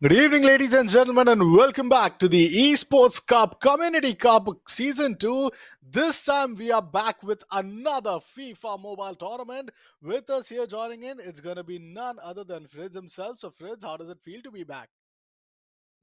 Good evening, ladies and gentlemen, and welcome back to the Esports Cup Community Cup Season 2. This time we are back with another FIFA mobile tournament. With us here joining in, it's going to be none other than Fritz himself. So, Fritz, how does it feel to be back?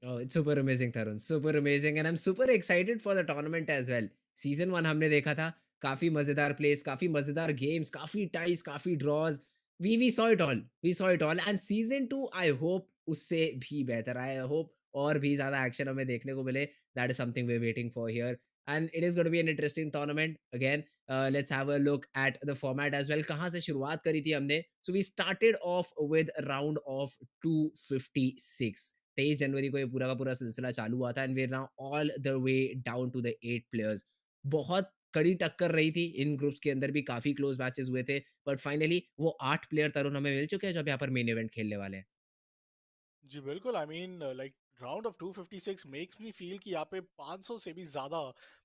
Oh, it's super amazing, Tarun. Super amazing, and I'm super excited for the tournament as well. Season 1 हमने देखा था, काफ़ी मज़ेदार place, काफ़ी मज़ेदार games, काफ़ी ties, काफ़ी draws. We saw it all. We saw it all and season 2 I hope उससे भी बेहतर. आई होप और भी ज़्यादा एक्शन हमें देखने को मिले. That is something we are waiting for here and it is going to be an interesting tournament. Again let's have a look at the format as well. कहाँ से शुरुआत करी थी हमने? So we started off with round of 256. 23 जनवरी को ये पूरा का पूरा सिलसिला चालू हुआ था and we are now all the way down to the 8 players. बहुत कड़ी टक्कर रही थी. इन ग्रुप्स के अंदर भी काफ़ी क्लोज़ मैचेस हुए थे, बट फाइनली वो 8 प्लेयर तरुण हमें मिल चुके हैं जो अब यहाँ पर मेन इवेंट खेलने वाले हैं. जी बिल्कुल I mean like round of 256 makes me feel कि यहाँ पे 500 से भी ज्यादा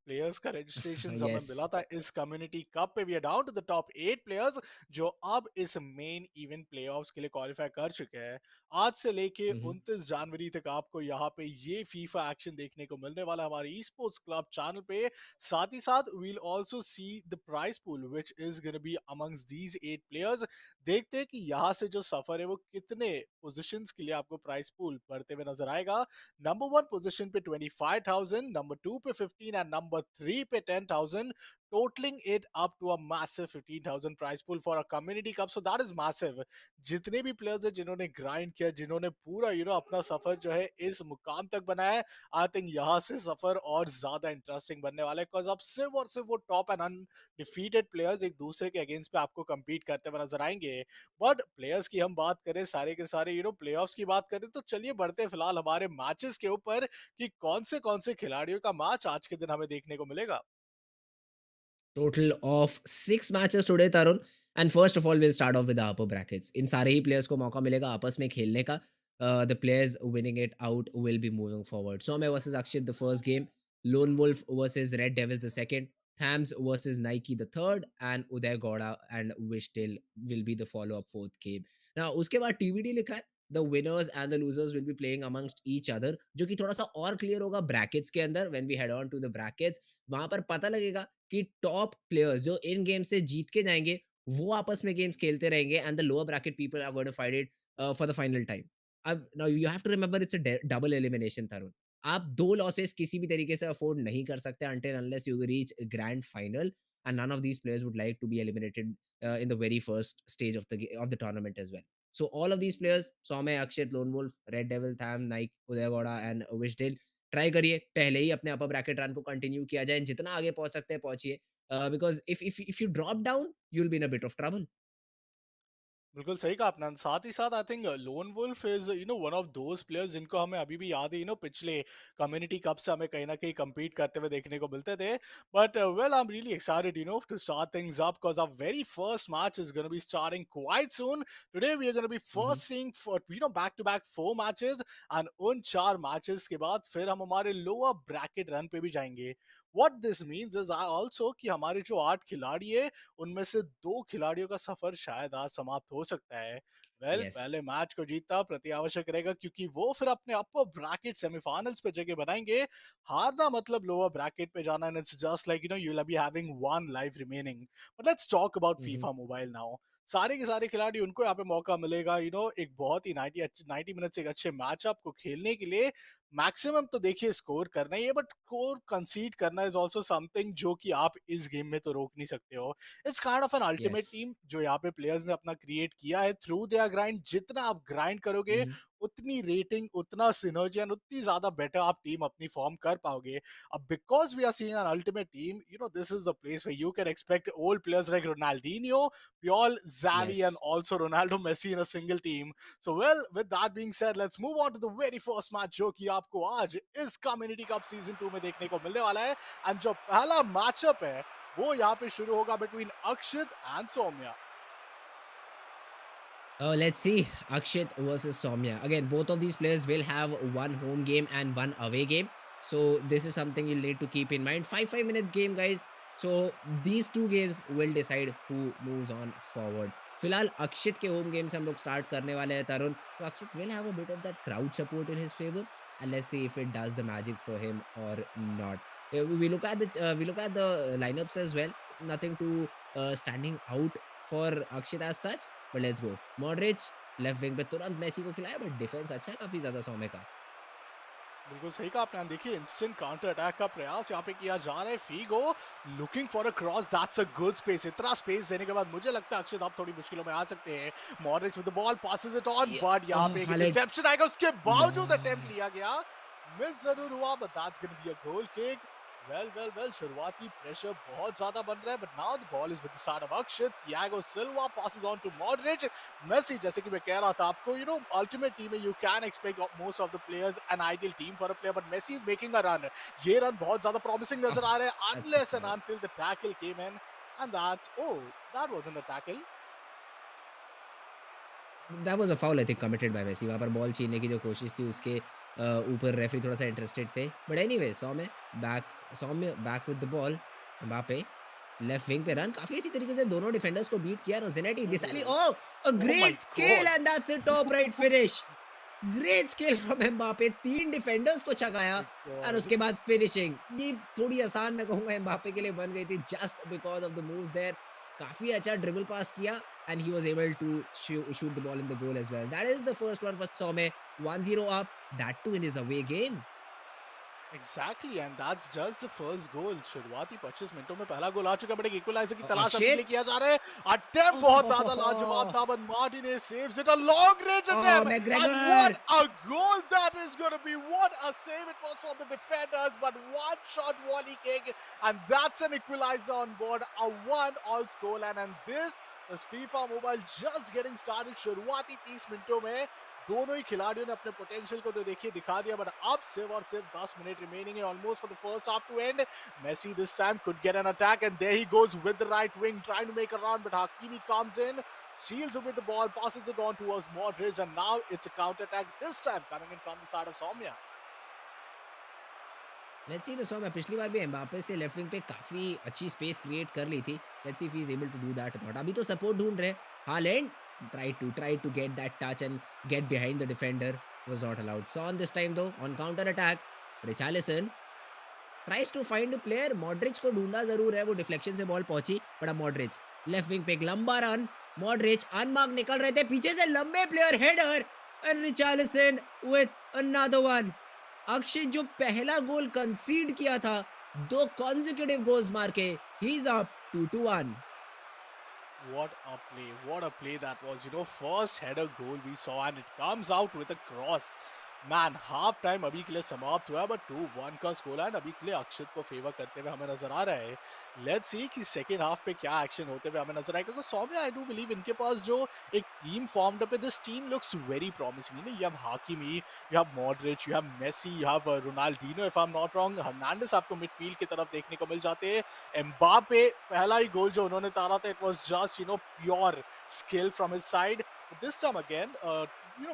प्लेयर्स का रजिस्ट्रेशन हमें येस. मिला था इस कम्युनिटी कप पे. We are down to the top 8 players जो अब इस मेन इवेंट प्लेऑफ्स के लिए क्वालिफाई कर चुके हैं. आज से लेके हुँ, हुँ. 29 जनवरी तक आपको यहाँ पे ये फीफा एक्शन देखने को मिलने वाला है हमारे ई स्पोर्ट्स क्लब चैनल पे. साथ ही साथ we'll also see the prize pool which is gonna be amongst these 8 players. देखते हैं कि यहाँ से जो सफर है वो कितने पोजीशंस के लिए आपको प्राइस पूल बढ़ते हुए नजर आएगा. नंबर 1 पोजीशन पे 25,000, नंबर 2 पे 15 एंड नंबर 3 पे 10,000, totaling it up to a massive 15,000 prize pool for a community cup. So that is massive. जितने भी प्लेयर्स हैं जिन्होंने ग्राइंड किया, जिन्होंने पूरा अपना सफर जो है इस मुकाम तक बनाया है, आई थिंक यहाँ से सफर और ज्यादा इंटरेस्टिंग बनने वाला है. बिकॉज अब सिर्फ और सिर्फ वो टॉप एंड डिफीटेड प्लेयर्स एक दूसरे के अगेंस्ट पे आपको compete करते हुए नजर आएंगे. बट प्लेयर्स की हम बात करें, सारे के सारे प्लेऑफ्स की बात करें, तो चलिए बढ़ते हैं फिलहाल हमारे मैचेस के ऊपर कि कौन से खिलाड़ियों का मैच आज के दिन हमें देखने को मिलेगा. Total of 6 matches today Tarun. And first of all will start off with the upper brackets. इन सारे ही प्लेयर्स को मौका मिलेगा आपस में खेलने का. The players winning it out will be moving forward. Saumya versus Akshit the first game, Lone Wolf versus Red Devils the second, Thlamz versus Nike the third, and Udaygowda and Vishdill will be the follow-up fourth game. Now उसके बाद TBD लिखा है. The winners and the losers will be playing amongst each other, जो कि थोड़ा सा और clear होगा ब्रैकेट्स के अंदर. When we head on to the brackets, वहां पर पता लगेगा कि टॉप प्लेयर्स जो इन गेम से जीत के जाएंगे वो आपस में गेम्स खेलते रहेंगे and the lower bracket people are going to fight it for the final time. अब now you have to remember it's a double elimination Tarun. आप दो लॉसेस किसी भी तरीके से अफोर्ड नहीं कर सकते until unless you reach grand final, and none of these players would like to be eliminated in the very first stage of the tournament as well. So all of these players, Saumya, Akshit, Lonewolf, Red Devil, Tham, Nike, Udaygowda and Vishdill, try करिए पहले ही अपने upper bracket run को continue किया जाए. जितना आगे पहुंच सकते हैं पहुंचिए, because if you drop down you will be in a bit of trouble. बिल्कुल सही कहा आपने. साथ ही साथ I think lone wolf is one of those players जिनको हमें अभी भी याद है पिछले कम्युनिटी कप से हमें कहीं ना कहीं compete करते हुए देखने को मिलते थे. But well I am really excited to start things up because our very first match is gonna be starting quite soon. Today we are gonna be first seeing for back to back 4 matches. And उन 4 matches के बाद फिर हम हमारे lower bracket run पे भी जाएंगे. What this means is also कि हमारे जो 8 खिलाड़ी है उनमें से 2 खिलाड़ियों का सफर शायद आज समाप्त हो सकता है. यस. पहले मैच को जीतना प्रति आवश्यक रहेगा क्योंकि वो फिर अपने अपर ब्रैकेट सेमीफाइनल्स पे जगह बनाएंगे. हारना मतलब लोअर ब्रैकेट पे जाना. And it's just like you will be having one life remaining. But let's talk about FIFA mobile now. सारे के सारे खिलाड़ी उनको यहाँ पे मौका मिलेगा एक बहुत ही 90 मिनट एक अच्छे मैचअप को खेलने के लिए. मैक्सिमम तो देखिए स्कोर करना ही है, बट स्कोर कंसीड करना इज ऑल्सो समथिंग जो कि आप इस गेम में तो रोक नहीं सकते हो. It's kind of an ultimate yes. Team जो यहाँ पे प्लेयर्स ने अपना क्रिएट किया है थ्रू देयर ग्राइंड. जितना आप ग्राइंड करोगे उतनी रेटिंग, उतना सिनर्जी एंड उतनी ज्यादा बेटर आप टीम अपनी फॉर्म कर पाओगे. अब because we are seeing an ultimate team, this is the place where you can expect old players like Ronaldinho, Puyol, Xavi and yes. also Ronaldo, Messi in a single team. So well, with that being said, let's move on to the very first match जो कि आपको आज इस community cup season 2 में देखने को मिलने वाला है. एंड जो पहला मैचअप है वो यहाँ पे शुरू होगा between Akshit and Saumya. Let's see. Akshit versus Saumya. Again, both of these players will have one home game and one away game. So this is something you'll need to keep in mind. 5 5 minute game, guys. So these two games will decide who moves on forward. फिलहाल अक्षित के home game से हम लोग start करने वाले हैं तरुण। So Akshit will have a bit of that crowd support in his favor, and let's see if it does the magic for him or not. We look at the lineups as well. Nothing too standing out for Akshit as such, but let's go. Modric left wing पे तुरंत Messi को खिलाया, but defence अच्छा है काफी ज्यादा सौम्य का। बिल्कुल सही कहा आपने। देखिए इंस्टेंट काउंटर अटैक का प्रयास यहाँ पे किया जा रहा है। Figo looking for a cross, that's a good space. इतना स्पेस देने के बाद मुझे लगता है अक्षित आप थोड़ी मुश्किलों में आ सकते हैं। Modric with the ball passes it on, but यहाँ पे एक हालैंड इंटरसेप्शन आएगा, उसके बावजूद अटेम्प्ट यार लिया गया, मिस जरूर हुआ, but that's gonna be a goal kick. Well शुरुआती प्रेशर बहुत ज्यादा बन रहा है, but now the ball is with the side of Akshit. Thiago Silva passes on to Modric. Messi, जैसे कि मैं कह रहा था आपको, अल्टीमेट टीम में you can expect most of the players an ideal team for a player, but Messi is making a run. ये run बहुत ज्यादा प्रॉमिसिंग नजर आ रहा है, that's a unless and foul. until the tackle came in, and that's, oh, that wasn't a tackle. That was a foul I think committed by Messi. वहाँ पर ball छीनने की जो कोशिश थी उसके ऊपर रेफरी थोड़ा-सा इंटरेस्टेड थे। But anyway Saumya back with the ball. Mbappe left wing पे रन काफ़ी अच्छी तरीके से दोनों डिफेंडर्स को बीट किया। रोज़ेनेटी Disasi Oh, oh! A oh my great skill god. And that's a top right finish. Great skill from Mbappe 3 defenders को छकाया My एंड god. उसके बाद फिनिशिंग। ये थोड़ी आसान मैं कहूँगा एम्बापे के लिए बन गई थी just because of the moves there. काफ़ी अच्छा ड्रिबल पास किया and he was able to shoot the ball in the goal as well. That is the first one for Saume. 1-0 up. That too in his away game. Exactly, and that's just the first गोल। शुरुआती 25 मिनटों में पहला गोल आ चुका है, but एक equaliser की तलाश अभी के लिए Akshit. किया जा रहा है। अटेम्प्ट बहुत ज्यादा लाजवाब था, but Martinez saves it, a long range Oh, attempt, and what McGregor. A goal that is gonna be, what a save it was from the defenders, but one shot volley kick, and that's an equaliser on board, a one all score line, and this is FIFA Mobile just getting started. शुरुआती 30 मिनटों में दोनों ही खिलाड़ियों ने अपने potential को तो देखिए दिखा दिया, बट अब सिर्फ और सिर्फ 10 मिनट रिमेनिंग है almost for the first half to end. Messi this time could get an attack, and there he goes with the right wing trying to make a run, but Hakimi comes in, seals it with the ball, passes it on towards Modric, and now it's a counter attack, this time coming in from the side of Saumya. Let's see the Saumya पिछली बार भी Mbappe से left wing पे काफ़ी अच्छी space create कर ली थी। Let's see if he is able to do that not. अभी तो सपोर्ट ढूँढ रहे हैं। Haaland try to get that touch and get behind the defender was not allowed. Son this time though on counter attack. Richarlison tries to find a player. Modric को ढूंढा जरूर है, वो डिफ्लेक्शन से बॉल पहुंची, बट अब Modric left wing पे एक लंबा रन। मॉड्रिच अनमार्क निकल रहे थे, पीछे से लंबे player header and Richarlison with another one. अक्षित जो पहला गोल कंसीड किया था, दो कॉन्जिक्यूटिव गोल्स मार के he is up 2-1। What a play that was. First header goal we saw, and it comes out with a cross. Man half time अभी के लिए समाप्त हुआ है, बट 2-1 का स्कोर लाइन अभी के लिए अक्षित को फेवर करते हुए हमें नजर आ रहा है। लेट्स सी कि सेकेंड हाफ पे क्या एक्शन होते हुए हमें नजर आएगा, क्योंकि सौम्या आई डू बिलीव इनके पास जो एक टीम फॉर्म्ड अप है, this team looks very promising. You have Hakimi, you have Modric, you have Messi, you have Ronaldinho, if I am not wrong, Hernandez आपको मिडफील्ड की तरफ देखने को मिल जाते हैं। एम्बापे, पहला ही गोल जो उन्होंने तारा था, it was just pure skill from his side, but this time again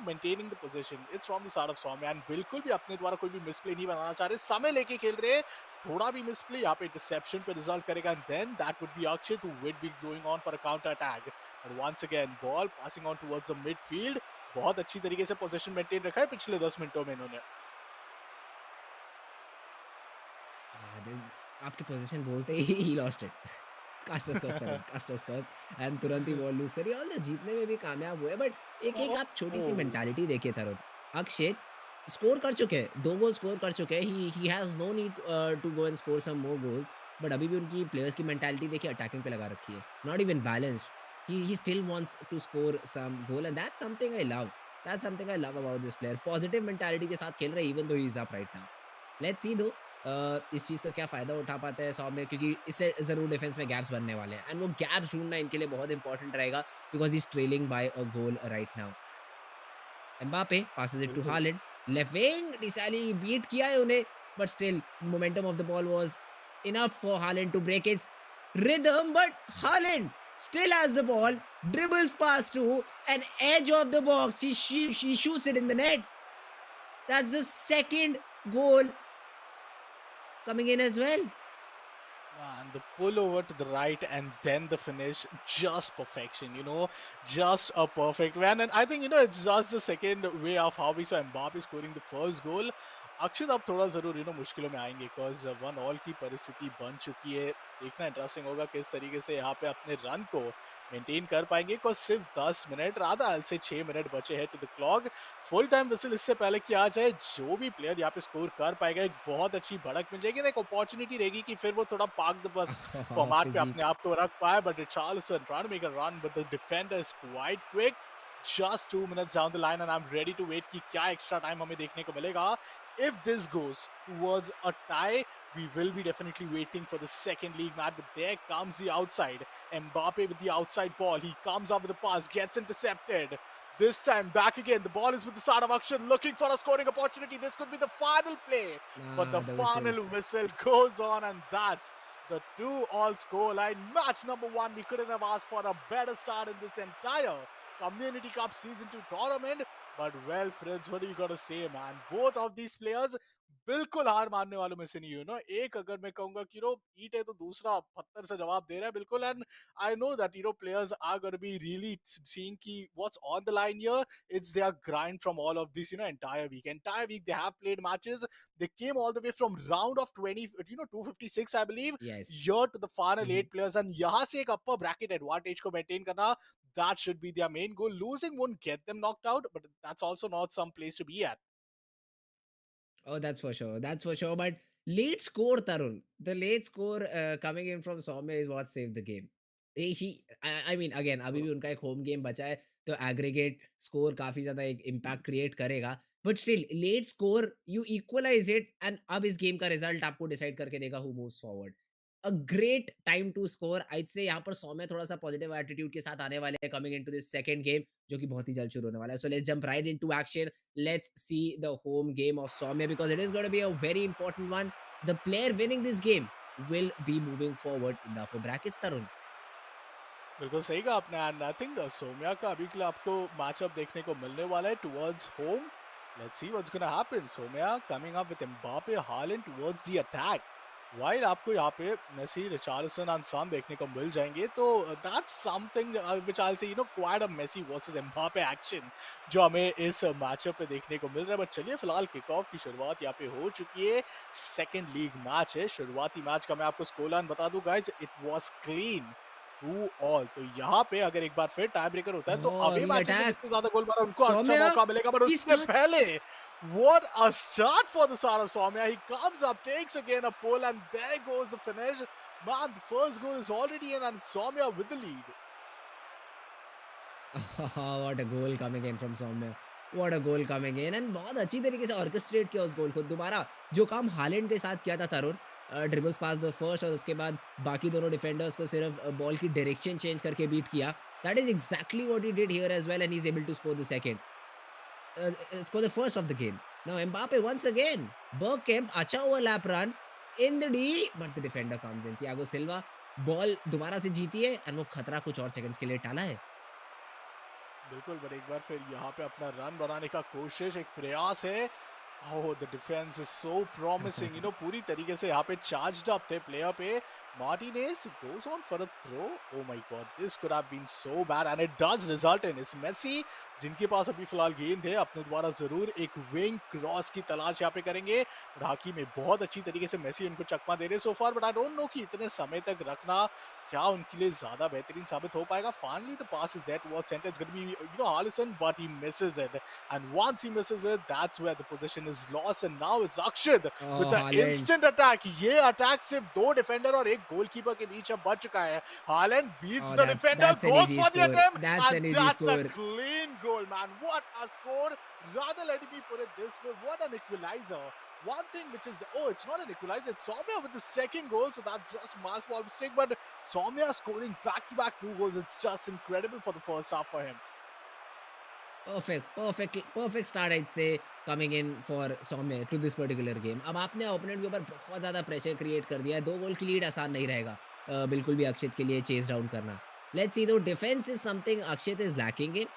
maintaining the position, it's from the side of Saumya, and बिल्कुल भी अपने द्वारा कोई भी मिसप्ले नहीं बनाना चाह रहे, समय लेके खेल रहे हैं। थोड़ा भी मिसप्ले यहाँ पे डिसेप्शन पे रिजल्ट करेगा, and then that would be Akshit who would be going on for a counter attack, but once again ball passing on towards the midfield। बहुत अच्छी तरीके से पोजीशन मेंटेन रखा है पिछले 10 मिनटों में इन्होंने। आपकी पोजीशन बोलते ही ही lost it. Casters Tarun, casters and तुरंत ही बॉल लूज़ करी। ऑल्दो जीतने में भी कामयाब हुए, बट एक एक Oh, आप छोटी-सी oh, मेंटालिटी देखिए तरुण। अक्षित स्कोर कर चुके हैं, 2 गोल स्कोर कर चुके हैं। He has no need to go and score some more goals, but अभी भी उनकी प्लेयर्स की मेंटालिटी देखिए अटैकिंग पे लगा रखी है। Not even balanced. He still wants to score some goal and that's something I love. That's something I love about this player. Positive mentality के साथ खेल रहे हैं even though he is up right now. Let's see though इस चीज़ का क्या फ़ायदा उठा पाते हैं सौम्य, क्योंकि इससे ज़रूर डिफेंस में गैप्स बनने वाले हैं एंड वो गैप्स ढूँढना इनके लिए बहुत इंपॉर्टेंट रहेगा because he is trailing by a goal right now. Mbappe passes it to बिल्कुल। Haaland, left wing Disasi beat किया है उन्हें, but still momentum of the ball was enough for Haaland to break his rhythm, but Haaland still has the ball, dribbles past to an edge of the box. He shoots it in the net. That's the second goal coming in as well. And the pull over to the right and then the finish, just perfection, just a perfect one. And I think, it's just the second way of how we saw Mbappe scoring the first goal. अक्षित अब थोड़ा जरूर मुश्किलों में आएंगे because 1-1 की परिस्थिति बन चुकी है. देखना इंटरेस्टिंग होगा किस तरीके से यहाँ पे अपने रन को मेंटेन कर पाएंगे बिकॉज सिर्फ 10 मिनट राधा से 6 मिनट बचे हैं to the clock. Full time whistle इससे पहले कि आ जाए, जो भी प्लेयर यहाँ पे स्कोर कर पाएगा एक बहुत अच्छी भड़क मिल जाएगी ना, एक अपॉर्चुनिटी रहेगी कि फिर वो थोड़ा पार्क द बस फॉर्मेट पे अपने फिजिक आप को रख पाए. But Richarlison trying to make a run but the defender is quite quick. Just 2 minutes down the line and I'm ready to wait कि क्या extra time हमें देखने को मिलेगा. If this goes towards a tie, we will be definitely waiting for the second league match. But there comes the outside. Mbappe with the outside ball. He comes up with the pass, gets intercepted. This time back again. The ball is with the side of Akshit looking for a scoring opportunity. This could be the final play. But the the whistle. final whistle goes on, and that's the 2-all scoreline. Match number 1. We couldn't have asked for a better start in this entire Community Cup Season 2 tournament. But well, Fritz, what do you got to say, man? Both of these players बिल्कुल हार मानने वालों में से नहीं हो ना. एक अगर मैं कहूंगा कि ईट है तो दूसरा पत्थर से जवाब दे रहा है बिल्कुल. And I know that players are gonna be really seeing कि what's on the line here. It's their grind from all of this, entire week they have played matches. They came all the way from round of 20, 256, I believe, Yes. here to the final Mhm. 8 players. And यहाँ से एक upper bracket advantage को maintain करना, that should be their main goal. Losing won't get them knocked out, but that's also not some place to be at. Oh, that's for sure. That's for sure. But late score, Tarun. The late score coming in from Saumya is what saved the game. I mean, again, अभी भी उनका एक home game बचा है, तो aggregate score काफी ज्यादा एक इम्पैक्ट क्रिएट करेगा. But still late score you equalise it and अब इस गेम का रिजल्ट आपको डिसाइड करके देगा who moves forward. A great time to score. I say यहाँ पर सौम्य थोड़ा सा पॉजिटिव एटीट्यूड के साथ आने वाले हैं coming into this second game, जो कि बहुत ही जल्द शुरू होने वाला है. So let's jump right into action. Let's see the home game of Saumya because it is going to be a very important one. The player winning this game will be moving forward in the upper brackets, Tarun. बिल्कुल सही कहा आपने. And I think Saumya का अभी के लिए आपको matchup देखने को मिलने वाला है towards home. Let's see what's gonna happen. Saumya coming up with Mbappe, Haaland towards the attack. While आपको यहाँ पे मेसी, रिचार्लिसन एंड सन देखने को मिल जाएंगे. तो that's something which I will say quite a Messi versus Mbappe action जो हमें इस मैचअप पे देखने को मिल रहा है. बट चलिए फिलहाल किक ऑफ की शुरुआत यहाँ पे हो चुकी है. सेकंड लीग मैच है. शुरुआती मैच का मैं आपको स्कोर लाइन बता दूं guys, it was clean 2-all. तो यहाँ पे अगर एक बार फिर टाई ब्रेकर होता है तो Oh, अवे the मैचेस में attack. जितने ज्यादा गोल मारा उनको अच्छा Saumya, मौका मिलेगा. बट he उससे starts. पहले what a start for the side of Saumya. He comes up, takes again a pull, and there goes the finish. Man, the first goal is already in, and Saumya with the lead. What a goal coming in from Saumya. What a goal coming in. And बहुत अच्छी तरीके से orchestrate किया उस गोल को. दोबारा जो काम हालैंड के साथ किया था तरुण, ड्रिबल्स पास द फर्स्ट और उसके बाद बाकी दोनों डिफेंडर्स को सिर्फ बॉल की डायरेक्शन चेंज करके बीट किया. That is exactly what he did here as well and he is able to score the second. Score the first of the game. Now Mbappe once again. Bergkamp, अच्छा overlap run in the D, but the defender comes in. Thiago Silva ball दोबारा से जीती है और वो खतरा कुछ और सेकंड्स के लिए टाला है. बिल्कुल. बट एक बार फिर यहाँ पे अपना रन बनाने का कोशिश, एक प्रयास है. Oh, the defense is so promising. पूरी तरीके से यहाँ पे charged up थे player पे. Martinez goes on for a throw. Oh my God, this could have been so bad, and it does result in is Messi, जिनके पास अभी फिलहाल गेंद है, अपने द्वारा जरूर एक विंग क्रॉस की तलाश यहाँ पे करेंगे. हाकी में बहुत अच्छी तरीके से मेसी उनको चकमा दे रहे सो फार. बट आई डोंट नो कि इतने समय तक रखना क्या उनके लिए ज्यादा बेहतरीन साबित हो पाएगा. Finally, the pass is there towards center. It's going to be Alisson, but he misses it. And once he misses it, that's where the position is lost. And now it's Akshit with Oh, the Haaland. instant attack. ये attack सिर्फ दो defender और एक goalkeeper के बीच अब बच चुका है. Haaland beats Oh, the defender, that's an goes easy for the score. attempt, That's and an easy that's a score. clean goal, man. What a score! Rather, let me put it this way: what an equalizer. One thing which is, it's not an equalizer, it's Saumya with the second goal, so that's just mass ball mistake. But Saumya scoring back-to-back 2 goals, it's just incredible for the first half for him. Perfect start I'd say coming in for Saumya to this particular game. अब आपने opponent के ऊपर बहुत ज़्यादा pressure create कर दिया है. 2 गोल की लीड आसान नहीं रहेगा बिल्कुल भी अक्षित के लिए चेज़ डाउन करना. Let's see. Though defence is something Akshit is lacking in,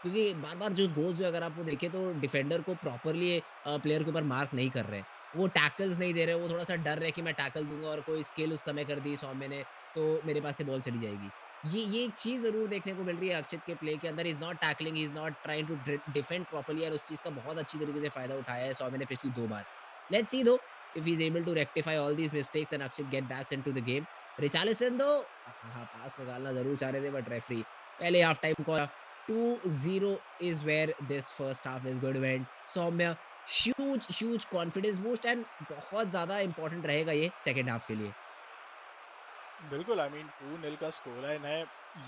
क्योंकि बार-बार जो गोल्स जो अगर आप वो देखें तो डिफेंडर को प्रॉपर्ली प्लेयर के ऊपर मार्क नहीं कर रहे हैं. वो टैकल्स नहीं दे रहे, वो थोड़ा-सा डर रहे कि मैं टैकल दूँगा और कोई स्किल उस समय कर दी सौम्य ने, तो मेरे पास से बॉल चली जाएगी। ये एक चीज़ ज़रूर देखने को मिल रही है अक्षित के प्ले के अंदर, he is not tackling, he is not trying to defend properly, और उस चीज़ का बहुत अच्छी तरीके से फ़ायदा उठाया है सौम्य ने पिछली 2 बार। लेट्स सी दो if he's able to rectify all these mistakes and Akshit get back into the game. Richarlison though, हाँ, पास निकालना ज़रूर चाह रहे थे बट रेफरी पहले हाफ टाइम को 2-0 is where this first half is going to end. Saumya huge confidence boost and बहुत ज़्यादा इंपॉर्टेंट रहेगा ये सेकंड हाफ के लिए। बिल्कुल, आई मीन 2-0 का स्कोर लाइन है।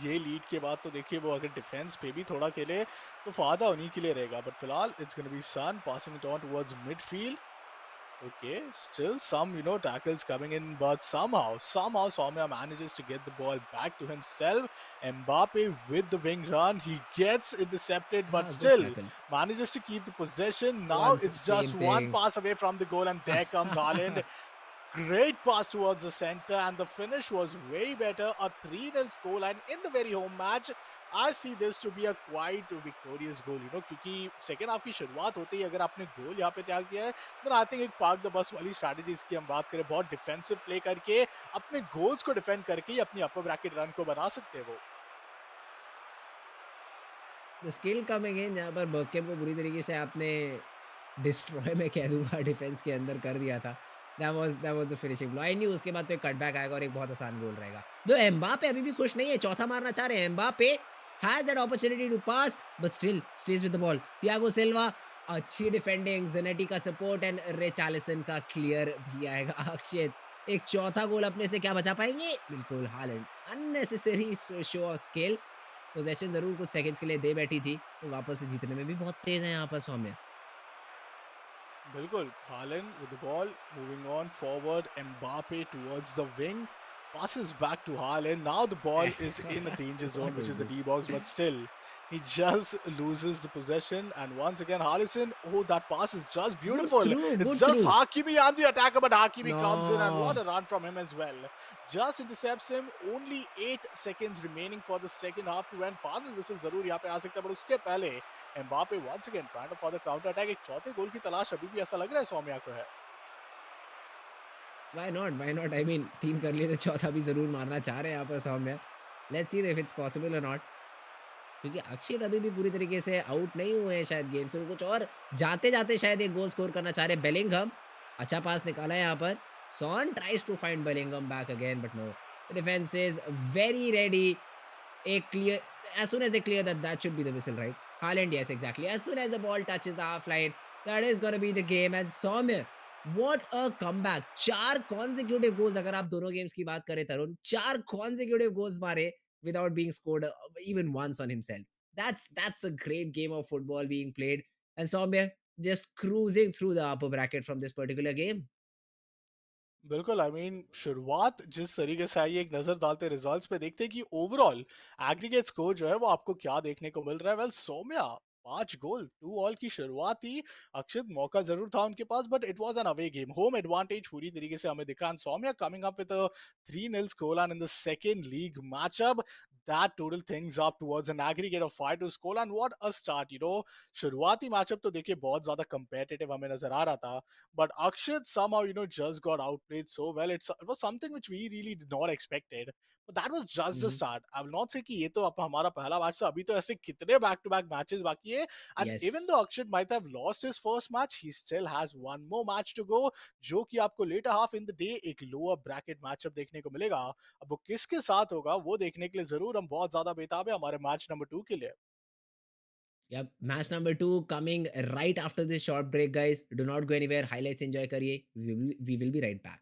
ये लीड के बाद तो देखिए वो अगर डिफेंस पे भी थोड़ा खेले तो फायदा उन्हीं के लिए रहेगा, बट फिलहाल it's gonna be Son passing it on towards midfield. Okay, still some, tackles coming in, but somehow Saumya manages to get the ball back to himself. Mbappe with the wing run, he gets intercepted, but हाँ, good still tackle. manages to keep the possession. Now once it's same just one thing. pass away from the goal, and there comes Haaland. Great pass towards the center, and the finish was way better. A 3-0 scoreline in the very home match. I see this to be a quite victorious goal, क्योंकि second half की शुरुआत होते ही अगर आपने गोल यहाँ पे त्याग दिया है, then I think एक park the bus वाली strategy इसकी हम बात करें, बहुत defensive play करके अपने goals को defend करके ही अपनी upper bracket run को बना सकते हैं वो। द स्किल कमिंग इन, जहाँ पर बर्कहेम को बुरी तरीके से आपने डिस्ट्रॉय मैं कह दूँगा डिफेंस के अंदर कर दिया था। That was the finishing blow. I knew उसके बाद तो एक कटबैक आएगा और एक बहुत आसान गोल रहेगा। दो एम्बापे अभी भी खुश नहीं है, चौथा मारना चाह रहे हैं। Mbappe has that opportunity to pass but still stays with the ball. Thiago Silva अच्छी डिफेंडिंग, ज़ेनेटी का सपोर्ट एंड रिचार्लिसन का क्लियर भी आएगा। अक्षित एक चौथा गोल अपने से क्या बचा पाएँगे? बिल्कुल Haaland unnecessary show off skill. Possession ज़रूर कुछ सेकंड्स के लिए दे बैठी थी, तो वापस से जीतने में भी बहुत तेज़ है यहाँ पर सौम्य। Bilkul, Haaland with the ball, moving on forward, Mbappe towards the wing, passes back to Haaland. Now the ball is in a danger zone, What which is is the this? D-box, but still, he just loses the possession. And once again, Haalison, oh, that pass is just Good beautiful. through, It's good just through. Hakimi and the attacker, but Hakimi comes in, and what No. a run from him as well. Just intercepts him. Only 8 seconds remaining for the second half to end. Final whistle जरूर यहाँ पे आ सकता है, but उसके पहले Mbappe once again trying to for the counter attack. एक चौथे गोल की तलाश अभी भी ऐसा लग रहा है सौम्या को है। Why not, why not? I mean 3 कर लिए तो चौथा भी ज़रूर मारना चाह रहे हैं यहाँ पर Saumya. Let's see if it's possible और नॉट, क्योंकि अक्षित अभी भी पूरी तरीके से आउट नहीं हुए हैं शायद गेम से। वो कुछ और जाते-जाते शायद एक गोल स्कोर करना चाह रहे हैं। बेलिंघम अच्छा पास निकाला है यहाँ पर। Son tries to find Bellingham back again but no. The defence is very ready. A clear as soon as they clear that should be the whistle, right? Haaland, yes, exactly. As soon as the ball touches the half line, that is gonna be the game. And Saumya, what a comeback! 4 consecutive goals अगर आप दोनों games की बात करें तरुण, 4 consecutive goals मारे without being scored even once on himself. That's a great game of football being played. And Saumya just cruising through the upper bracket from this particular game. बिल्कुल, I mean शुरुआत जिस तरीके से आई है, एक नज़र डालते रिजल्ट्स पे देखते हैं कि ओवरऑल एग्रीगेट स्कोर जो है वो आपको क्या देखने को मिल रहा है। वेल सौम्या 5 गोल 2 ऑल की शुरुआत थी। अक्षित मौका जरूर था उनके पास, but it was an away game, home advantage पूरी तरीके से हमें दिखा। And Saumya coming up with a 3-0 scoreline in the second league matchup that total things up towards an aggregate of 5 to score. And what a start, शुरुआती matchup तो देखिए बहुत ज्यादा कंपेटिटिव हमें नजर आ रहा था, but Akshit somehow, just got outplayed so well. It was something which we really did not expected. But that was just the Mhm. start. I will not say कि ये तो अब हमारा पहला मैच था, अभी तो ऐसे कितने back to back matches बाकी है. And even Yes. though Akshit might have lost his first match, he still has one more match to go, जो कि आपको later half in the day एक lower bracket matchup देखने को मिलेगा. अब वो किसके साथ होगा वो देखने के लिए जरूर हम बहुत ज्यादा बेताब है हमारे मैच नंबर 2 के लिए. Yep, match number 2 coming right after this short break, guys. Do not go anywhere. Highlights enjoy करिए. We will be right back.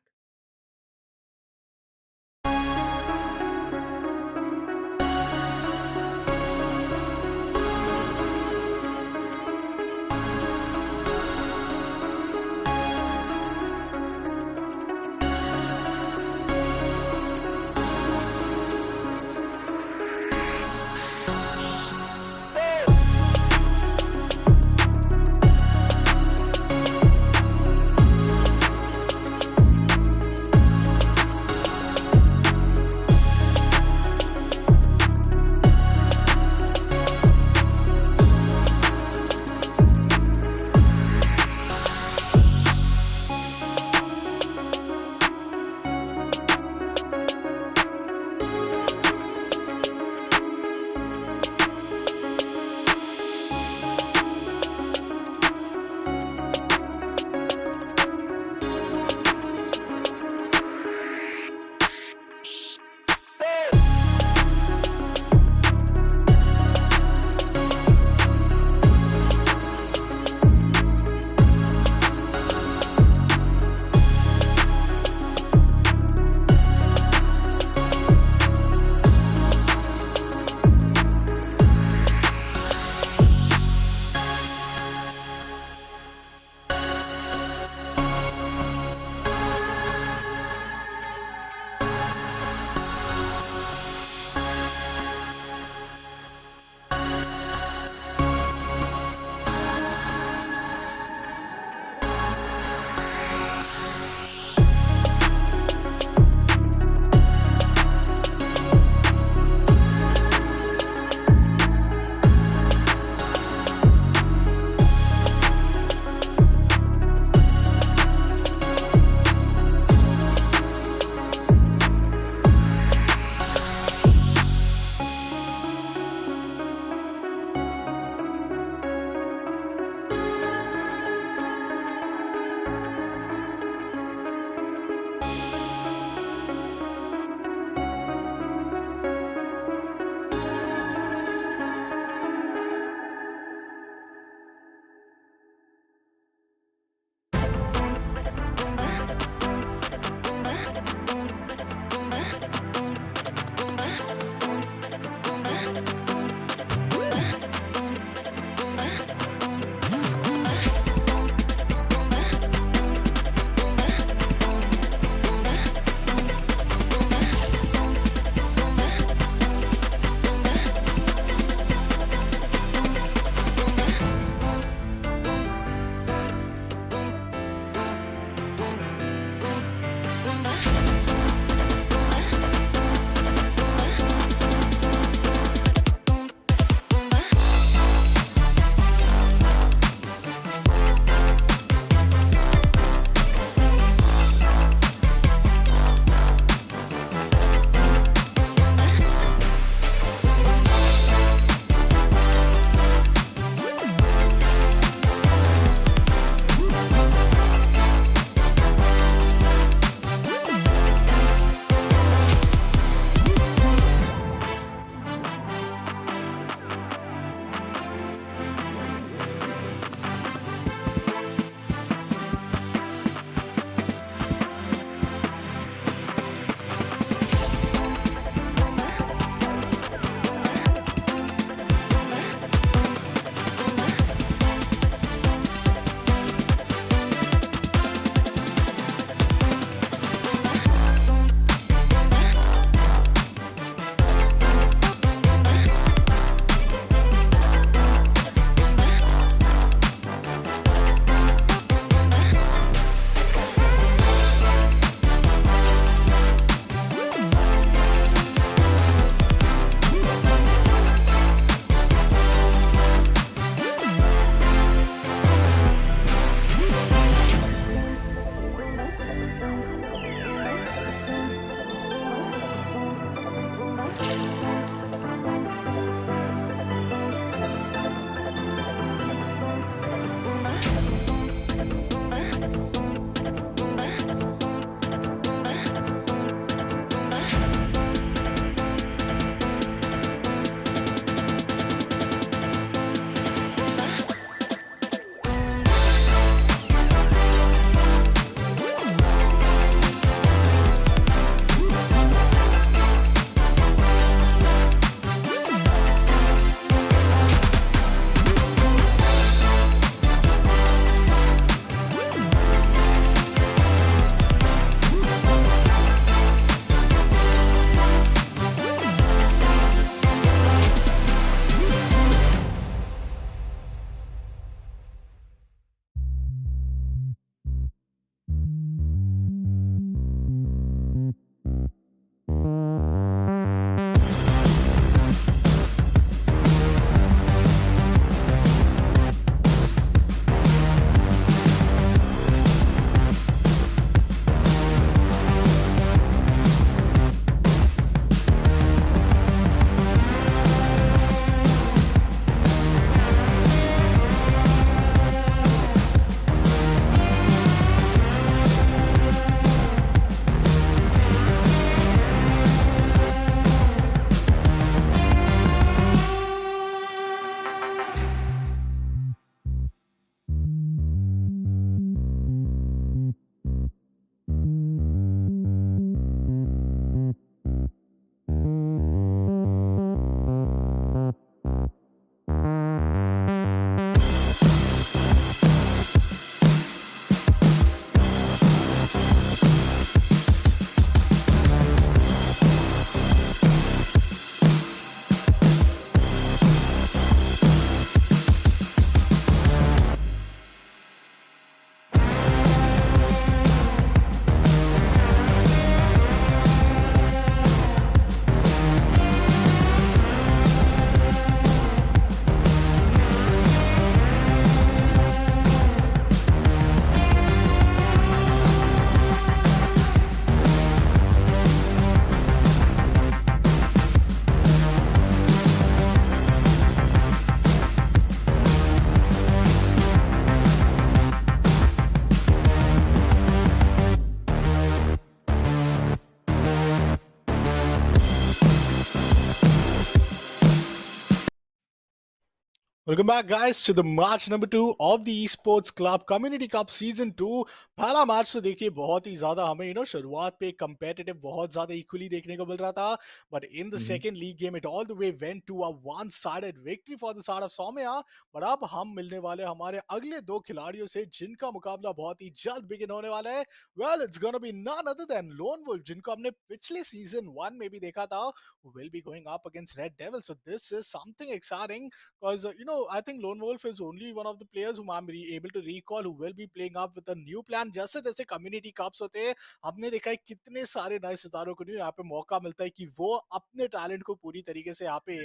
Welcome back, guys, to the match number 2 of the Esports Club Community Cup Season 2. पहला match तो देखिए बहुत ही ज्यादा हमें शुरुआत पे competitive बहुत ज्यादा equally देखने को मिल रहा था, but in the Mhm. second league game it all the way went to a one-sided victory for the side of Saumya. but अब हम मिलने वाले हमारे अगले दो खिलाड़ियों से जिनका मुकाबला बहुत ही जल्द begin होने वाला है. Well, it's gonna be none other than Lonewolf, जिनको हमने पिछले season 1 में भी देखा था, who will be going up against Red Devils. So this is something exciting because I think Lone Wolf is only one of the players whom I'm able to recall who will be playing up with a new plan. जैसे जैसे community cups होते हैं, हमने देखा है कितने सारे नए सितारों को यहाँ पे मौका मिलता है कि वो अपने टैलेंट को पूरी तरीके से यहाँ पे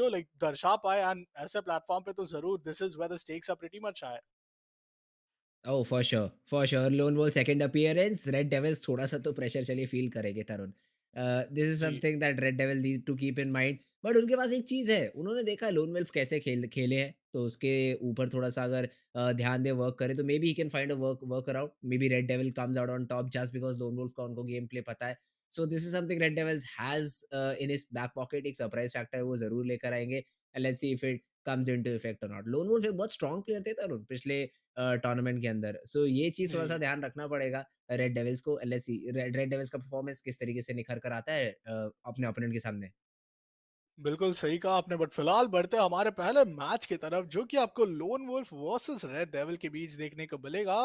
लाइक दर्शा पाए. एंड ऐसे प्लेटफॉर्म पे तो जरूर this is where the stakes are pretty much high. Oh! For sure lone wolf second appearance red devils थोड़ा-सा तो प्रेशर चलिए फ़ील करेंगे Tarun. This is G. Something that red devil need to keep in mind but उनके पास एक चीज़ है, उन्होंने देखा है लोन वोल्फ कैसे खेले हैं, तो उसके ऊपर थोड़ा-सा अगर ध्यान दें, वर्क करें तो maybe he can find a work around, maybe Red Devil comes out on top just because Lone Wolf का उनको गेम प्ले पता है। So this is something Red Devils has in his back pocket, एक surprise factor वो ज़रूर लेकर आएँगे and let's see if it comes into effect और नॉट। लोन वोल्फ एक बहुत स्ट्रॉन्ग प्लेयर थे तरुण पिछले टूर्नामेंट के अंदर। सो ये चीज़ थोड़ा-सा जी. ध्यान रखना पड़ेगा रेड डेविल्स को। Let's see Red Red Devils का परफॉर्मेंस किस तरीके से निखर कर आता है अपने ओपोनेंट के सामने। बिल्कुल सही कहा आपने. बट फिलहाल बढ़ते हैं हमारे पहले मैच की तरफ, जो कि आपको Lone Wolf versus Red devil के बीच देखने को मिलेगा.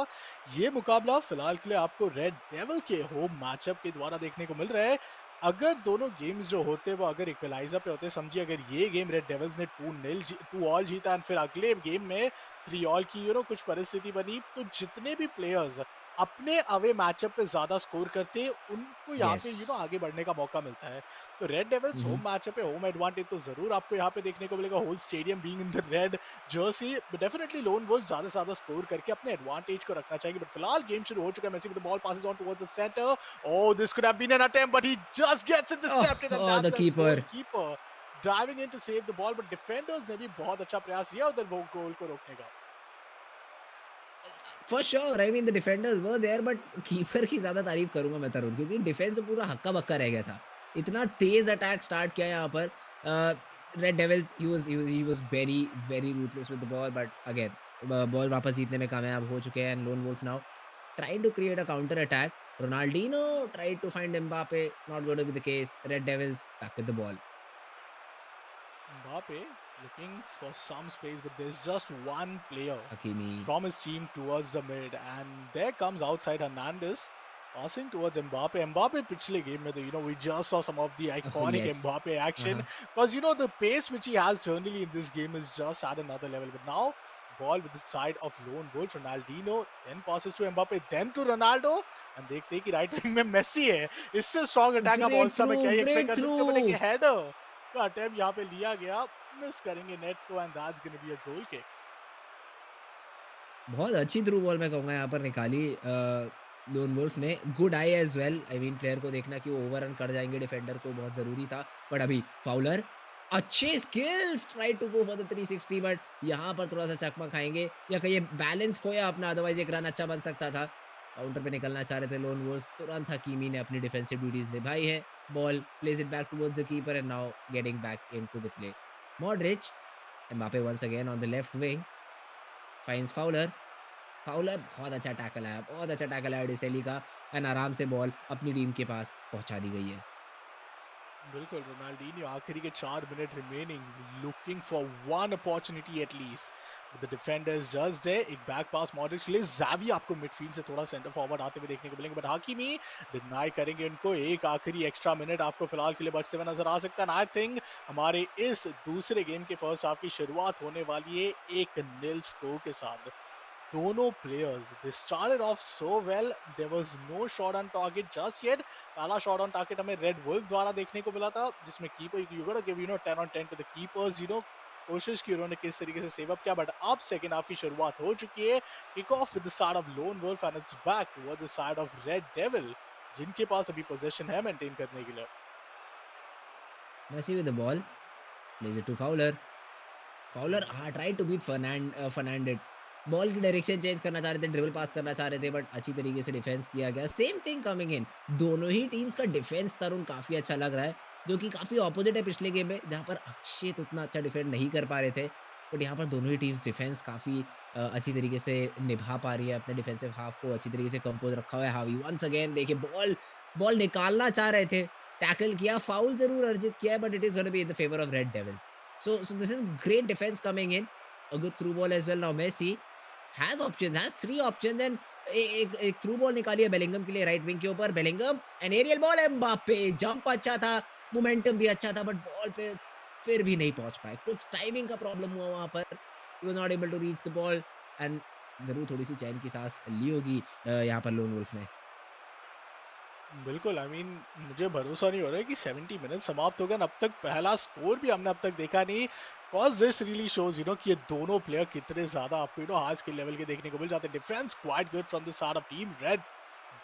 ये मुकाबला फिलहाल के लिए आपको रेड डेविल के होम मैचअप के द्वारा देखने को मिल रहा है. अगर दोनों गेम्स जो होते वो अगर इक्वलाइजर पे होते, समझिए अगर ये गेम रेड डेविल्स ने 2-ऑल जीता एंड फिर अगले गेम में 3-ऑल की कुछ परिस्थिति बनी, तो जितने भी प्लेयर्स अपने अवे मैचअप पे ज्यादा स्कोर करते हैं उनको यहाँ पे येस। आगे बढ़ने का मौका मिलता है. तो रेड डेविल्स हुँ, होम हुँ। मैचअप है, होम एडवांटेज तो जरूर आपको यहाँ पे देखने को मिलेगा. Whole stadium being in the red jersey, definitely Lone Wolf ज्यादा से ज्यादा स्कोर करके अपने एडवांटेज को रखना चाहिए. बट फिलहाल गेम शुरू हो चुका है. Messi with the ball passes on towards the center. Oh, this could have been an attempt, but he just gets oh! intercepted, and oh! The that's the keeper. goalkeeper diving in to save the ball. But defenders ने भी बहुत अच्छा प्रयास किया उधर वो गोल को रोकने का. For sure I mean the defenders were there but keeper की ज़्यादा तारीफ़ करूँगा मैं तरुण, क्योंकि डिफेंस तो पूरा हक्का-बक्का रह गया था। इतना तेज़ अटैक स्टार्ट किया यहाँ पर Red Devils he was very very ruthless with the ball but again ball वापस जीतने में कामयाब हो चुके हैं and loan Wolf now trying to create a counter attack. Ronaldinho tried to find Mbappe, not going to be the case. Red Devils back with the ball. Mbappe looking for some space, but there's just one player Hakimi. from his team towards the mid, and there comes outside Hernandez passing towards Mbappe. Mbappe पिछले game में तो we just saw some of the oh iconic yes. Mbappe हाँ, action, हाँ. because the pace which he has generally in this game is just at another level. But now ball with the side of Lone Wolf, Ronaldinho then passes to Mbappe, then to Ronaldo, and देखते हैं कि right wing में Messi है. इससे strong attack आप great all-star through, में क्या ही expect great कर थ्रू. सकते हो, but एक header का अटेम्प्ट यहाँ पे लिया गया, मिस करेंगे नेट को, and that's gonna be a goal kick. बहुत अच्छी थ्रू बॉल मैं कहूँगा यहाँ पर निकाली लोन वुल्फ ने. Good I as well. I mean player को देखना कि वो ओवररन कर जाएँगे डिफेंडर को बहुत ज़रूरी था. बट अभी फाउलर अच्छे skills try to go for the 360 but यहाँ पर थोड़ा-सा चकमा खाएँगे या कहिए बैलेंस खोया अपना, अदरवाइज़ एक रन अच्छा बन सकता था. काउंटर पे निकलना चाह रहे थे लोन वुल्फ. तुरंत हकीमी ने अपनी डिफेंसिव ड्यूटीज़ निभाई है. Ball place it back towards the keeper and now getting back into the play. Modric, Mbappe once again on the left wing, finds Fowler. Fowler बहुत अच्छा टैकल आया, बहुत अच्छा टैकल आया डिसेली का एंड आराम से बॉल अपनी टीम के पास पहुँचा दी गई है। बिल्कुल, रोनाल्डिनियो आखिरी के 4 minute remaining, looking for one opportunity at least. The defenders just there. एक बैक पास मॉड्रिच के लिए, ज़ावी आपको मिडफील्ड से थोड़ा सेंटर फॉरवर्ड आते हुए देखने को मिलेंगे, बट हाकिमी डिनाई करेंगे उनको. एक आखिरी एक्स्ट्रा मिनट आपको फिलहाल के लिए बचते हुए नजर आ सकता है. आई थिंक हमारे इस दूसरे गेम के फर्स्ट हाफ की शुरुआत होने वाली है 1-0 स्कोर के साथ. दोनों players they started off so well. There was no shot on target just yet. पहला शॉट ऑन टारगेट हमें रेड वुल्फ द्वारा देखने को मिला था, जिसमें keeper you gotta give 10 on 10 to the keepers. कोशिश की उन्होंने किस तरीके से सेव अप किया, बट अब सेकंड हाफ की शुरुआत हो चुकी है. Kick off with the side of Lone wolf and it's back towards the side of Red Devil, जिनके पास अभी पोजीशन है मेंटेन करने के लिए. Messi with the ball, plays it to Fowler. Fowler tried to beat Fernandez. Ball की direction change करना चाह रहे थे, ड्रिबल पास करना चाह रहे थे बट अच्छी तरीके से डिफेंस किया गया. Same thing coming in. दोनों ही टीम्स का डिफेंस तरुण काफ़ी अच्छा लग रहा है, जो कि काफ़ी ऑपोजिट है पिछले गेम में, जहाँ पर अक्षित उतना अच्छा डिफेंड नहीं कर पा रहे थे. बट यहाँ पर दोनों ही टीम्स डिफेंस काफ़ी अच्छी तरीके से निभा पा रही है, अपने डिफेंसिव हाफ को अच्छी तरीके से कंपोज़ रखा हुआ है हावी। वन्स अगेन देखिए बॉल बॉल निकालना चाह रहे थे, टैकल किया, फाउल ज़रूर अर्जित किया है but it is gonna be in the favour of Red Devils. So this is great defense coming in. A good through ball as well. Now Messi has options, has three options and एक through ball निकाली है Bellingham के लिए right wing के ऊपर। Bellingham N aerial ball है, Mbappe jump अच्छा था, मोमेंटम भी अच्छा था बट बॉल पे फिर भी नहीं पहुंच पाए। कुछ टाइमिंग का प्रॉब्लम हुआ वहां पर। He was not able to reach the ball and जरूर थोड़ी सी चैन की सांस ली होगी यहाँ पर लोन वुल्फ ने। बिल्कुल, आई मीन मुझे भरोसा नहीं हो रहा है कि 70 मिनट समाप्त हो गए, अब तक पहला स्कोर भी हमने अब तक देखा नहीं। कॉज दिस रियली शोज कि ये दोनों प्लेयर कितने ज़्यादा आपको आज के लेवल के देखने को मिल जाते हैं। Defence quite good from the side of team Red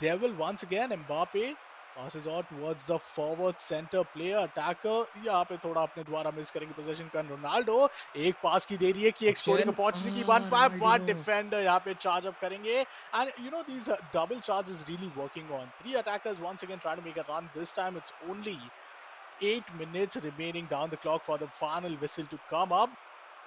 Devil. Once again Mbappe passes out towards the forward center player attacker। यहाँ पे थोड़ा अपने द्वारा मिस करेंगे पोजीशन का रोनाल्डो। एक पास की देरी है कि एक स्कोरिंग ऑप्शन अपॉर्चुनिटी बन पाए बट रोनाल्डिनो। डिफेंडर यहाँ पे चार्ज अप करेंगे। And these double charges really working on. Three attackers once again trying to make a run. This time it's only 8 minutes remaining down the clock for the final whistle to come up.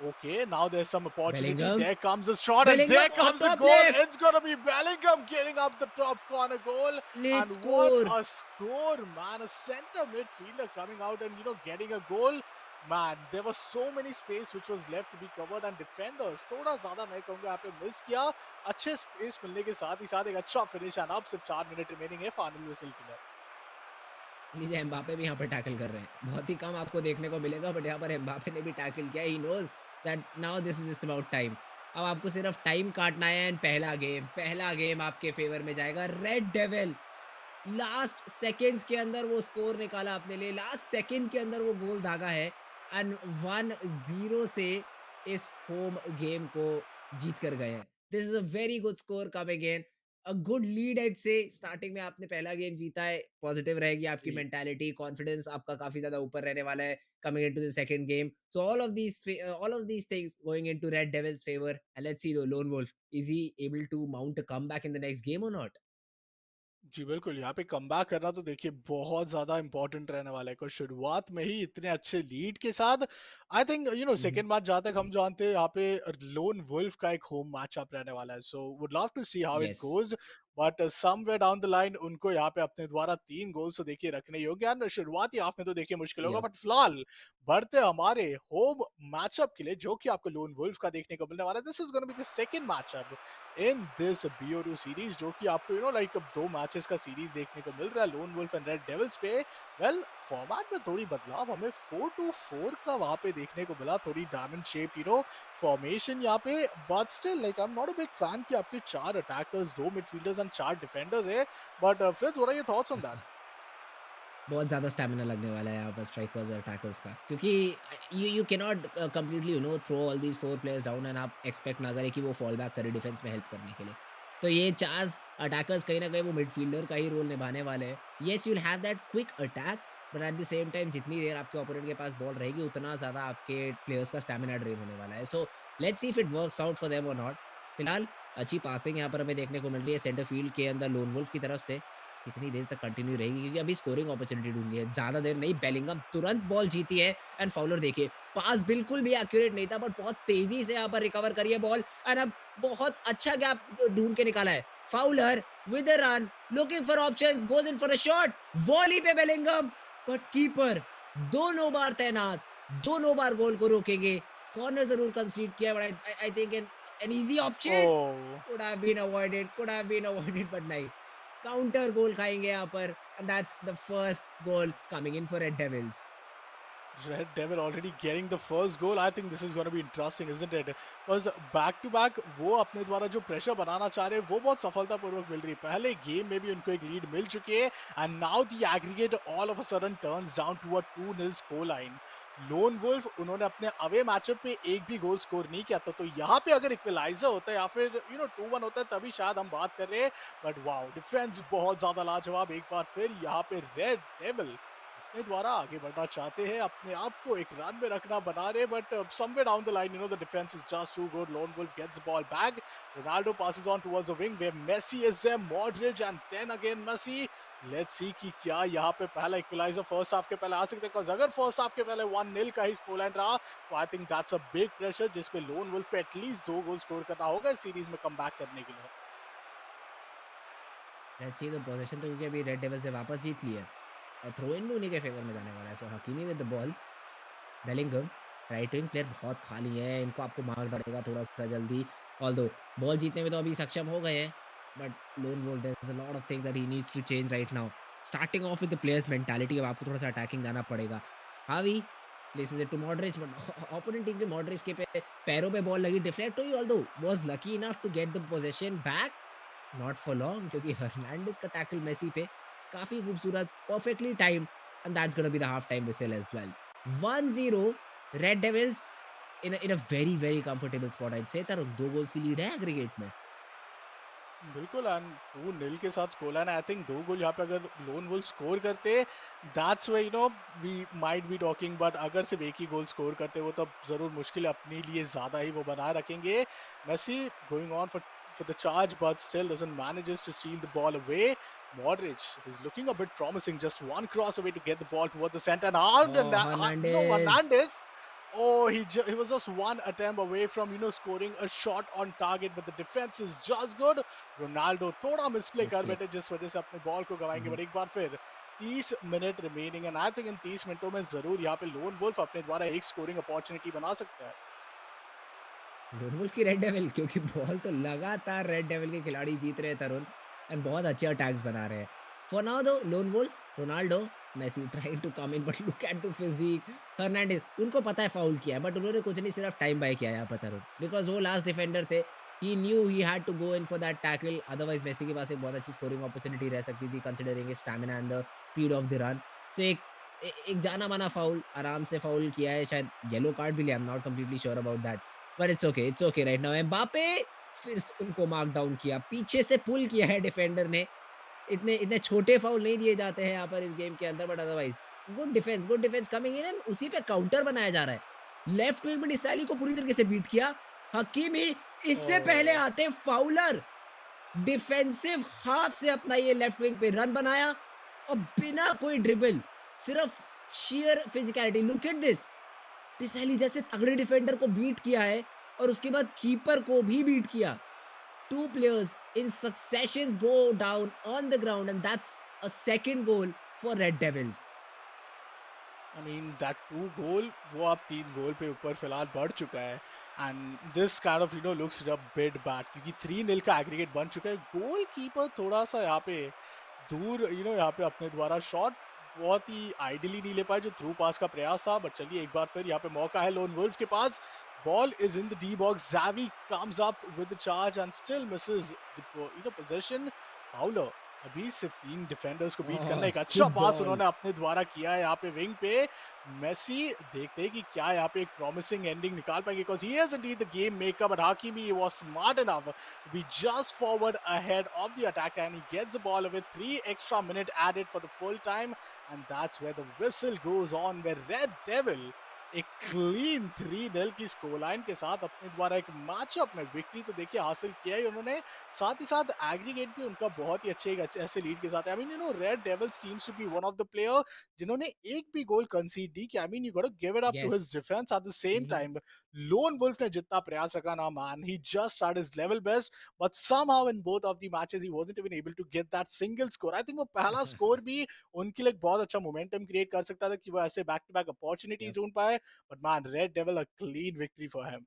Okay, now there's some opportunity. Bellingham There comes a shot and there Bellingham on comes a top goal. Left It's gonna be Bellingham getting up the top corner goal. Lead And what score. a score, man. A center midfielder coming out and getting a goal. Man, there was so many space which was left to be covered and defenders थोड़ा ज़्यादा मैं कहूँगा यहाँ पे miss किया। अच्छे space मिलने के साथ ही साथ एक अच्छा फिनिश एंड अब सिर्फ 4 मिनट रिमेनिंग है फाइनल विसल के लिए। लीजिए एम्बापे भी यहाँ पर टैकल कर रहे हैं। बहुत ही कम आपको देखने को मिलेगा बट यहाँ पर एम्बापे ने भी टैकल किया। He knows that now this is just about time. अब आपको सिर्फ टाइम काटना है एंड पहला गेम आपके फेवर में जाएगा। रेड डेविल लास्ट सेकंड्स के अंदर वो स्कोर निकाला अपने लिए, लास्ट सेकंड के अंदर वो गोल दागा है एंड 1-0 से इस होम गेम को जीत कर गए हैं। This is a very good score coming in, a good lead at say. Starting में आपने पहला गेम जीता है, पॉजिटिव रहेगी आपकी जी मेंटालिटी, कॉन्फिडेंस आपका काफी ज्यादा ऊपर रहने वाला है coming into the second game. So all of these things going into Red Devils favour and let's see the Lone wolf, is he able to mount a comeback in the next game और not. जी बिल्कुल, यहाँ पे comeback करना तो देखिए बहुत ज़्यादा इम्पोर्टेंट रहने वाला है। कुछ शुरुआत में ही इतने अच्छे लीड के साथ आई थिंक सेकंड मैच जहाँ तक हम जानते हैं यहाँ पे लोन वुल्फ का एक होम मैचअप रहने वाला है। So would love to see how it yes. Goes but somewhere down the line उनको यहाँ पे अपने द्वारा 3 गोल्स तो देखिए रखने ही होंगे एंड शुरुआती हाफ में तो देखिए मुश्किल होगा बट फिलहाल बढ़ते हमारे होम मैचअप के लिए जो कि आपको लोन वुल्फ का देखने को मिलने वाला है। This is gonna be the second matchup in this BO2 series जो कि आपको लाइक अब 2 मैचेस का सीरीज देखने को मिल रहा है lone wolf and Red Devils पे। वेल फॉर्मेट में थोड़ी बदलाव हमें 4-2-4 का वहां पे देखने को मिला, थोड़ी डायमंड शेप फॉर्मेशन यहाँ पे but still like I am not a big fan कि आपके 4 अटैकर्स 2 मिडफील्डर्स एंड 4 डिफेंडर्स है। But friends what are your thoughts on that? बहुत ज़्यादा स्टैमिना लगने वाला है यहाँ पर स्ट्राइकर्स और अटैकर्स का, क्योंकि you you can not completely throw all these 4 players down and आप एक्सपेक्ट ना करें कि वो फॉल बैक करे डिफेंस में हेल्प करने के लिए। तो ये 4 अटैकर्स कहीं न कहीं वो मिडफील्डर का ही रोल निभाने वाले हैं। Yes, you will have that quick attack but at the same time जितनी देर आपके ओपोनेंट के पास बॉल रहेगी उतना ज़्यादा आपके प्लेयर्स का स्टैमिना ड्रेन होने वाला है। So let's see if it works out for them और नॉट। फिलहाल अच्छी पासिंग यहाँ पर हमें देखने को मिल रही है सेंटर फील्ड के अंदर लोन वुल्फ की तरफ से। कितनी देर तक कंटिन्यू रहेगी क्योंकि अभी स्कोरिंग अपॉर्चुनिटी ढूंढनी है, ज्यादा देर नहीं। बेलिंगम तुरंत बॉल जीती है एंड फाउलर देखिए पास बिल्कुल भी एक्यूरेट नहीं था बट बहुत तेजी से यहाँ पर रिकवर करी है बॉल एंड अब बहुत अच्छा गैप ढूंढ के निकाला है Fowler with a run looking for options goes in for a shot volley पे बेलिंगम बट कीपर दोनों बार तैनात, दोनों बार गोल को रोकेंगे। कॉर्नर जरूर कंसीड किया but I think an easy option oh could have been avoided but नहीं, काउंटर गोल खाएंगे यहाँ पर and that's the first goal coming in for Red Devils. Red Devil already getting the first goal. I think this is going to be interesting, isn't it? Because back to back वो अपने द्वारा जो pressure बनाना चाह रहे हैं वो बहुत सफलतापूर्वक मिल रही है। पहले गेम में भी उनको एक लीड मिल चुकी है and now the aggregate all of a sudden turns down to a 2-0 score line. Lone Wolf उन्होंने अपने अवे मैचअप पे एक भी गोल स्कोर नहीं किया था, तो यहाँ पे अगर इक्वलाइजर होता है या फिर 2-1 होता है तभी शायद हम बात कर रहे हैं। बट वाओ डिफेंस बहुत ज्यादा लाजवाब, एक बार फिर यहाँ पे रेड डेविल अपने द्वारा आगे बढ़ना चाहते हैं, अपने आप को एक रन में रखना बना रहे, but somewhere down the line, the defense is just too good. Lone Wolf gets the ball back. Ronaldo passes on towards the wing where Messi is there, Modric, and then again Messi. Let's see कि क्या यहाँ पे पहला equaliser first half के पहले आ सकते हैं, because अगर फर्स्ट हाफ के पहले 1-0 का ही स्कोर लाइन रहा तो आई think that's a big pressure जिसपे लोन वुल्फ को एटलीस्ट 2 गोल स्कोर करना होगा इस सीरीज में कम करने के लिए। लेट्स सी, तो पोजीशन तो क्योंकि अभी रेड डेविल्स ने वापस जीत ली है और थ्रो इन भी उन्हीं के फेवर में जाने वाला है। So Hakimi with the ball, Bellingham, right wing player बहुत खाली है, इनको आपको मार पड़ेगा थोड़ा-सा जल्दी। ऑल्दो बॉल जीतने में तो अभी सक्षम हो गए हैं, but Lone Wolf there is a lot of things that he needs to change right now. Starting off with the players mentality, अब आपको थोड़ा-सा अटैकिंग जाना पड़ेगा। हावी places it to Modric, but opponent team के मॉडरिच के पैरों पे बॉल लगी, डिफ्लेक्ट हुई, although was lucky enough to get the possession back, not for long, क्योंकि हर्नांडिस का टैकल मेसी पे काफ़ी खूबसूरत, perfectly timed, and that's gonna be the half time whistle as well. 1-0 Red Devils in a very very comfortable spot, I would say. Tarun 2 goals की lead है aggregate में। बिल्कुल, and 2-0 के साथ score line, I think 2 goal यहाँ पे अगर Lone Wolf score करते that's way we might be talking, but अगर सिर्फ एक ही गोल स्कोर करते वो तब जरूर मुश्किल अपने लिए ज्यादा ही वो बनाए रखेंगे। Messi going on for the charge but still doesn't manages to steal the ball away. Modric is looking a bit promising, just one cross away to get the ball towards the center and armed and oh Hernandez! Hernandez. Oh, he was just one attempt away from scoring a shot on target, but the defense is just good. Ronaldo थोड़ा मिसप्ले कर misclick. बैठे जिस वजह से अपने ball को हुँ, गवाएंगे, हुँ। But एक बार फिर 30 minute remaining and I think in 30 मिनटों में जरूर यहाँ पे लोन वुल्फ अपने द्वारा एक स्कोरिंग अपॉर्चुनिटी बना सकता है। लोनवुल्फ की रेड डेविल, क्योंकि बॉल तो लगातार रेड डेविल के खिलाड़ी जीत रहे हैं तरुण, एंड बहुत अच्छे अटैक्स बना रहे हैं। For now though lone wolf, Ronaldo, Messi trying to come in, but look at the physique, Hernandez, उनको पता है फाउल किया है, बट उन्होंने कुछ नहीं, सिर्फ टाइम बाय किया यहाँ पर तरुण, बिकॉज़ वो लास्ट डिफेंडर थे। He knew he had to go in for that tackle, otherwise Messi के पास एक बहुत अच्छी स्कोरिंग अपॉर्च्युनिटी रह सकती थी considering his stamina and the speed of the run. So एक जाना-माना फाउल, आराम से फाउल किया है, शायद येलो कार्ड भी लिया, आई am not completely sure about that. But it's okay right now. Mbappe फिर से उनको मार्क डाउन किया, पीछे से पुल किया है डिफेंडर ने। इतने इतने छोटे फाउल नहीं दिए जाते हैं यहाँ पर इस गेम के अंदर, but otherwise good defence coming in, and उसी पे काउंटर बनाया जा रहा है। लेफ्ट विंग में डिसाली को पूरी तरीके से बीट किया हकीमी। इससे पहले Oh, आते हैं फाउलर, डिफेंसिव हाफ से अपना ये लेफ्ट विंग पे रन बनाया, और बिना कोई ड्रिबल, सिर्फ sheer physicality. Look at this, Disasi जैसे तगड़े डिफेंडर को बीट किया है और उसके बाद कीपर को भी बीट किया। Two players in successions go down on the ground, and that's a second goal for Red Devils. I mean that 2 गोल वो अब 3 गोल पे ऊपर फिलहाल बढ़ चुका है, and this kind of looks a bit bad क्योंकि 3-0 का एग्रीगेट बन चुका है। गोल कीपर थोड़ा सा यहाँ पे दूर यहाँ पे अपने द्वारा शॉट बहुत ही आइडियली नहीं ले पाए जो थ्रू पास का प्रयास था, बट चलिए एक बार फिर यहाँ पे मौका है लोन वुल्फ के पास। Ball is in the D box, Xavi comes up with the charge and still misses the possession. Fowler अभी सिर्फ 3 डिफेंडर्स को बीट करना, Oh, एक अच्छा good पास ball. उन्होंने अपने द्वारा किया है यहाँ पे विंग पे। मेसी देखते हैं कि क्या यहाँ पे एक प्रॉमिसिंग एंडिंग निकाल पाएंगे, because he is Indeed the game maker, but Hakimi was smart enough to be just forward ahead of the attacker and he gets the ball with 3 extra minutes added for the full time, and that's where the whistle goes on where Red Devil एक clean 3-0 की score line के साथ अपने द्वारा एक matchup में victory तो देखिए हासिल किया ही उन्होंने, साथ ही साथ एग्रीगेट भी उनका बहुत ही एक ऐसे लीड के साथ है। I mean Red Devils seems to be one of the player जिन्होंने एक भी गोल कंसीड दी कि I mean you got to give it up to his Yes. Defence. At the same Mhm. Time Lone Wolf ने जितना प्रयास रखा ना man, he just tried his level best, but somehow in both of the matches he wasn't even able to get that single score. I think वो पहला score भी उनके लिए बहुत अच्छा मोमेंटम क्रिएट कर सकता था कि वो ऐसे back to back opportunity Yep. ढूंढ पाए, but man, Red Devil a clean victory for him.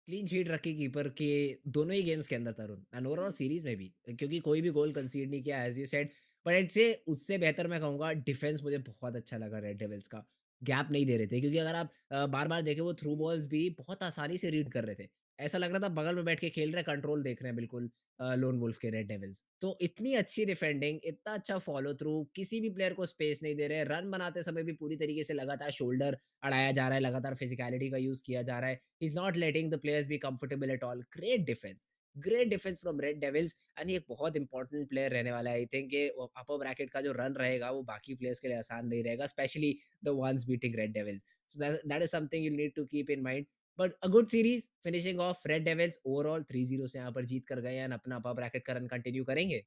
Clean sheet रखी कीपर के दोनों ही गेम्स के अंदर तरुण, एंड ओवरऑल सीरीज में भी, क्योंकि कोई भी गोल कंसीड नहीं किया as you said. But it से उससे बेहतर मैं कहूंगा डिफेंस मुझे बहुत अच्छा लगा रेड डेविल्स का। गैप नहीं दे रहे थे, क्योंकि अगर आप बार बार देखें वो थ्रू बॉल्स भी बहुत आसानी से रीड कर रहे थे। ऐसा लग रहा था बगल में बैठ के खेल रहे, कंट्रोल देख रहे हैं बिल्कुल लोन वुल्फ के रेड डेविल्स। तो इतनी अच्छी डिफेंडिंग, इतना अच्छा फॉलो थ्रू, किसी भी प्लेयर को स्पेस नहीं दे रहे, रन बनाते समय भी पूरी तरीके से लगातार शोल्डर अड़ाया जा रहा है, लगातार फिजिकलिटी का यूज किया जा रहा है। He's not letting the players be comfortable at all. Great defense. Great defence from Red Devils and ये एक बहुत इंपॉर्टेंट प्लेयर रहने वाला है। आई थिंक ये अपर ब्रैकेट का जो रन रहेगा वो बाकी प्लेयर्स के लिए आसान नहीं रहेगा, specially the ones beating Red Devils. So that is something you need to keep in mind. But a good series finishing off Red Devils overall 3-0 से यहाँ पर जीत कर गए एंड अपना अपर ब्रैकेट का रन कंटिन्यू करेंगे।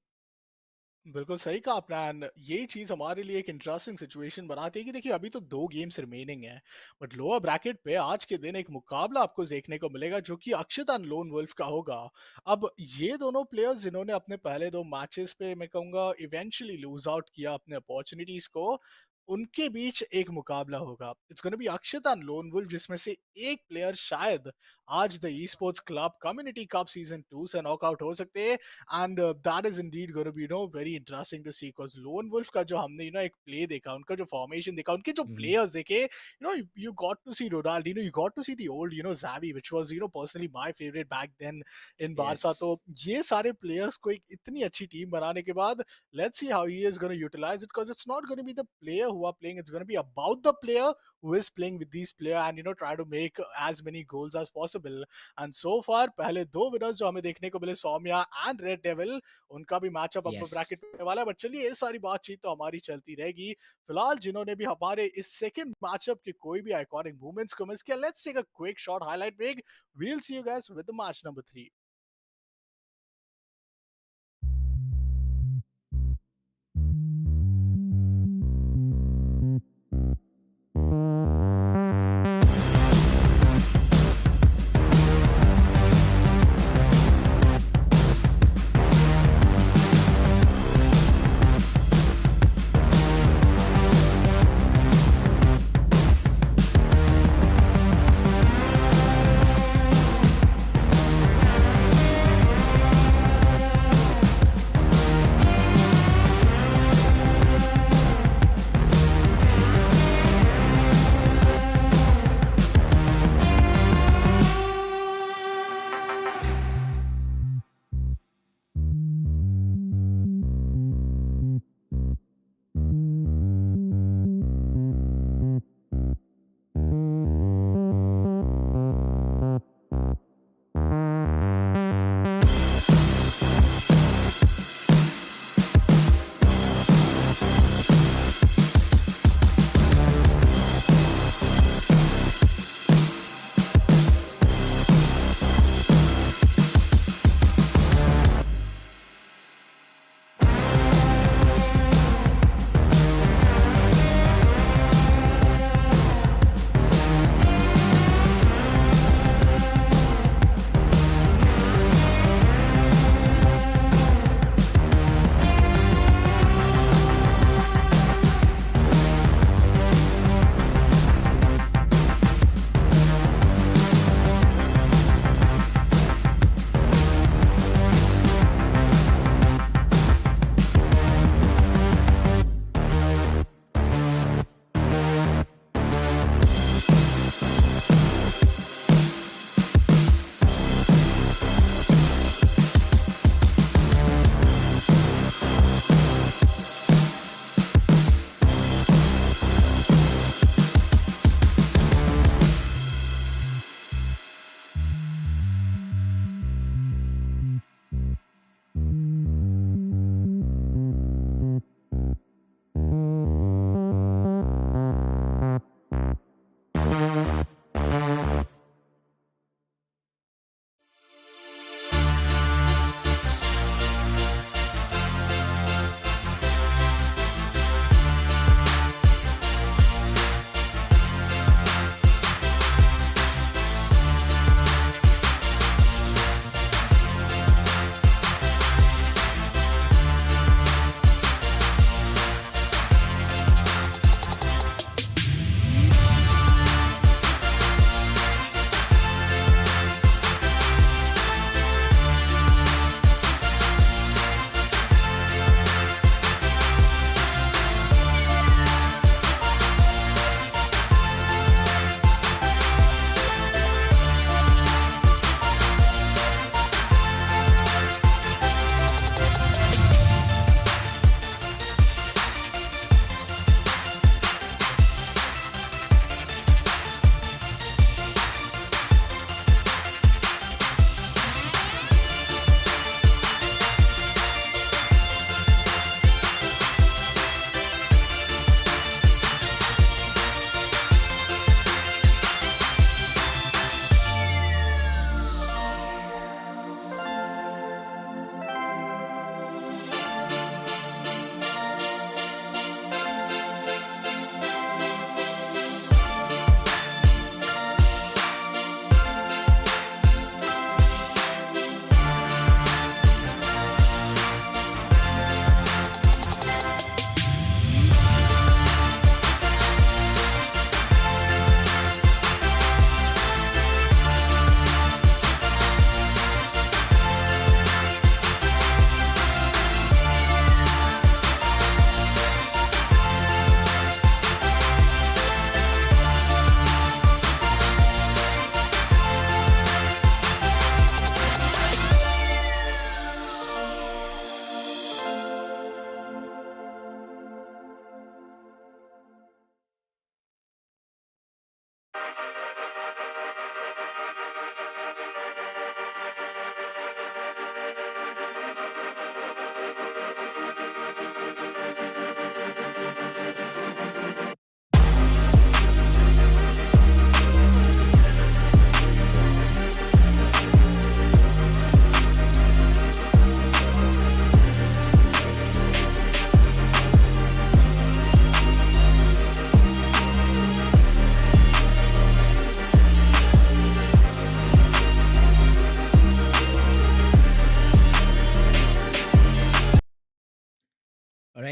बिल्कुल सही कहा आपने एंड यही चीज़ हमारे लिए एक इंटरेस्टिंग सिचुएशन बनाती है कि देखिए अभी तो 2 गेम्स रिमेनिंग हैं, बट लोअर ब्रैकेट पे आज के दिन एक मुकाबला आपको देखने को मिलेगा जो कि अक्षित एंड लोन वुल्फ का होगा। अब ये दोनों प्लेयर्स जिन्होंने अपने पहले 2 मैचेस पे मैं कहूँगा इवेंचुअली लूज़ आउट किया अपने अपॉर्चुनिटीज़ को, उनके बीच एक मुकाबला होगा। It's gonna be Akshit and loan Wolf जिसमें से एक प्लेयर शायद आज the esports club community cup season 2 से नॉकआउट हो सकते हैं। And that is indeed gonna be very interesting to see because Lone Wolf का जो हमने एक प्ले देखा, उनका जो फॉर्मेशन देखा, उनके जो हम्म। प्लेयर्स देखे, you got to see Ronaldinho, you got to see the old Xavi which was personally my favourite back then in yes. Barca. तो ये सारे प्लेयर्स को एक इतनी अच्छी टीम बनाने के बाद let's see how he is gonna utilise it because it's not gonna be the player who are playing, it's gonna be about the player who is playing with these player and try to make as many goals as possible. And so far पहले 2 winners जो हमें देखने को मिले Saumya and red devil, उनका भी matchup अपर yes. Bracket में वाला है। बट चलिए ये सारी बातचीत तो हमारी चलती रहेगी। फिलहाल जिन्होंने भी हमारे इस सेकंड मैचअप के कोई भी आइकॉनिक मूवमेंट्स को मिस किया, let's take a quick short highlight break. We'll see you guys with the match number 3।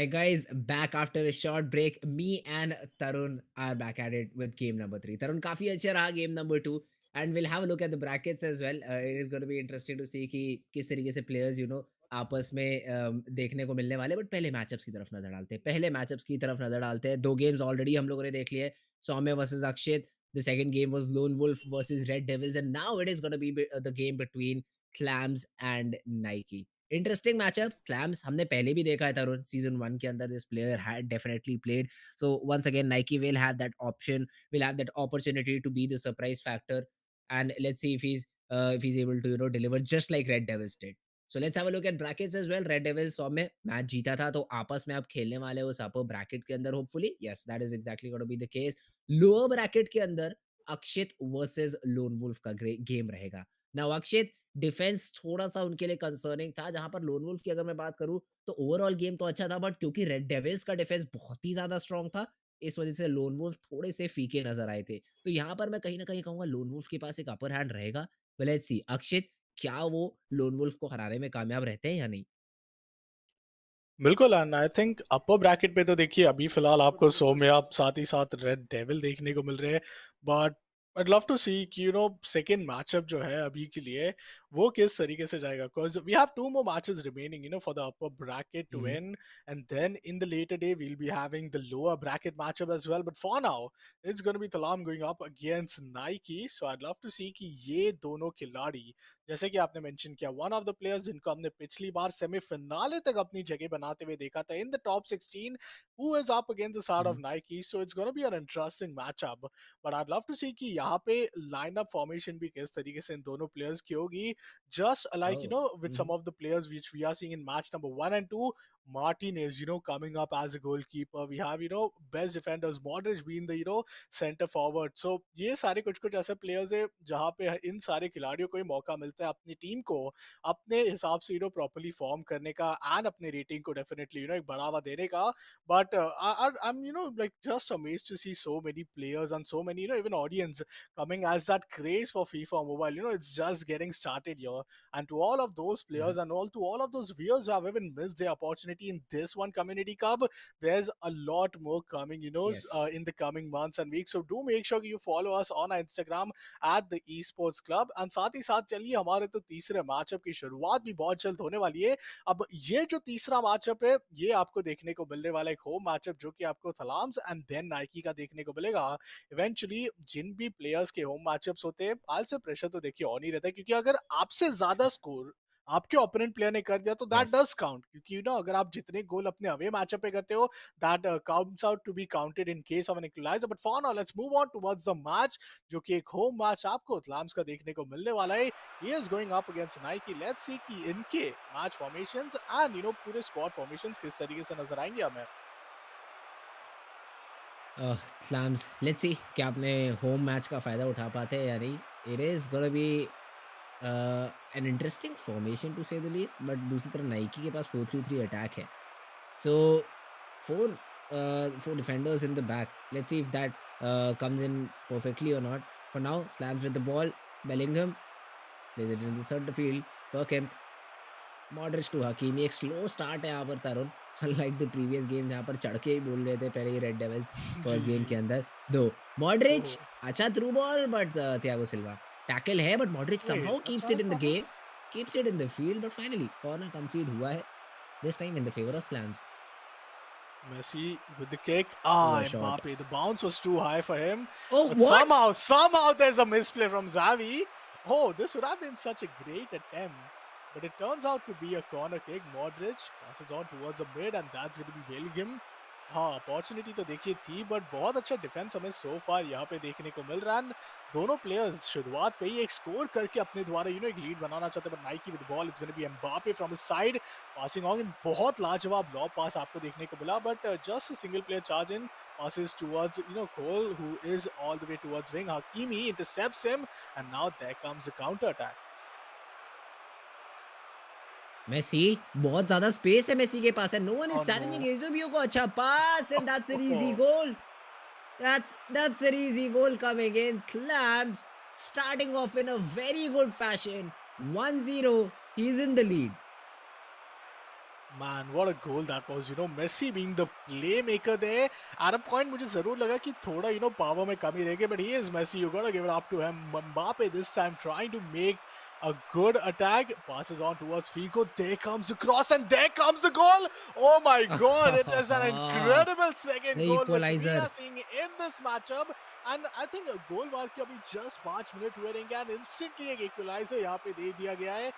Alright, guys, back after a short break. Me and Tarun are back at it with game number 3. Tarun, काफी अच्छा रहा game number 2, and we'll have a look at the brackets as well. It is going to be interesting to see कि किस तरीके से players, आपस में देखने को मिलने वाले. बट पहले मैचअप्स की तरफ नजर डालते हैं. पहले मैचअप्स की तरफ नजर डालते हैं. 2 गेम्स ऑलरेडी हम लोगों ने देख लिए. Saumya versus Akshit. The second game was Lone Wolf versus Red Devils, and now it is going to be the game between Thlamz and Nike. Interesting matchup. Thlamz हमने पहले भी देखा है तरुण, सीजन 1 के अंदर this player had definitely played. So once again Nike will have that option, will have that opportunity to be the surprise factor, and let's see if he's able to deliver just like Red Devils did. So let's have a look at brackets as well. Red Devils 100 में match जीता था, तो आपस में अब खेलने वाले उस अपर ब्रैकेट के अंदर hopefully. Yes, that is exactly going to be the case. Lower bracket के अंदर अक्षित वर्सेस लोन वुल्फ का गेम रहेगा. नाउ अक्षित, डिफेंस थोड़ा-सा उनके लिए कंसर्निंग था, जहाँ पर लोन वुल्फ की अगर मैं बात करूँ, तो ओवरऑल गेम तो अच्छा था, बट क्योंकि रेड डेविल्स का डिफेंस बहुत ही ज़्यादा स्ट्रॉन्ग था, इस वजह से लोन वुल्फ थोड़े-से फीके नज़र आए थे. तो यहाँ पर मैं कहीं न कहीं कहूँगा लोन वुल्फ के पास एक अपर हैंड रहेगा. वेल लेट्स सी, अक्षित, क्या वो लोन वुल्फ को हराने में कामयाब रहते हैं या नहीं? बिल्कुल, and I think upper bracket पे तो देखिए अभी फिलहाल आपको सौम्या साथ ही साथ रेड डेविल देखने को मिल रहे हैं. But I'd love to see कि second matchup जो है अभी के लिए वो किस तरीके से जाएगा, because we have 2 more matches remaining for the upper bracket to hmm, win, and then in the later day we'll be having the lower bracket matchup as well. But for now it's going to be Thlamz going up against Nike. So I'd love to see कि ये दोनों खिलाड़ी, जैसे कि आपने mention किया, one of the players जिनको हमने पिछली बार सेमीफिनाले तक अपनी जगह बनाते हुए देखा था in the top 16, who is up against the side hmm, of Nike. So it's going to be an interesting matchup. But I'd love to see कि यहाँ पे लाइनअप फॉर्मेशन भी किस तरीके से इन दोनों प्लेयर्स की होगी. Just like oh! with hmm, some hmm. of the players which we are seeing in match number 1 and 2, Martin is coming up as a goalkeeper. We have best defenders, Modric being the center forward. So ये सारे कुछ कुछ ऐसे players है जहाँ पे इन सारे खिलाड़ियों को ही मौका मिलता है अपनी टीम को अपने हिसाब से प्रॉपर्ली फॉर्म करने का, एंड अपने रेटिंग को डेफिनेटली एक बढ़ावा देने का. But I'm like just amazed to see so many players and so many even audience coming as that craze for FIFA Mobile. It's just getting started here. And to all of those hmm, players hmm. and all to all of those viewers who have even missed their opportunity in this one Community Cup, there's a lot more coming, yes. in the coming months and weeks. So do make sure you follow us on our Instagram at the Esports Club. And साथ ही साथ चलिए हमारे तो तीसरे matchup की शुरुआत भी बहुत जल्द होने वाली है. अब ये जो तीसरा मैचअप है ये आपको देखने को मिलने वाला एक होम मैचअप जो कि आपको थलाम्स एंड देन नाइकी का देखने को मिलेगा. इवेंचुअली जिन भी प्लेयर्स के होम मैचअप्स होते हैं पाल से प्रेशर तो देखिए ऑन ही रहता है, क्योंकि अगर आपसे ज्यादा स्कोर आपके ओपोनेंट प्लेयर ने कर दिया तो दैट येस. डज काउंट, क्योंकि अगर आप जितने गोल अपने अवे मैचअप पे करते हो that counts out to be counted in case of an equaliser. But for now let's move on towards the match जो कि एक होम मैच आपको थलाम्स का देखने को मिलने वाला है. He is going up against Nike. Let's see कि इनके मैच फॉर्मेशंस एंड पूरे स्क्वाड फॉर्मेशंस किस तरीके से नजर आएंगे हमें. Thlamz, लेट्स सी क्या अपने होम मैच का फ़ायदा उठा पाते हैं या नहीं. It is gonna be an interesting formation to say the least, but दूसरी तरफ नाइकी के पास 4-3-3 अटैक है. So 4 4 defenders in the back. Let's see if that comes in perfectly or not. For now, Thlamz with the ball. Bellingham plays it in the center field. Bergkamp, Modric to Hakimi. एक slow start है यहाँ पर Tarun. Unlike the previous game जहाँ पर चढ़ के ही बोल गए थे पहले ही red devils ji first game जी. के अंदर. दो मॉडरिच, ओह, अच्छा through ball, but Thiago Silva tackle है, but Modric wait, somehow keeps अच्छा it in the tackle. game, keeps it in the field, but finally corner concede हुआ है, this time in the favor of Thlamz. Messi with the kick. Poor Ah, shot. Mbappe. The bounce was too high for him. Oh, But what? somehow there's a misplay from Xavi. Oh, this would have been such a great attempt. But it turns out to be a corner kick. Modric passes on towards the mid, and that's going to be Bellingham. हाँ, opportunity तो देखिए थी, but बहुत अच्छा defence हमें सो फार यहाँ पे देखने को मिल रहा है. दोनों प्लेयर्स शुरुआत पे ही एक स्कोर करके अपने द्वारा एक लीड बनाना चाहते हैं. But Nike with ball, it's gonna B Mbappe from his side passing on. बहुत लाजवाब लॉब पास आपको देखने को मिला, but just a single player charge in passes towards Cole, who is all the way towards wing. Hakimi intercepts him, and now there comes a counter attack. Messi, बहुत ज़्यादा space है Messi के पास है. No one Oh is challenging no. एज़ोबियो को. अच्छा pass, and that's an easy goal. That's an easy goal coming in. Thlamz starting off in a very good fashion. 1-0. He's in the lead. Man, what a goal that was. Messi being the playmaker there. At a point, मुझे ज़रूर लगा कि थोड़ा, power में कमी रहेगी, but he is Messi. You gotta give it up to him. Mbappe this time trying to make a good attack. Passes on towards Figo. There comes the cross and there comes the goal. Oh my God, it is an incredible second The goal which we equalizer. are seeing in this matchup. And I think a goal मार के अभी just 5 minute हुए रहेंगे and instantly एक equalizer यहाँ पे दे दिया गया है.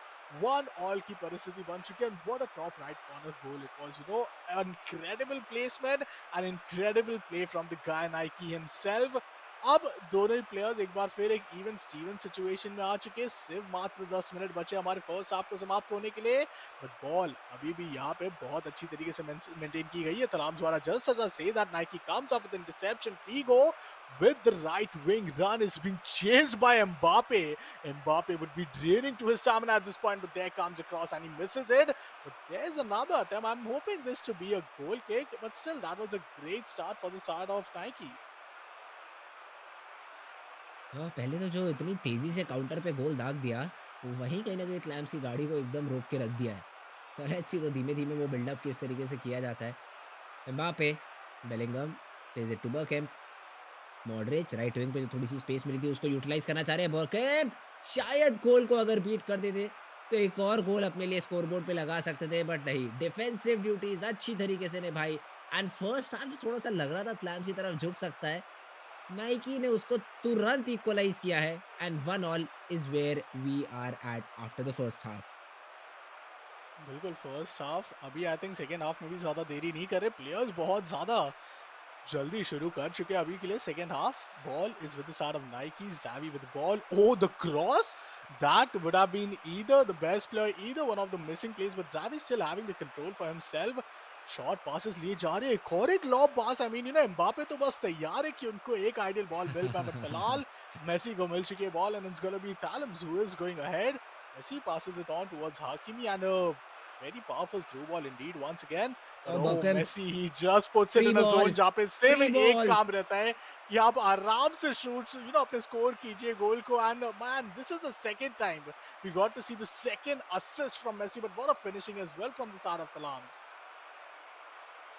1-all की परिस्थिति बन चुकी है. And what a top right corner goal it was. An incredible placement, an incredible play from the guy Nike himself. अब दोनों ही प्लेयर्स एक बार फिर एक इवन स्टीवन सिचुएशन में आ चुके हैं. सिर्फ मात्र 10 मिनट बचे हमारे फर्स्ट हाफ को समाप्त होने के लिए. बट बॉल अभी भी यहाँ पे बहुत अच्छी तरीके से मेंटेन की गई है. Thlamz द्वारा just as I say that, Nike comes up with an interception. Figo with the right wing run is being chased by Mbappe. Mbappe would be draining to his stamina at this point, but there comes across and he misses it. But there's another attempt. I'm hoping this to be a goal kick, but still, that was a great start for the side of Nike. हाँ, पहले तो जो इतनी तेज़ी से counter पे गोल दाग दिया, वहीं कहीं न कहीं क्लैम्स की गाड़ी को एकदम रोक के रख दिया है। तो लेट्स सी तो धीमे-धीमे वो बिल्डअप किस तरीके से किया जाता है। Mbappe, Bellingham, plays it to Beckham, Modric right wing पे जो थोड़ी-सी स्पेस मिली थी उसको यूटिलाइज़ करना चाह रहे हैं बर्कहेम, शायद गोल को अगर बीट कर देते, तो एक और गोल अपने लिए स्कोरबोर्ड पे लगा सकते थे बट नहीं, डिफेंसिव ड्यूटीज़ अच्छी तरीके से निभाई एंड फर्स्ट हाफ जो थोड़ा-सा लग रहा था क्लैम्स की तरफ झुक सकता है, नाइकी ने उसको तुरंत इक्वलाइज़ किया है and 1 all is where we are at after the first half. बिल्कुल फर्स्ट हाफ अभी आई थिंक सेकेंड हाफ में भी ज्यादा देरी नहीं कर रहे. प्लेयर्स बहुत ज्यादा जल्दी शुरू कर चुके हैं अभी के लिए. Second half ball is with the side of Nike. Xavi with the ball. Oh, the cross, that would have been either the best player, either one of the missing plays, but Xavi still having the control for himself. Short passes लिए जा रहे हैं. एक और एक lobe pass. I mean Mbappe तो बस तैयार है कि उनको एक आइडियल बॉल मिल पाए, बट फिलहाल मेसी को मिल चुकी है ball and it's gonna B Thlamz who is going ahead. Messi passes it on towards Hakimi and a very powerful through ball indeed once again. But oh, बर्कहेम Messi, he just puts it free in a zone ball, जहाँ पे सिर्फ free एक ball. काम रहता है कि आप आराम से शूट अपने स्कोर कीजिए गोल को. And man, this is the second time we got to see the second assist from Messi, but what a finishing as well from the side of Thlamz.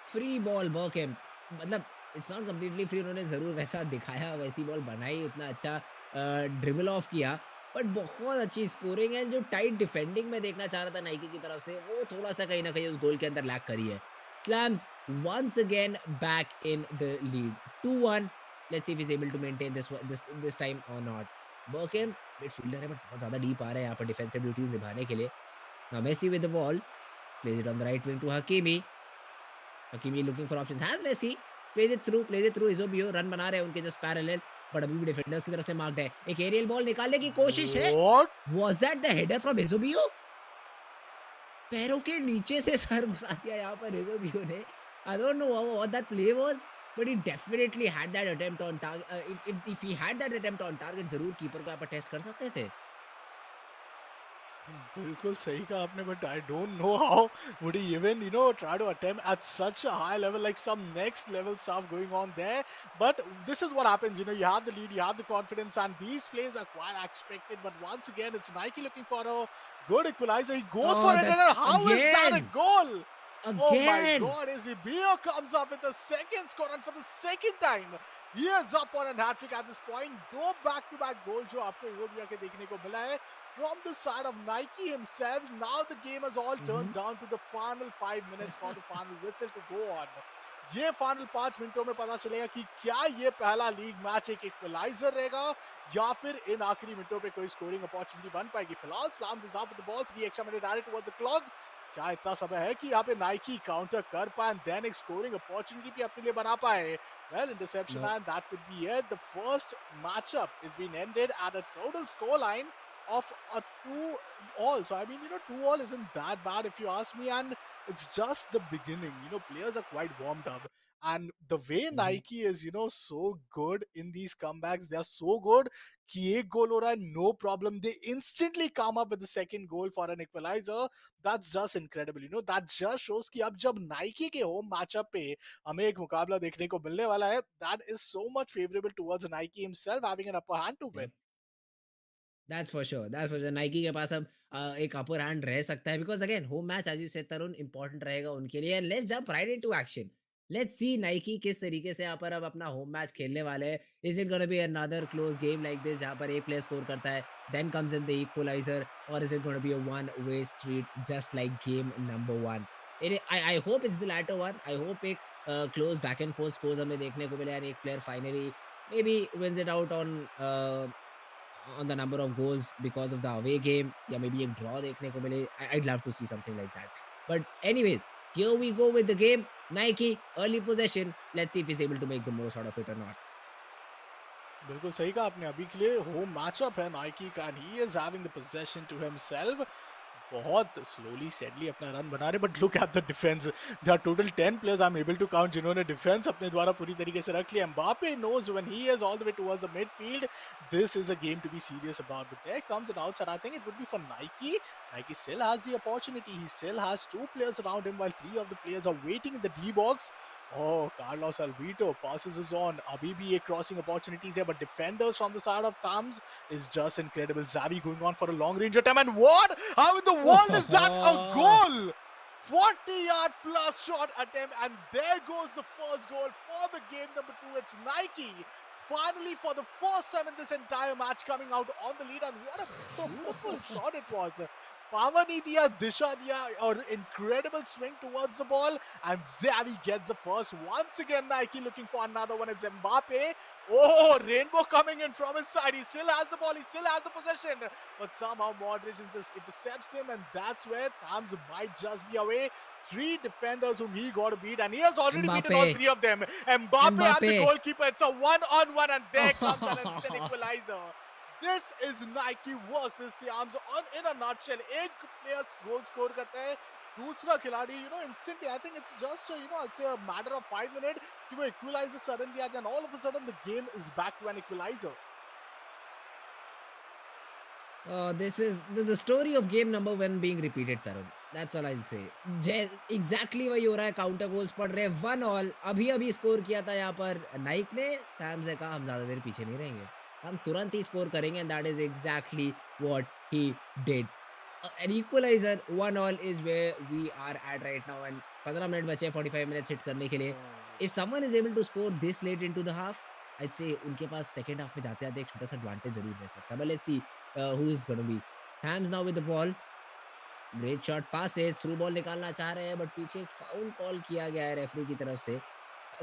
Free ball Beckham मतलब it's not completely free उन्होंने ज़रूर वैसा दिखाया, वैसी ball बनाई, उतना अच्छा dribble of किया, बट बहुत अच्छी स्कोरिंग है जो टाइट डिफेंडिंग में देखना चाह रहा था नाइकी की तरफ से, वो थोड़ा-सा कहीं न कहीं उस गोल के अंदर लैग करी है। Thlamz once again back in the lead 2-1 let's see if he is able to maintain this time और नॉट। बर्कहेम मिडफील्डर है बट बहुत ज़्यादा डीप आ रहा है यहाँ पर डिफेंसिव ड्यूटीज़ निभाने के लिए। Now Messi with the ball, plays it on the right wing to Hakimi. Hakimi looking for options has Messi, plays it through इज़ोबियो रन बना रहे हैं उनके जस्ट पैरेलल बट अभी भी डिफेंडर्स की तरफ से मार्क्ड है। एक एरियल बॉल निकालने की कोशिश है। What? Was that the header from इज़ोबियो? पैरों के नीचे से सर घुसा दिया यहाँ पर इज़ोबियो ने। I don't know what that play was but he definitely had that attempt on target if he had that attempt on target ज़रूर कीपर को यहाँ पर टेस्ट कर सकते थे। बिल्कुल सही कहा आपने, but I don't know how would he even try to attempt at such a high level, like some next level stuff going on there. But this is what happens, you have the lead, you have the confidence, and these plays are quite expected. But once again, it's Nike looking for a good equalizer. He goes for Oh, it, and that's then how is that a again, goal? Oh my again. God, Eusebio comes up with the second score, and for the second time, he is up on a hat-trick at this point. दो back-to-back goals जो आपको Eusebio के देखने को मिला है from the side of Nike himself. Now the game has all turned Mhm. down to the final 5 minutes for the final whistle to go on. ये final 5 मिनटों में पता चलेगा कि क्या ये पहला लीग मैच एक इक्वलाइजर रहेगा या फिर इन आखिरी मिनटों पे कोई स्कोरिंग अपॉर्चुनिटी बन पाएगी. फिलहाल Thlamz is up with the ball, 3 extra minute added towards the clock. क्या इतना समय है कि यहाँ पे नाइकी काउंटर कर पाए एंड देन एक स्कोरिंग अपॉर्चुनिटी भी अपने लिए बना पाए. Well, interception No. And that could be it. The first matchup is been ended at a total score line of a 2-all. So I mean, 2-all isn't that bad if you ask me, and it's just the beginning. Players are quite warmed up, and the way Mhm. Nike is, so good in these comebacks, they are so good. कि एक गोल हो रहा है, no problem, they instantly come up with the second goal for an equalizer. That's just incredible. That just shows कि अब जब Nike के home matchup पे हमें एक मुकाबला देखने को मिलने वाला है, that is so much favorable towards Nike himself having an upper hand to Yep. win. That's for sure Nike के पास अब एक अपर हैंड रह सकता है because again home match as you said Tarun important रहेगा उनके लिए and let's jump right into action. Let's see Nike किस तरीके से यहाँ पर अब अपना होम मैच खेलने वाले हैं। Is it gonna be another close game like this जहाँ पर एक प्लेयर स्कोर करता है, then comes in the equaliser और is it gonna be a one way street just like game number 1? I hope it's the latter one. I hope एक close back and forth scores हमें देखने को मिले and एक player finally maybe wins it out on the number of goals because of the away game या maybe एक draw देखने को मिले. I'd love to see something like that. But anyways, here we go with the game. Nike early possession. Let's see if he's able to make the most out of it or not. बिल्कुल सही कहा आपने, अभी के लिए home matchup है Nike का and he is having the possession to himself. बहुत स्लोली स्टेडली अपना रन बना रहे, but look at the defence. There are total 10 players I am able to count जिन्होंने डिफेंस अपने द्वारा पूरी तरीके से रख लिया। Mbappe knows when he is all the way towards the midfield this is a game to be serious about, but there comes an outside. I think it would be for Nike. Nike still has the opportunity, he still has two players around him while three of the players are waiting in the D box. Oh, Carlos Alvito passes it on. Abhi bhi ek crossing opportunities here, but defenders from the side of Thlamz is just incredible. Xavi going on for a long range attempt, and what? How in the world is that a goal? 40-yard plus shot attempt, and there goes the first goal for the game number 2. It's Nike finally for the first time in this entire match coming out on the lead, and what a beautiful shot it was. Power nahi diya, disha diya, or incredible swing towards the ball, and Xavi gets the first. Once again, Nike looking for another one. It's Mbappe. Oh, Rainbow coming in from his side. He still has the ball. He still has the possession, but somehow Modric just intercepts him, and that's where Thlamz might just be away. Three defenders whom he got to beat, and he has already beaten all Mbappe, three of them. Mbappe and the Mbappe. goalkeeper. It's a one-on-one, and there comes an instant equalizer. This is Nike versus Thlamz on in a nutshell. एक player goal score करता है, दूसरा खिलाड़ी instantly, I think it's just I'll say a matter of 5 minutes कि वो equalizer suddenly आ जाए, and all of a sudden the game is back to an equalizer. This is the story of game number 1 being repeated, Tarun. That's all I'll say. Exactly वही हो रहा है, counter goals पड़ रहे हैं, 1-1 अभी-अभी score किया था यहाँ पर नाइक ने। थैम्स ने कहा हम ज़्यादा देर पीछे नहीं रहेंगे, हम तुरंत ही स्कोर करेंगे and that is exactly what he did. An equaliser 1-1 is where we are at right now and 15 minute बचे हैं 45 मिनट्स हिट करने के लिए। Oh. If someone is able to score this late into the half, I'd say उनके पास second half में जाते-जाते एक छोटा-सा advantage ज़रूर रह सकता है। But let's C who is going to be. Thlamz now with the ball. Great shot passes. Through ball निकालना चाह रहे हैं बट पीछे एक फाउल कॉल किया गया है रेफरी की तरफ से।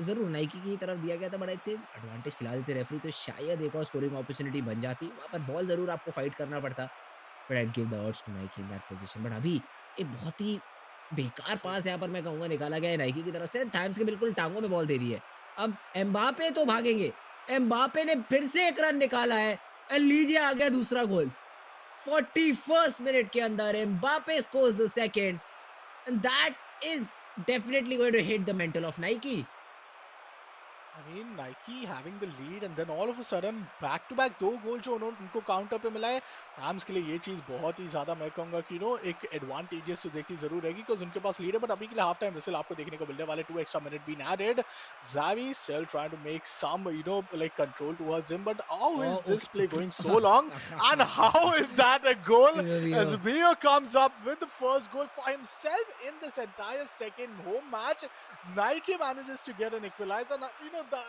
ज़रूर नाइकी की तरफ दिया गया था बट ऐसे एडवांटेज खिला देते रेफरी तो शायद एक और स्कोरिंग अपॉर्चुनिटी बन जाती। वहाँ पर बॉल ज़रूर आपको फाइट करना पड़ता। But I'd give the odds to Nike in that position. But अभी एक बहुत ही बेकार पास यहाँ पर मैं कहूँगा निकाला गया है नाइकी की तरफ से। थैम्स के बिल्कुल टाँगों में बॉल दे दी है। अब एम्बापे तो भागेंगे। एम्बापे ने फिर से एक रन निकाला है। लीजिए आ गया दूसरा गोल। 41st मिनट के अंदर Mbappe scores the second and that is definitely going to hit the mental of Nike. I mean, Nike having the lead and then all of a sudden back to back दो गोल जो उनको counter पे मिला है। थैम्स के लिए ये चीज़ बहुत ही ज़्यादा मैं कहूँगा कि एक एडवांटेजेस तो देखी ज़रूर रहेगी बिकॉज उनके पास लीड है, बट अभी के लिए हाफ टाइम विसल आपको देखने को मिलने वाले, 2 extra minutes being added. Xavi still trying to make some like control towards him, but how is Oh, this play okay. going so long and how is that a goal? Rio. As Rio comes up with the first goal for himself in this entire second home match. Nike manages to get an equalizer. Now,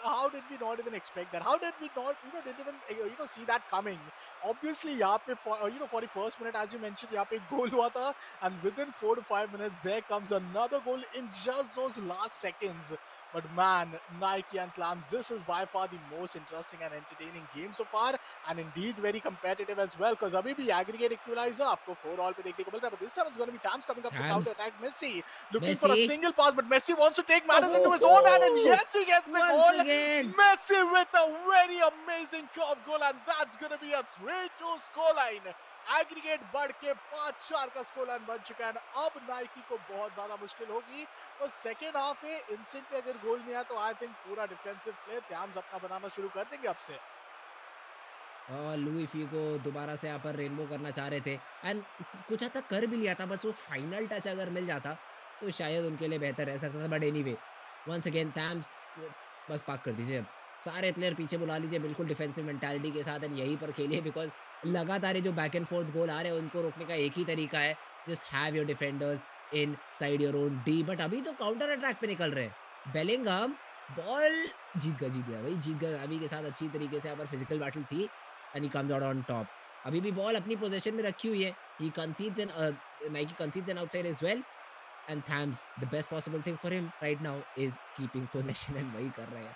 how did we not even expect that? How did we not, didn't even, see that coming? Obviously, यहाँ पे, for the first minute, as you mentioned, यहाँ पे एक goal हुआ था, and within 4 to 5 minutes, there comes another goal in just those last seconds. But man, Nike and Thlamz, this is by far the most interesting and entertaining game so far, and indeed very competitive as well. Because अभी भी aggregate equalizer आपको 4-all पे देखने को मिल रहा है, but this time it's going to be Thlamz coming up to Thlamz. counter attack. Messi looking for a Messi. single pass, but Messi wants to take matters into his own hand, and yes, he gets the Once goal. again. Messi with a very amazing curve goal, and that's going to be a 3-2 scoreline. Aggregate बढ़ के 5-4 का score line बन चुका है। अब Nike को बहुत ज्यादा मुश्किल होगी, तो सेकेंड हाफ में इंस्टेंटली अगर गोल नहीं आया तो आई थिंक पूरा डिफेंसिव प्ले थैम्स अपना बनाना शुरू कर देंगे अब से। लुई फीगो दोबारा से यहाँ पर रेनबो करना चाह रहे थे एंड कुछ हद तक कर भी लिया था, बस वो फाइनल टच अगर मिल जाता तो शायद उनके लिए बेहतर रह सकता था। बट एनीवे वंस अगेन थैम्स बस पाक कर दीजिए, सारे प्लेयर पीछे बुला लीजिए बिल्कुल डिफेंसिव मेंटालिटी के साथ एंड यहीं पर खेलिए बिकॉज लगातार ये जो बैक एंड फोर्थ गोल आ रहे हैं उनको रोकने का एक ही तरीका है, just have your defenders in side your own D. But अभी तो काउंटर अटैक पे निकल रहे हैं। बेलिंगहम बॉल जीत गया भाई, जीत गया गावी के साथ अच्छी तरीके से। यहाँ पर फिजिकल बैटल थी and he comes out on top. अभी भी बॉल अपनी पोजीशन में रखी हुई है। He concedes an Nike concedes an outside as well and that's the best possible thing for him right now is keeping position and वही कर रहे हैं।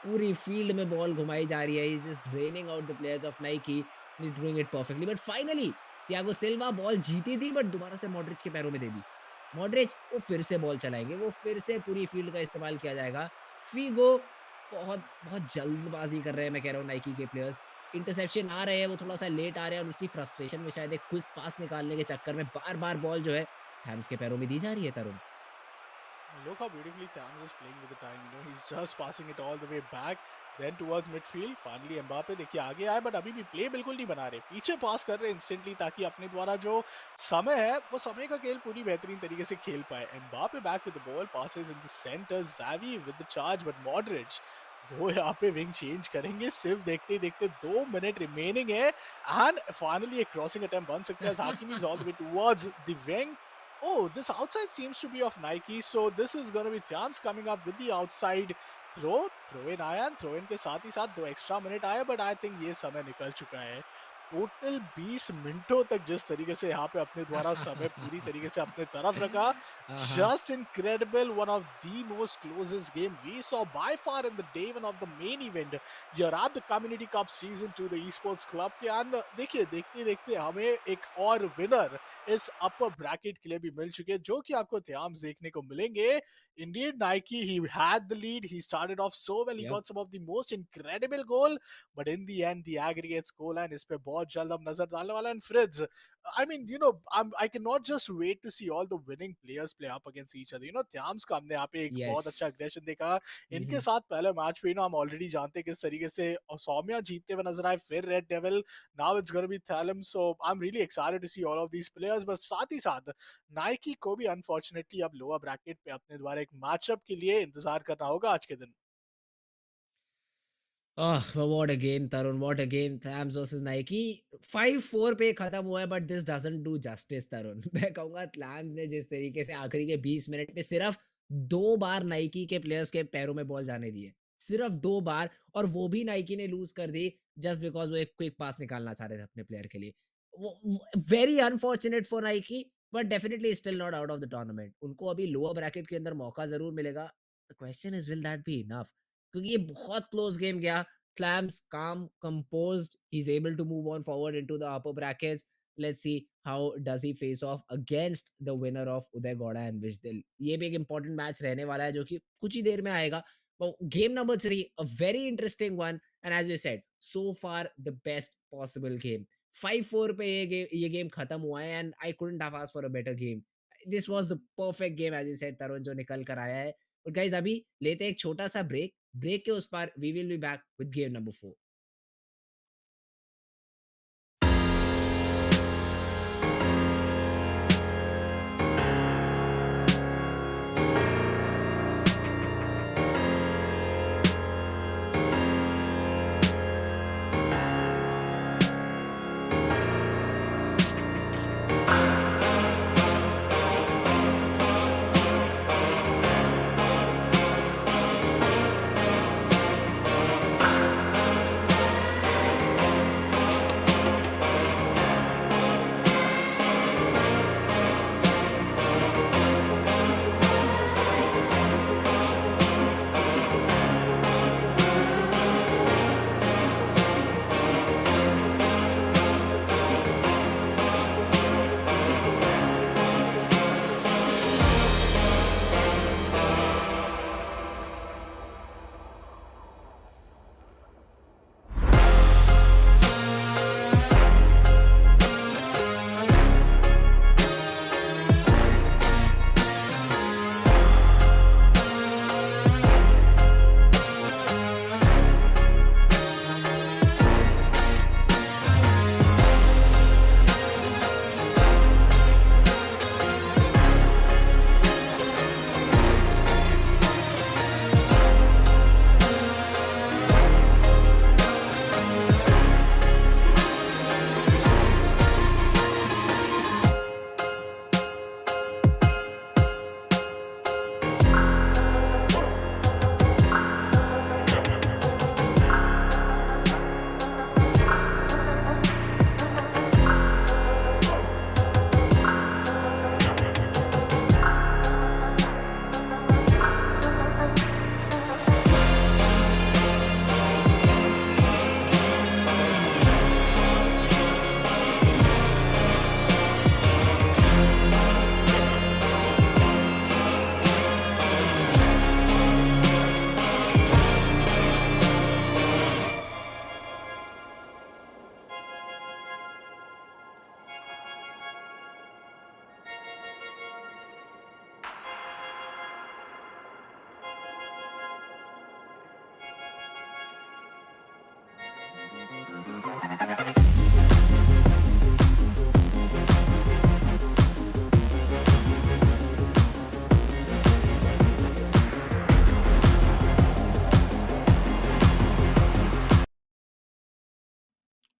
पूरी फील्ड में बॉल घुमाई जा रही है। ही is just draining out the players of Nike. He's doing it perfectly. But finally, Thiago Silva ball जीती थी बट दोबारा से मॉड्रिच के पैरों में दे दी। मॉड्रिच वो फिर से बॉल चलाएंगे, वो फिर से पूरी फील्ड का इस्तेमाल किया जाएगा। फीगो बहुत बहुत जल्दबाजी कर रहे हैं, मैं कह रहा हूँ नाइकी के प्लेयर्स। इंटरसेप्शन आ रहे हैं, वो थोड़ा सा लेट आ रहे हैं और उसी फ्रस्ट्रेशन में शायद एक क्विक पास निकालने के चक्कर में बार बार बॉल जो है थैम्स के पैरों में दी जा रही है। तरुण, Look how beautifully Thlamz is playing with the time. He's just passing it all the way back, then towards midfield. Finally, Mbappe देखिए आगे आए, but अभी भी play बिल्कुल नहीं बना रहे. पीछे पास कर रहे हैं instantly ताकि अपने द्वारा जो समय है, वो समय का खेल पूरी बेहतरीन तरीके से खेल पाए. Mbappe back with the ball, passes in the center. Xavi with the charge, but Modric वो यहाँ पे विंग चेंज करेंगे. सिर्फ देखते देखते 2 मिनट रिमेनिंग है एंड फाइनली एक क्रॉसिंग अटेम्प्ट बन सकता है. Hakimi is all the way towards the wing. Oh, this outside seems to be of Nike, so this is going to be Thlamz coming up with the outside throw. Throw in आया, throw in के साथ ही साथ 2 extra minute आए, but I think ये समय निकल चुका है. टोटल 20 मिनटों तक जिस तरीके से यहाँ पे अपने द्वारा समय पूरी तरीके से अपने तरफ रखा, just incredible. One of the most closest game we saw by far in the day one of the main event. You're at the Community Cup Season 2 the Esports Club के and देखिए देखते देखते हमें एक और विनर इस अपर bracket के लिए भी मिल चुके हैं, जो कि आपको Thlamz देखने को मिलेंगे. Indeed, Nike, he had the lead. He started off so well. He got some of the most incredible goal, but in the end, the aggregate scoreline is पे बहुत जल्द अब नजर डालने वाला. And Fritz, I mean, I cannot just wait to see all the winning players play up against each other. Thlamz का हमने यहाँ पे एक बहुत अच्छा aggression देखा. इनके साथ पहले मैच पे हम ऑलरेडी जानते हैं किस तरीके से सौम्या जीतते हुए नजर आए, फिर red devil. Now it's going to be Thlamz, so I'm really excited to see all of these players. but साथ ही साथ नाइकी को भी अनफॉर्चुनेटली अब लोअर ब्रैकेट पे अपने द्वारा एक मैचअप के लिए इंतजार करना होगा आज के दिन. what a game, Tarun, what a game. Thlamz versus Nike 5-4 पे खत्म हुआ है, but this doesn't do justice, Tarun. मैं कहूँगा Thlamz ने जिस तरीके से आखिरी के 20 मिनट में सिर्फ 2 बार नाइकी के प्लेयर्स के पैरों में बॉल जाने दी है, सिर्फ 2 बार, और वो भी नाइकी ने लूज कर दी जस्ट बिकॉज वो एक क्विक पास निकालना चाह रहे थे अपने प्लेयर के लिए. Very unfortunate for Nike, but definitely still not out of the tournament. उनको अभी लोअर ब्रैकेट के अंदर मौका जरूर मिलेगा. The question is will that be enough, क्योंकि ये बहुत क्लोज गेम गया. Thlamz calm, composed. He's able to move on forward into the upper brackets. Let's see how does he face off against the winner of Udaygowda and Vishdill. ये भी एक important match रहने वाला है जो कि कुछ ही देर में आएगा. Game number 3, a very interesting one, and as you said, so far the best possible game. 5-4 पे ये game खत्म हुआ है and I couldn't have asked for a better game. This was the perfect game, as you said, तरुण, जो निकल कर आया है. और guys, अभी लेते हैं एक छोटा सा ब्रेक. ब्रेक के उस पार we will be back with game number 4.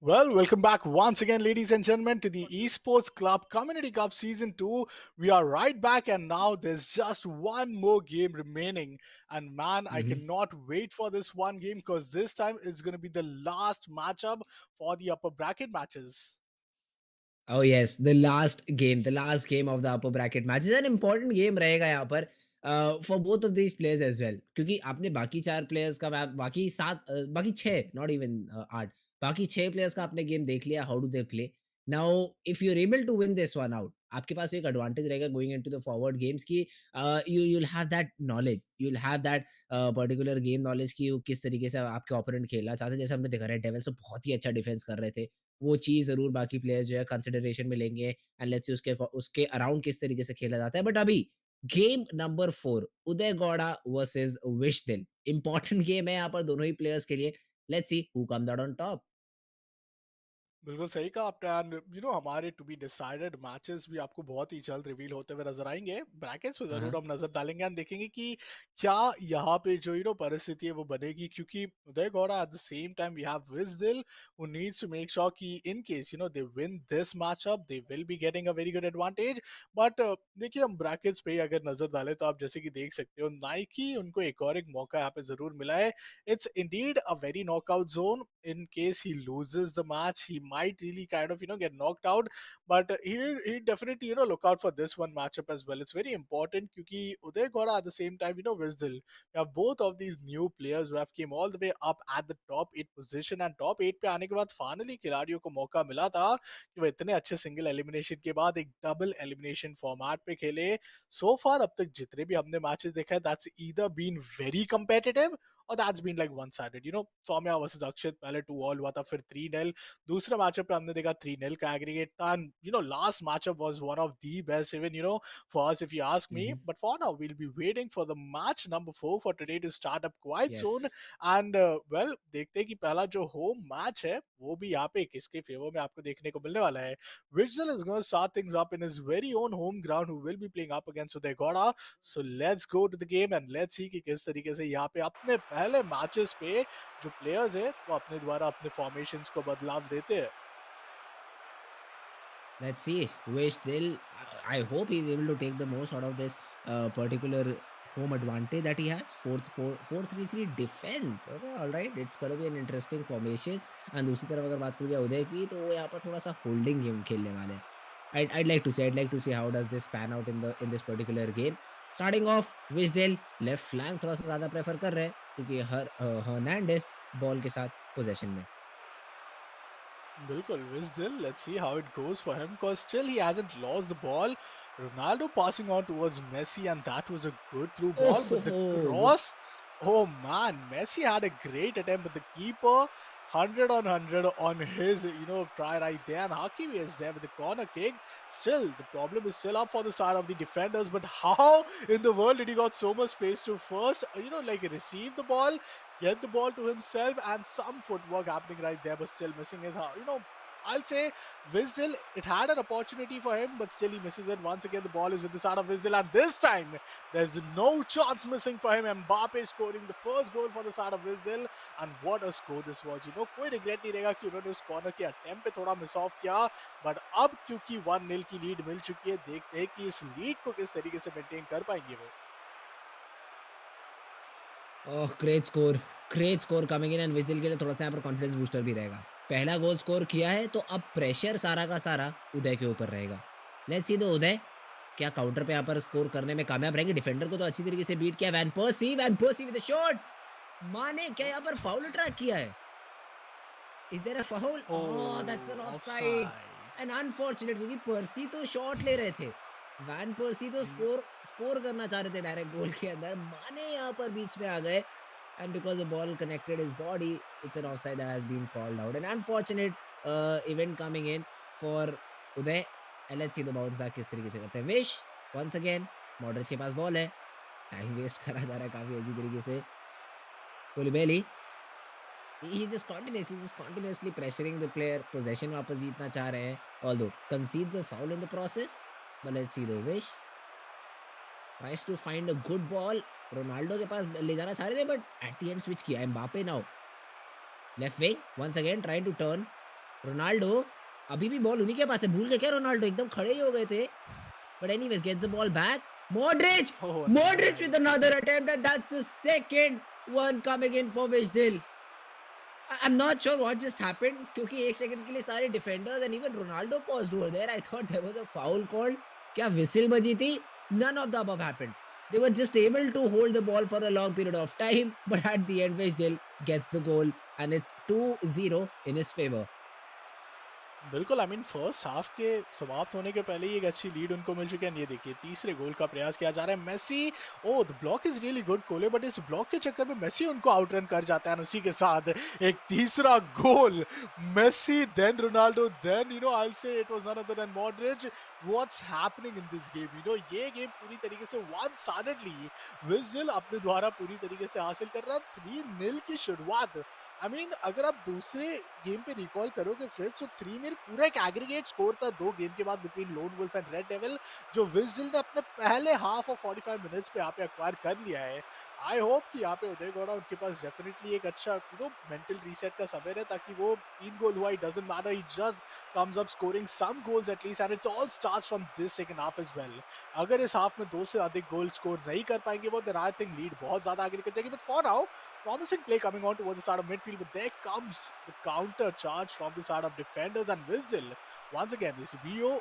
Well, welcome back once again, ladies and gentlemen, to the Esports Club Community Cup Season 2. We are right back, and now there's just one more game remaining. And man, I Mhm. cannot wait for this one game because this time it's going to be the last matchup for the upper bracket matches. Oh yes, the last game of the upper bracket match is an important game रहेगा यहाँ पर for both of these players as well क्योंकि आपने बाकी 4 players का map बाकी 7 बाकी 6 not even 8 बाकी 6 प्लेयर्स का आपने गेम देख लिया how do they play now if you are able to win this one out आपके पास एक एडवांटेज रहेगा going into the forward games की you will have that knowledge you will have that particular game knowledge की वो किस तरीके से आपके ओपोनेंट खेलना चाहते हैं जैसे हमने देखा रेड डेविल्स तो बहुत ही अच्छा डिफेंस कर रहे थे वो चीज़ ज़रूर बाकी प्लेयर्स जो है कंसिडरेशन में लेंगे एंड लेट्स सी उसके उसके अराउंड किस तरीके से खेला जाता है। बट अभी गेम नंबर 4 उदय गौड़ा वर्सेस विशदिल इंपॉर्टेंट गेम है यहाँ पर दोनों ही प्लेयर्स के लिए। Let's see who comes out on top. बिल्कुल सही कहा आपने एंड हमारे टू बी डिसाइडेड मैचेस भी आपको बहुत ही जल्द रिवील होते हुए नजर आएंगे। ब्रैकेट्स पे हाँ, जरूर हाँ। हम नजर डालेंगे एंड देखेंगे कि क्या यहाँ पे जो परिस्थिति है वो बनेगी, क्योंकि Uday Gowda at the same time we have Vishdill who needs to make sure कि in case they win this matchup they will be getting a very good advantage। But देखिए हम ब्रैकेट्स पे अगर नजर डालें तो आप जैसे कि देख सकते हो नाइकी उनको एक और एक मौका यहाँ पे जरूर मिला है। It's indeed a very knockout zone. In case he loses the match, he might really kind of get knocked out. But he definitely look out for this one matchup as well. It's very important because Uday Gora at the same time Vizdil. We have both of these new players who have came all the way up at the top 8 position, and top 8 पे आने के बाद finally खिलाड़ियों को मौका मिला था कि वो इतने अच्छे सिंगल एलिमिनेशन के बाद एक डबल एलिमिनेशन फॉर्मेट पे खेले। सो फार अब तक जितने भी हमने मैचेस देखा है that's either been very competitive और that's been like one sided. Saumya versus Akshit पहले 2-2 हुआ था, फिर 3-0। दूसरा मैचअप पे हमने देखा 3-0 का एग्रीगेट था and last matchup was one of the best even for us if you ask me. Mhm. But for now we will be waiting for the match number 4 for today to start up quite soon. Yes. And well देखते हैं कि पहला जो home match है वो भी यहाँ पे किसके फेवर में आपको देखने को मिलने वाला है। Vishdill is going to start things up in his very own home ground, who will be playing up against Udaygowda। So let's go to the game and let's see कि किस तरीके से यहाँ पे अपने पहले मैचेस पे जो प्लेयर्स है वो अपने द्वारा अपने फॉर्मेशंस को बदलाव देते हैं। Let's see. Wish they'll. I hope he's able to take the most out of this particular home advantage that he has. 4-3-3 defense. Okay, all right. It's gonna be an interesting formation. And दूसरी तरफ अगर बात करूँ जाए उदय की तो वो यहाँ पर थोड़ा सा होल्डिंग गेम खेलने वाले हैं. I'd like to see how does this pan out in this particular game. Starting off, Wisdale left flank थोड़ा सा ज़्यादा प्रेफर कर रहे हैं क्योंकि हर्नांडेस बॉल के साथ पोजेशन में. Bilkul, Vishdill, let's see how it goes for him because still he hasn't lost the ball. Ronaldo passing on towards Messi, and that was a good through Oh, ball, but the good. cross, oh man, Messi had a great attempt, but the keeper 100 on 100 on his try right there, and Hakimi is there with the corner kick. Still, the problem is still up for the side of the defenders, but how in the world did he got so much space to first like receive the ball, get the ball to himself, and some footwork happening right there, but still missing it. I'll say Vishdill, it had an opportunity for him, but still he misses it. Once again, the ball is with the side of Vishdill, and this time there's no chance missing for him. Mbappe scoring the first goal for the side of Vishdill, and what a score this was. कोई regret नहीं रहेगा कि उन्होंने उस corner के attempt पे थोड़ा miss of किया, बट अब क्योंकि 1-0 की लीड मिल चुकी है, देखते हैं कि इस लीड को किस तरीके से मेंटेन कर पाएंगे वो। Oh! Great score coming in and Vishdill के लिए थोड़ा-सा यहाँ पर कॉन्फिडेंस बूस्टर भी रहेगा। पहला गोल स्कोर किया है तो अब प्रेशर सारा का सारा उदय के ऊपर रहेगा। लेट्स सी द उदय क्या काउंटर पे यहाँ पर स्कोर करने में कामयाब रहेंगे? डिफेंडर को तो अच्छी तरीके से बीट किया van Persie with a shot! माने क्या यहाँ पर फाउल ट्रैक किया है? Is there a foul? Oh! That's an Oh, offside offside. And unfortunate क्योंकि पर्सी तो शॉट ले रहे थे। वैन पर्सी तो स्कोर स्कोर करना चाह रहे थे डायरेक्ट गोल के अंदर। माने यहाँ पर बीच में आ गए and because the ball connected his body, it's an offside that has been called out. An unfortunate event coming in for Uday. And let's see the bounce back किस तरीके से करते हैं. Wish once again मॉडरिच के पास ball है. Time waste करा जा रहा है काफी अच्छी तरीके से. कोलिबेली he's just continuously pressuring the player. Possession वापस जीतना चाह रहे हैं. Although concedes a foul in the process. But let's see the Wish tries to find a good ball. Ronaldo के पास ले जाना चाह रहे थे but at the end switch किया Mbappe now left wing once again trying to turn Ronaldo अभी भी बॉल उन्हीं के पास है, भूल गए क्या रोनाल्डो? एकदम खड़े ही हो गए थे। But anyways gets the ball back, Modric! Oh Modric with nice. another attempt, and that's the second one coming in for Vishdill. I'm not sure what just happened क्योंकि 1 सेकंड के लिए सारे defenders and even Ronaldo paused over there. I thought there was a foul called. क्या whistle बजी थी? None of the above happened. They were just able to hold the ball for a long period of time, but at the end Vishdill gets the goal and it's 2-0 in his favor. बिल्कुल, I mean first half के समाप्त होने के पहले ही एक अच्छी lead उनको मिल चुकी है। ये देखिए तीसरे गोल का प्रयास किया जा रहा है। Messi, oh the block is really good कोले, बट इस ब्लॉक के चक्कर में मेसी उनको आउटरन कर जाता है। उसी के साथ एक तीसरा goal, Messi then Ronaldo then I will say it was none other than Modric. What's happening in this game? ये गेम पूरी तरीके से वन साइडेडली विज़डल अपने द्वारा पूरी तरीके से हासिल कर रहा है। 3-0 की शुरुआत। आई मीन अगर आप दूसरे गेम पे रिकॉल करोगे फिर तो 3-0 पूरा एक एग्रीगेट स्कोर था 2 गेम के बाद between lone wolf and red devil, जो विज़डल ने अपने पहले हाफ ऑफ 45 मिनट्स पे यहाँ पे एक्वायर कर लिया है। आई होप कि यहाँ पे उदयगौड़ा उनके पास डेफिनेटली एक अच्छा मेंटल रीसेट का समय है, ताकि वो 3 गोल हुआ, it doesn't matter, he just comes up scoring some goals at least, and it's all starts from this second half as well. अगर इस हाफ में 2 से अधिक गोल स्कोर नहीं कर पाएंगे वो, देन आई थिंक लीड बहुत ज्यादा आगे निकल जाएगी। But for now promising play coming on towards the side of midfield, but there comes the counter charge from the side of defenders and Vishdill. Once again, this Rio,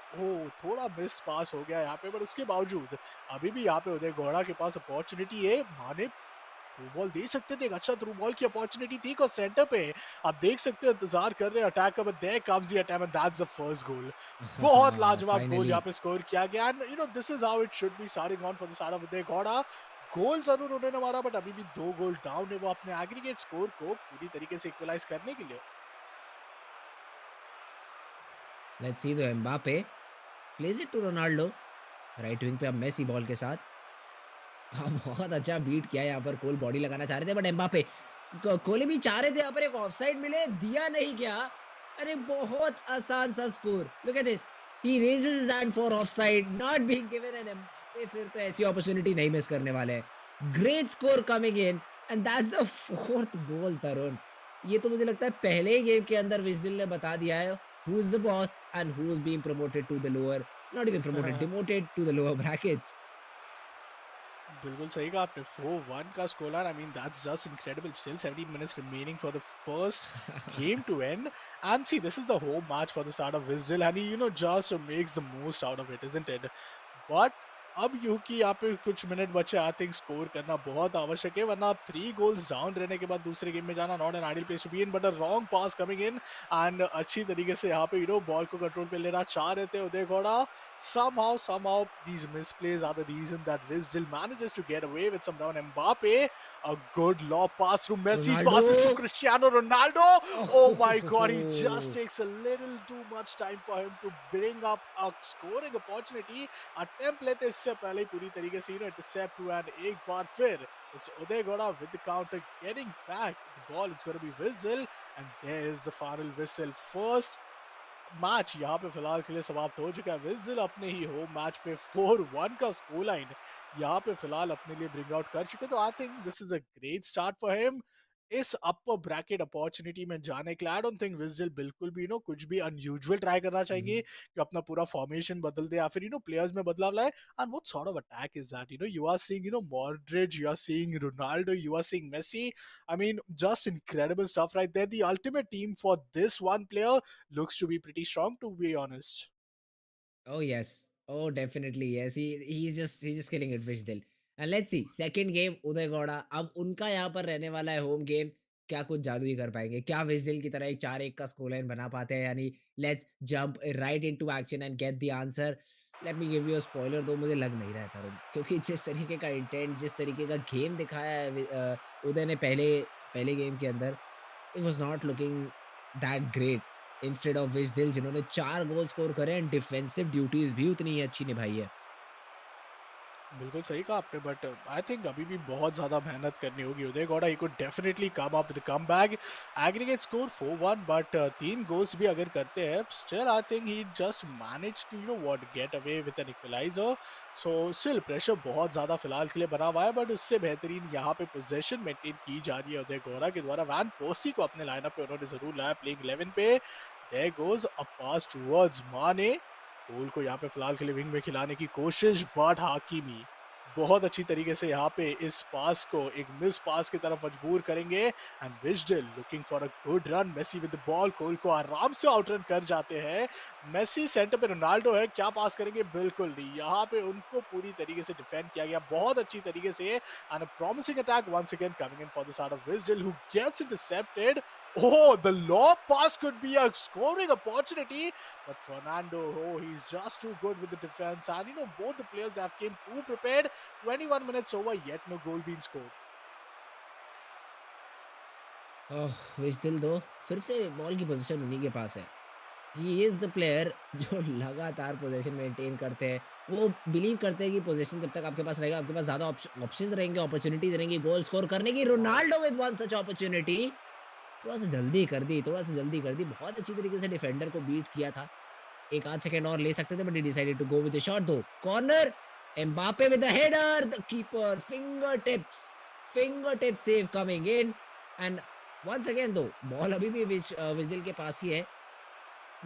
थोड़ा miss पास हो गया यहाँ पे, पर उसके बावजूद अभी भी यहाँ पे उदयगौड़ा के पास अपॉर्चुनिटी है। माने थ्रू बॉल दे सकते थे, एक अच्छा थ्रू बॉल की अपॉर्चुनिटी थी को सेंटर पे आप देख सकते हो, इंतजार कर रहे हैं अटैक का, but there comes the attack and that's the first goal. बहुत लाजवाब गोल यहाँ Finally. पे स्कोर किया गया, and this is how it should be starting on for the side of Udaygowda. Goal जरूर उन्होंने मारा, बट अभी भी 2 गोल डाउन है वो अपने एग्रीगेट स्कोर को पूरी तरीके से इक्वलाइज करने के लिए। Let's see the Mbappe plays it to Ronaldo. Right wing पे अब मेसी बॉल के साथ। हाँ, बहुत अच्छा बीट किया यहाँ पर। कोल बॉडी लगाना चाह रहे थे बट एम्बापे कोहली भी चाह रहे थे यहाँ पर एक ऑफसाइड मिले, दिया नहीं क्या। अरे बहुत आसान सा score. Look at this, he raises his hand for offside, not being given, and Mbappe फिर तो ऐसी अपॉर्चुनिटी नहीं मिस करने वाले हैं। Great score coming in and that's the fourth goal Tarun. ये तो मुझे लगता है पहले ही गेम के अंदर विज़डल ने बता दिया है who is the boss and who is being promoted to the lower, not even promoted, demoted to the lower brackets. बिल्कुल सही कहा आपने, 4-1 का score line, I mean that's just incredible. Still 17 minutes remaining for the first game to end, and see this is the home match for the start of Vishdill, and he just makes the most out of it, isn't it? But अब यूं कि यहाँ पे कुछ minute बचे, I think score करना बहुत आवश्यक है, वरना आप 3 गोल्स डाउन रहने के बाद दूसरे गेम में जाना not an ideal place to be in, but a wrong pass coming in, and अच्छी तरीके से यहाँ पे बॉल को कंट्रोल पे लेना चाह रहे थे उदयगौड़ा। Somehow these misplays are the reason that Vishdill manages to get away with some down. Mbappe, a good lob pass through Messi, Ronaldo. passes to Cristiano Ronaldo. Oh my God, he just oh! takes a little too much time for him to bring up a scoring opportunity. Attempt लेते इससे पहले ही पूरी तरीके से intercept हुआ, and एक बार फिर it's Udaygowda with the counter getting back the ball. It's going to be Vishdill, and there is the final whistle. First match यहाँ पे फिलहाल के लिए समाप्त हो चुका है। विज़डल अपने ही होम मैच पे 4-1 का स्कोर लाइन यहाँ पे फिलहाल अपने लिए ब्रिंग आउट कर चुके, तो I think this is a great start for him इस अपर ब्रैकेट अपॉर्चुनिटी में जाने के लिए। आई डोंट थिंक विज़डल बिल्कुल भी कुछ भी अनयूजुअल ट्राई करना चाहेंगे हुँ। कि अपना पूरा फॉर्मेशन बदल दे या फिर प्लेयर्स में बदलाव लाए। And what sort of attack is that? You are seeing Modric, you are seeing Ronaldo, you are seeing Messi. I mean, just incredible stuff right there. The ultimate team for this one player looks to be pretty strong, to be honest. Oh yes. Oh definitely yes. He's just killing it Vishdill. And let's see second game उदयगौड़ा। अब उनका यहाँ पर रहने वाला है home game. क्या कुछ जादू ही कर पाएँगे? क्या विज़डल की तरह एक 4-1 का स्कोर लाइन बना पाते हैं? यानी let's jump right into action and get the answer. Let me give you a spoiler दो मुझे लग नहीं रहा है तरुण, क्योंकि जिस तरीके का इंटेंट, जिस तरीके का गेम दिखाया है उदय ने पहले पहले गेम के अंदर, it was not looking that great. Instead of Vishdill जिन्होंने 4 गोल स्कोर करे एंड डिफेंसिव ड्यूटीज भी उतनी ही अच्छी निभाई है। बिल्कुल सही कहा आपने, बट आई थिंक अभी भी बहुत ज़्यादा मेहनत करनी होगी Udaygowda. He could definitely come up with comeback. Aggregate score 4-1, but 3 goals भी अगर करते हैं still I think he just manage to what get away with an equaliser. So still pressure बहुत ज़्यादा फिलहाल के लिए बना हुआ है, बट उससे बेहतरीन यहाँ पे पोजीशन मेंटेन की जा रही है उदयगौड़ा के द्वारा। वैन पर्सी को अपने लाइनअप पे उन्होंने ज़रूर लाया प्लेइंग 11 पे। there goes a pass towards Mane. Ball को यहाँ पे फिलहाल के लिए विंग में खिलाने की कोशिश, बट हाकिमी बहुत अच्छी तरीके से यहाँ पे इस पास को एक मिस पास की तरफ मजबूर करेंगे। And Vishdill looking for a good run, Messi with the ball, Cole को आराम से आउट रन कर जाते हैं। मेसी सेंटर पे रोनाल्डो है, क्या पास करेंगे? बिल्कुल नहीं, यहाँ पे उनको पूरी तरीके से डिफेंड किया गया बहुत अच्छी तरीके से। And a promising attack once again coming in for the side of Vishdill, who gets intercepted. Oh, the lob pass could be a scoring opportunity, but Fernando, oh, he's just too good with the defense. And you know, both the players that have came too prepared. 21 minutes over, yet no goal being scored. विजदिल दो फिर से ball की position उन्हीं के पास है। He is the player जो लगातार पोजीशन मेंटेन करते हैं। वो बिलीव करते हैं कि पोजीशन जब तक आपके पास रहेगा, आपके पास ज़्यादा ऑप्शंस रहेंगे, अपॉर्च्युनिटीज़ रहेंगी गोल स्कोर करने की। Wow. Ronaldo with one such opportunity, थोड़ा-सा जल्दी कर दी, थोड़ा-सा जल्दी कर दी। बहुत अच्छी तरीके से डिफेंडर को बीट किया था। 1 आध सेकंड और ले सकते थे, but he decided to go with the shot though. Corner, Mbappe with the header, the keeper finger tips save coming in. And once again दो बॉल अभी भी विजिल के पास ही है।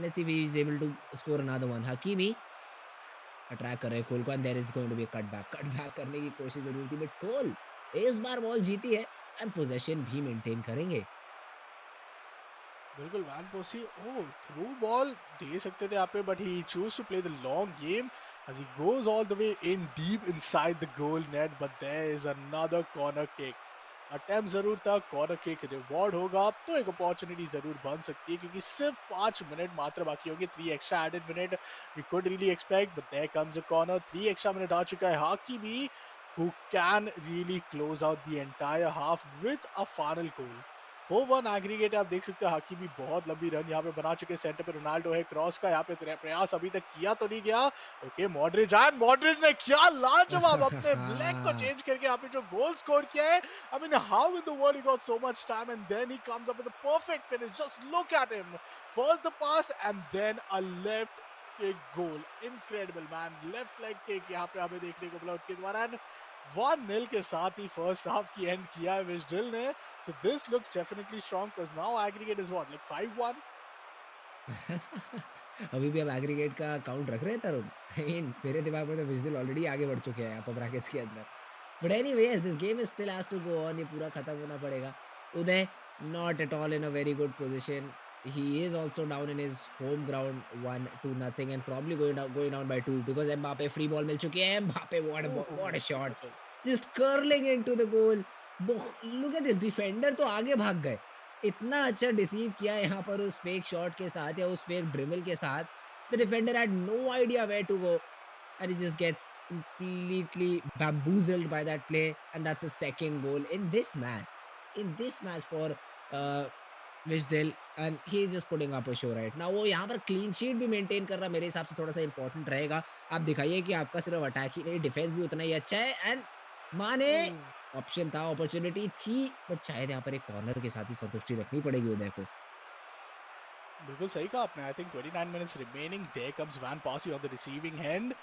Let's see if he is able to score another one. Hakimi attract कर रहे हैं कोल को, and there is going to be a cut back करने की कोशिश जरूर थी, बट कोल इस बार बॉल जीती है एंड पोजीशन भी मेंटेन करेंगे। बिल्कुल वैन पोसी, ओ थ्रू बॉल दे सकते थे यहाँ पे, but he choose to play the long game as he goes all the way in deep inside the goal net, but there is another corner kick. Attempt जरूर था, corner kick reward होगा तो एक opportunity जरूर बन सकती है, क्योंकि सिर्फ 5 मिनट मात्र बाकी होंगे। 3 extra added minute we could really expect, but there comes a corner. 3 extra minute आ चुका है। हाकी भी who can really close out the entire half with a final goal. 4-1 aggregate आप देख सकते हो। हाकी भी बहुत लंबी रन यहाँ पे बना चुके। सेंटर पे रोनाल्डो है, क्रॉस का यहाँ पे प्रयास अभी तक किया तो नहीं गया। ओके मॉड्रिच, एंड मॉड्रिच ने क्या लाजवाब अपने ब्लैक को चेंज करके यहाँ पे जो गोल स्कोर किया है। I mean, how in the world he got so much time, and then he comes up with a perfect finish. Just look at him. First the pass and then a left kick goal. Incredible man. Left leg kick यहाँ पे हमें देखने को मिला उनके द्वारा। 1-0 के साथ ही फर्स्ट हाफ की एंड किया है विजडिल ने। So this looks definitely strong because now aggregate is what, like 5-1? अभी भी आप एग्रीगेट का काउंट रख रहे हैं तरुण? आई मीन मेरे दिमाग में तो विज़िल ऑलरेडी आगे बढ़ चुके हैं अपर ब्रैकेट्स के अंदर। But anyways this game is still has to go on, ये पूरा खत्म होना पड़ेगा। Uday not at all in a very good position. He is also down in his home ground 1-0 and probably going down by 2 because Mbappe free ball मिल चुकी है। Mbappe what a Oh, shot, beautiful. just curling into the goal। Look at this, defender तो आगे भाग गए। इतना अच्छा deceive किया यहाँ पर उस फेक शॉट के साथ या उस फेक ड्रिबल के साथ। The defender had no idea where to go and he just gets completely bamboozled by that play, and that's a second goal in this match for uh, Vishdill, and he is just putting up a show right now। वो यहाँ पर clean sheet भी maintain कर रहा मेरे हिसाब से थोड़ा सा इंपॉर्टेंट रहेगा। आप दिखाइए कि आपका सिर्फ अटैक ही नहीं डिफेंस भी उतना ही अच्छा है। एंड माने Oh. ऑप्शन था, अपॉर्चुनिटी थी, बट शायद यहाँ पर एक कॉर्नर के साथ ही संतुष्टि रखनी पड़ेगी उदय को। बिल्कुल सही कहा आपने। I think 29 minutes remaining, there comes Van Persie on the receiving end,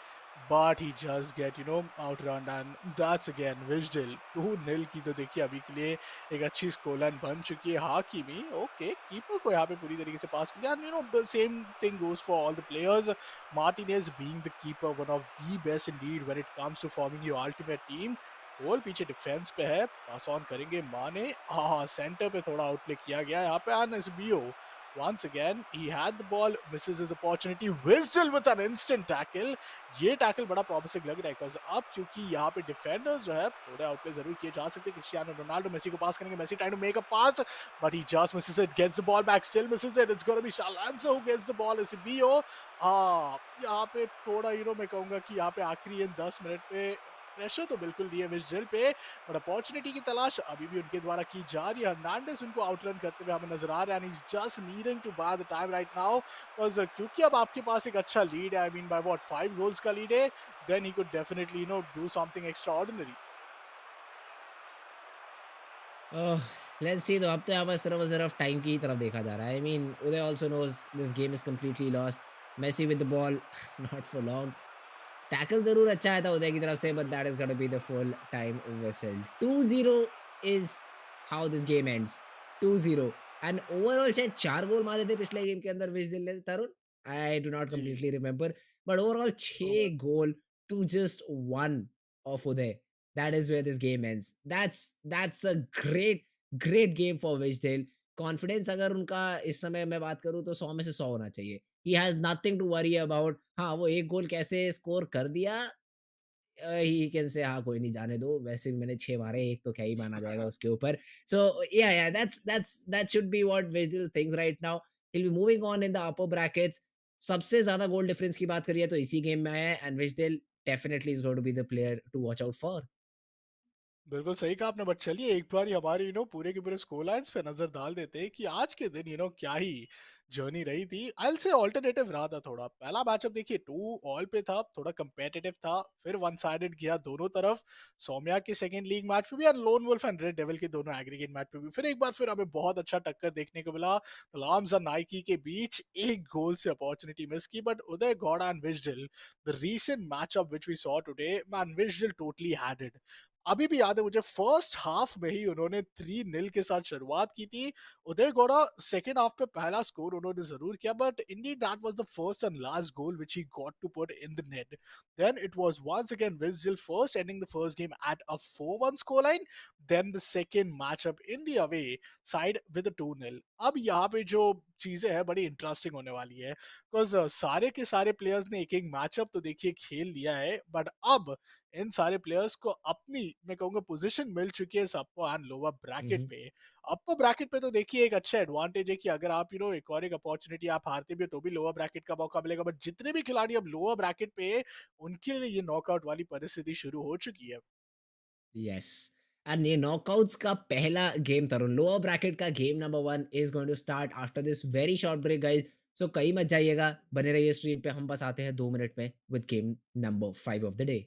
but he just get outrun, and that's again Vishdill 2-0 की तो देखिए अभी के लिए एक अच्छी स्कोर लाइन बन चुकी है। हाकिमी ओके कीपर को यहाँ पे पूरी तरीके से पास किया, and same thing goes for all the players. Martinez being the keeper, one of the best indeed when it comes to forming your ultimate team। गोल पीछे डिफेंस पे है, पास ऑन करेंगे माने। सेंटर पे थोड़ा आउटप्ले किया गया यहाँ पे। एनएसबीओ once again he had the ball, misses his opportunity। Vishdill with an instant tackle। ये टैकल बड़ा प्रॉमिसिंग लग रहा है बिकॉज अब क्योंकि यहाँ पे डिफेंडर्स जो है थोड़े आउटप्ले जरूर किए जा सकते हैं। क्रिस्टियानो रोनाल्डो मेसी को पास करेंगे, Messi trying to make a pass but he just misses it, gets the ball back, still misses it. It's gonna be शालांसो हु गेट्स द बॉल। इस बीओ यहाँ पे थोड़ा मैं कहूंगा कि यहाँ पे आखिरी इन 10 मिनट पे प्रेशर तो बिल्कुल दिए विजडिल पे, बट अपॉर्चुनिटी की तलाश अभी भी उनके द्वारा की जा रही है। हर्नांडेस उनको आउटरन करते हुए हमें नजर आ रहा है, and he is just needing to buy the time right now because क्योंकि अब आपके पास एक अच्छा लीड है। I mean by what 5 goals का लीड है, then he could definitely do something extraordinary. Let's see, तो अब तो यहाँ पर सिर्फ और सिर्फ टाइम की तरफ देखा जा रहा है। I mean Uday also knows this game is completely lost. Messi with the ball not for long. Tackle ज़रूर अच्छा आया था उदय की तरफ से, but that is gonna be the full time whistle. 2-0 is how this game ends. 2-0, and overall शायद 4 गोल मारे थे पिछले गेम के अंदर विजदिल ने तरुण। आई डू नॉट जी। Completely remember, but overall hmm. 6 goal to just 1 of Uday. That is where this game ends. That's a great great game for विजदिल। कॉन्फिडेंस अगर उनका इस समय मैं बात करूँ तो 100 में से 100 होना चाहिए। He has nothing to worry about. हाँ, वो 1 गोल कैसे स्कोर कर दिया, ही कैन से हाँ, कोई नहीं जाने दो, वैसे भी मैंने 6 मारे, 1 तो क्या ही माना जाएगा उसके ऊपर। So yeah that should be what विज़िल thinks right now. He will be moving on in the upper brackets. सबसे ज़्यादा गोल डिफरेंस की बात करिए तो इसी गेम में आया है एंड विज़िल definitely is going to be the player to watch out for. बिल्कुल सही कहा आपने, बट चलिए एक बार ही हमारे पूरे के पूरे स्कोर लाइंस पे नजर डाल देते हैं कि आज के दिन क्या ही जर्नी रही थी। आई विल से ऑल्टरनेटिव रहा था थोड़ा। पहला मैचअप देखिए 2 ऑल पे था, थोड़ा कंपेटिटिव था, फिर वन साइडेड गया दोनों तरफ। सौम्या के सेकंड लीग मैच पे भी और lone wolf and red devil के दोनों एग्रीगेट मैच पे भी फिर एक बार फिर हमें बहुत अच्छा टक्कर देखने को मिला। तलाम्स और नाइकी के बीच एक गोल से अपॉर्चुनिटी मिस की, बट उदय गौड़ा एंड विजडिल, the recent matchup which we saw today, man विजडिल टोटली हैड इट। अभी भी याद है मुझे, फर्स्ट हाफ में ही उन्होंने 3-0 के साथ शुरुआत की थी। उदय गौड़ा सेकेंड हाफ पे पहला स्कोर उन्होंने जरूर किया, but indeed that was the first and last goal which he got to put in the net. Then it was once again विजडिल first ending the first game at a 4-1 score line, then the second matchup in the away side with 2-0। अब यहाँ पे जो चीजें हैं बड़ी interesting होने वाली है, बिकॉज सारे के सारे प्लेयर्स ने एक एक मैचअप तो देखिए खेल लिया है, बट अब इन सारे प्लेयर्स को अपनी, मैं कहूंगा, पोजीशन मिल चुकी है अपर एंड लोअर हुँ, ब्रैकेट हुँ। पे। अपर ब्रैकेट पे तो देखिए एक अच्छा एडवांटेज है कि अगर आप एक और एक अपॉर्चुनिटी आप हारते भी हो तो भी लोअर ब्रैकेट का मौका मिलेगा, बट जितने भी खिलाड़ी अब लोअर ब्रैकेट पे हैं, उनके लिए ये नॉकआउट वाली परिस्थिति शुरू हो चुकी है। यस, एंड ये नॉकआउट्स का पहला गेम तरुण, लोअर ब्रैकेट का game number 1 is going to start after this very short break guys. So कहीं मत जाइएगा, बने रहिए स्ट्रीम पे, हम बस आते हैं 2 मिनट में with game number 5 of the day.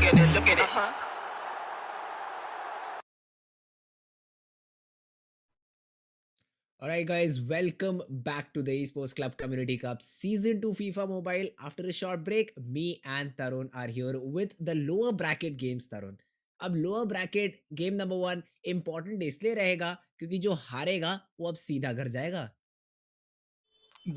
Alright, guys, welcome back to the Esports Club Community Cup Season 2 FIFA Mobile. After a short break, me and Tarun are here with the lower bracket games, Tarun. अब lower bracket game number 1 important इसलिए रहेगा क्योंकि जो हारेगा वो अब सीधा घर जाएगा.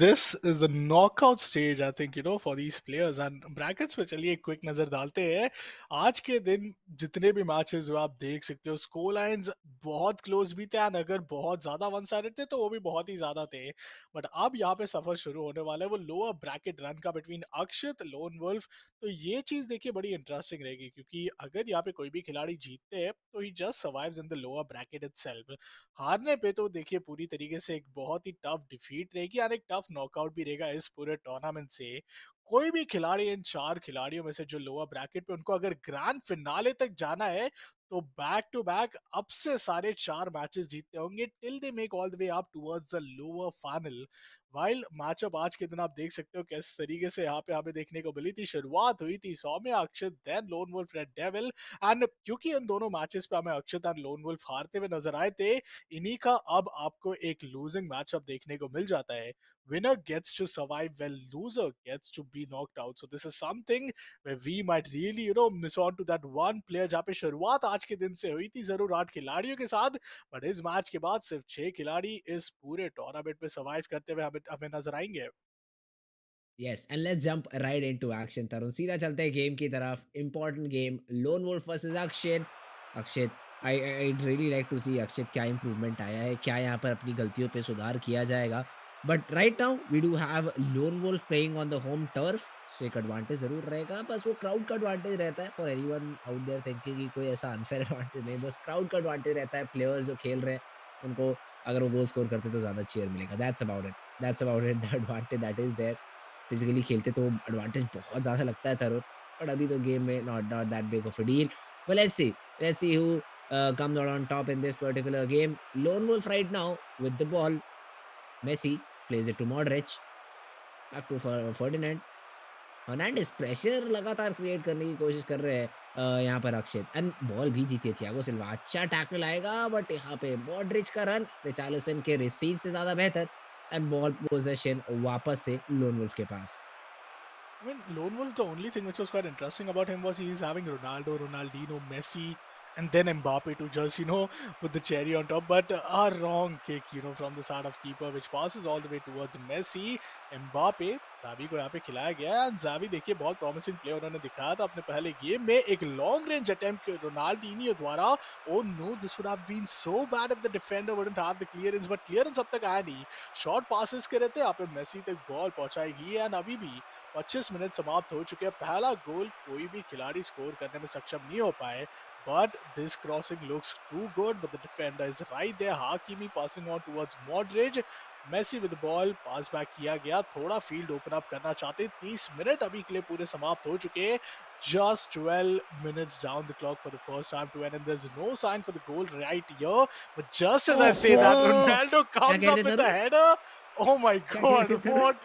This is the knockout stage, I think, for these players. And brackets पे चलिए एक क्विक नजर डालते हैं. आज के दिन जितने भी मैचेस हो आप देख सकते हो, स्कोर लाइंस बहुत क्लोज भी थे, एंड अगर बहुत ज्यादा वन साइडेड थे तो वो भी बहुत ही ज्यादा थे. बट अब यहाँ पे सफर शुरू होने वाला है वो लोअर ब्रैकेट रन का बिटवीन अक्षित लोन वुल्फ. तो ये चीज देखिए बड़ी इंटरेस्टिंग रहेगी, क्योंकि अगर यहाँ पे कोई भी खिलाड़ी जीतते हैं तो he just survives in the lower bracket itself. हारने पे तो देखिए पूरी तरीके से एक बहुत ही टफ डिफीट रहेगी और एक टफ नॉकआउट भी रहेगा इस पूरे टूर्नामेंट से. कोई भी खिलाड़ी इन 4 खिलाड़ियों में से जो लोअर ब्रैकेट पे उनको अगर ग्रैंड फिनाले तक जाना है तो बैक टू बैक अब से सारे 4 मैचेस जीतते होंगे till they make all the way up towards the lower final. While matchup आज के दिन आप देख सकते हो किस तरीके से यहाँ पे हमें देखने को मिली थी. शुरुआत हुई थी Saumya Akshit then lone wolf red devil. And क्योंकि इन दोनों मैचेस पे हमें अक्षित और लोन वुल्फ हारते हुए नजर आए थे, इन्हीं का अब आपको एक लूजिंग मैचअप देखने को मिल जाता है. Winner gets to survive while loser gets to be knocked out. So this is something where we might really, miss on to that one player. जहाँ पे शुरुआत आज के दिन से हुई थी जरूर 8 खिलाड़ियों के साथ, बट इस मैच के बाद सिर्फ 6 खिलाड़ी इस पूरे टूर्नामेंट में सर्वाइव करते हुए हमें हमें नजर आएंगे. Yes, and let's jump right into action, Tarun. सीधा चलते हैं गेम की तरफ. Important game, Lone Wolf versus Akshit. Akshit, I'd really like to see Akshit क्या improvement आया है, क्या यहाँ पर अपनी गलतियों पे सुधार किया जाएगा. But right now we do have Lone Wolf playing on the home turf, so एक advantage जरूर रहेगा. बस वो crowd का advantage रहता है for anyone out there thinking कि कोई ऐसा unfair advantage नहीं, बस crowd का advantage रहता है. Players जो खेल रहे हैं उनको अगर वो गोल स्कोर करते तो ज़्यादा cheer मिलेगा. That's about it. That's about it. The advantage that is there. Physically खेलते तो एडवांटेज बहुत ज़्यादा लगता है तरुण, बट अभी तो गेम में not not that big of a deal. But let's C who comes out on top in this particular game. Lone Wolf right now with the ball. Messi plays it to Modric. Back to Ferdinand. Hernandez pressure लगातार create करने की कोशिश कर रहे हैं यहाँ पर अक्षित, and ball भी जीती है थियागो सिल्वा. अच्छा टैकल आएगा बट यहाँ पे मॉड्रिच का रन रिचार्लिसन के रिसीव से ज्यादा बेहतर, एंड बॉल पोजेशन वापस से लोन वुल्फ के पास. I mean, Lone Wolf, the only thing which was quite interesting about him was he's having Ronaldo, Ronaldinho, Messi, and then Mbappe to just, put the cherry on top. But a wrong kick, from the side of keeper, which passes all the way towards Messi. Mbappe, Xavi को यहाँ पे खिलाया गया, and Xavi देखिए बहुत promising play उन्होंने दिखाया था अपने पहले गेम में. एक long range attempt रोनाल्डिनियो द्वारा. Oh no, this would have been so bad if the defender wouldn't have the clearance, but clearance अब तक आया नहीं. Short passes करे थे, यहाँ पे मेसी तक बॉल पहुंचाएगी, एंड अभी भी 25 मिनट समाप्त हो चुके हैं. पहला गोल कोई भी खिलाड़ी स्कोर करने में सक्षम नहीं हो पाए, but this crossing looks too good, but the defender is right there. Hakimi passing on towards Modric. Messi with the ball, pass back किया गया. थोड़ा फील्ड ओपन अप करना चाहते. 30 मिनट अभी के लिए पूरे समाप्त हो चुके हैं. Just 12 minutes down the clock for the first time to end, and there's no sign for the goal right here. But just as I say that, ओहो! Ronaldo क्या comes कह up रहे थे with the Tarun? header. Oh my क्या कह God! रहे थे तरुण? What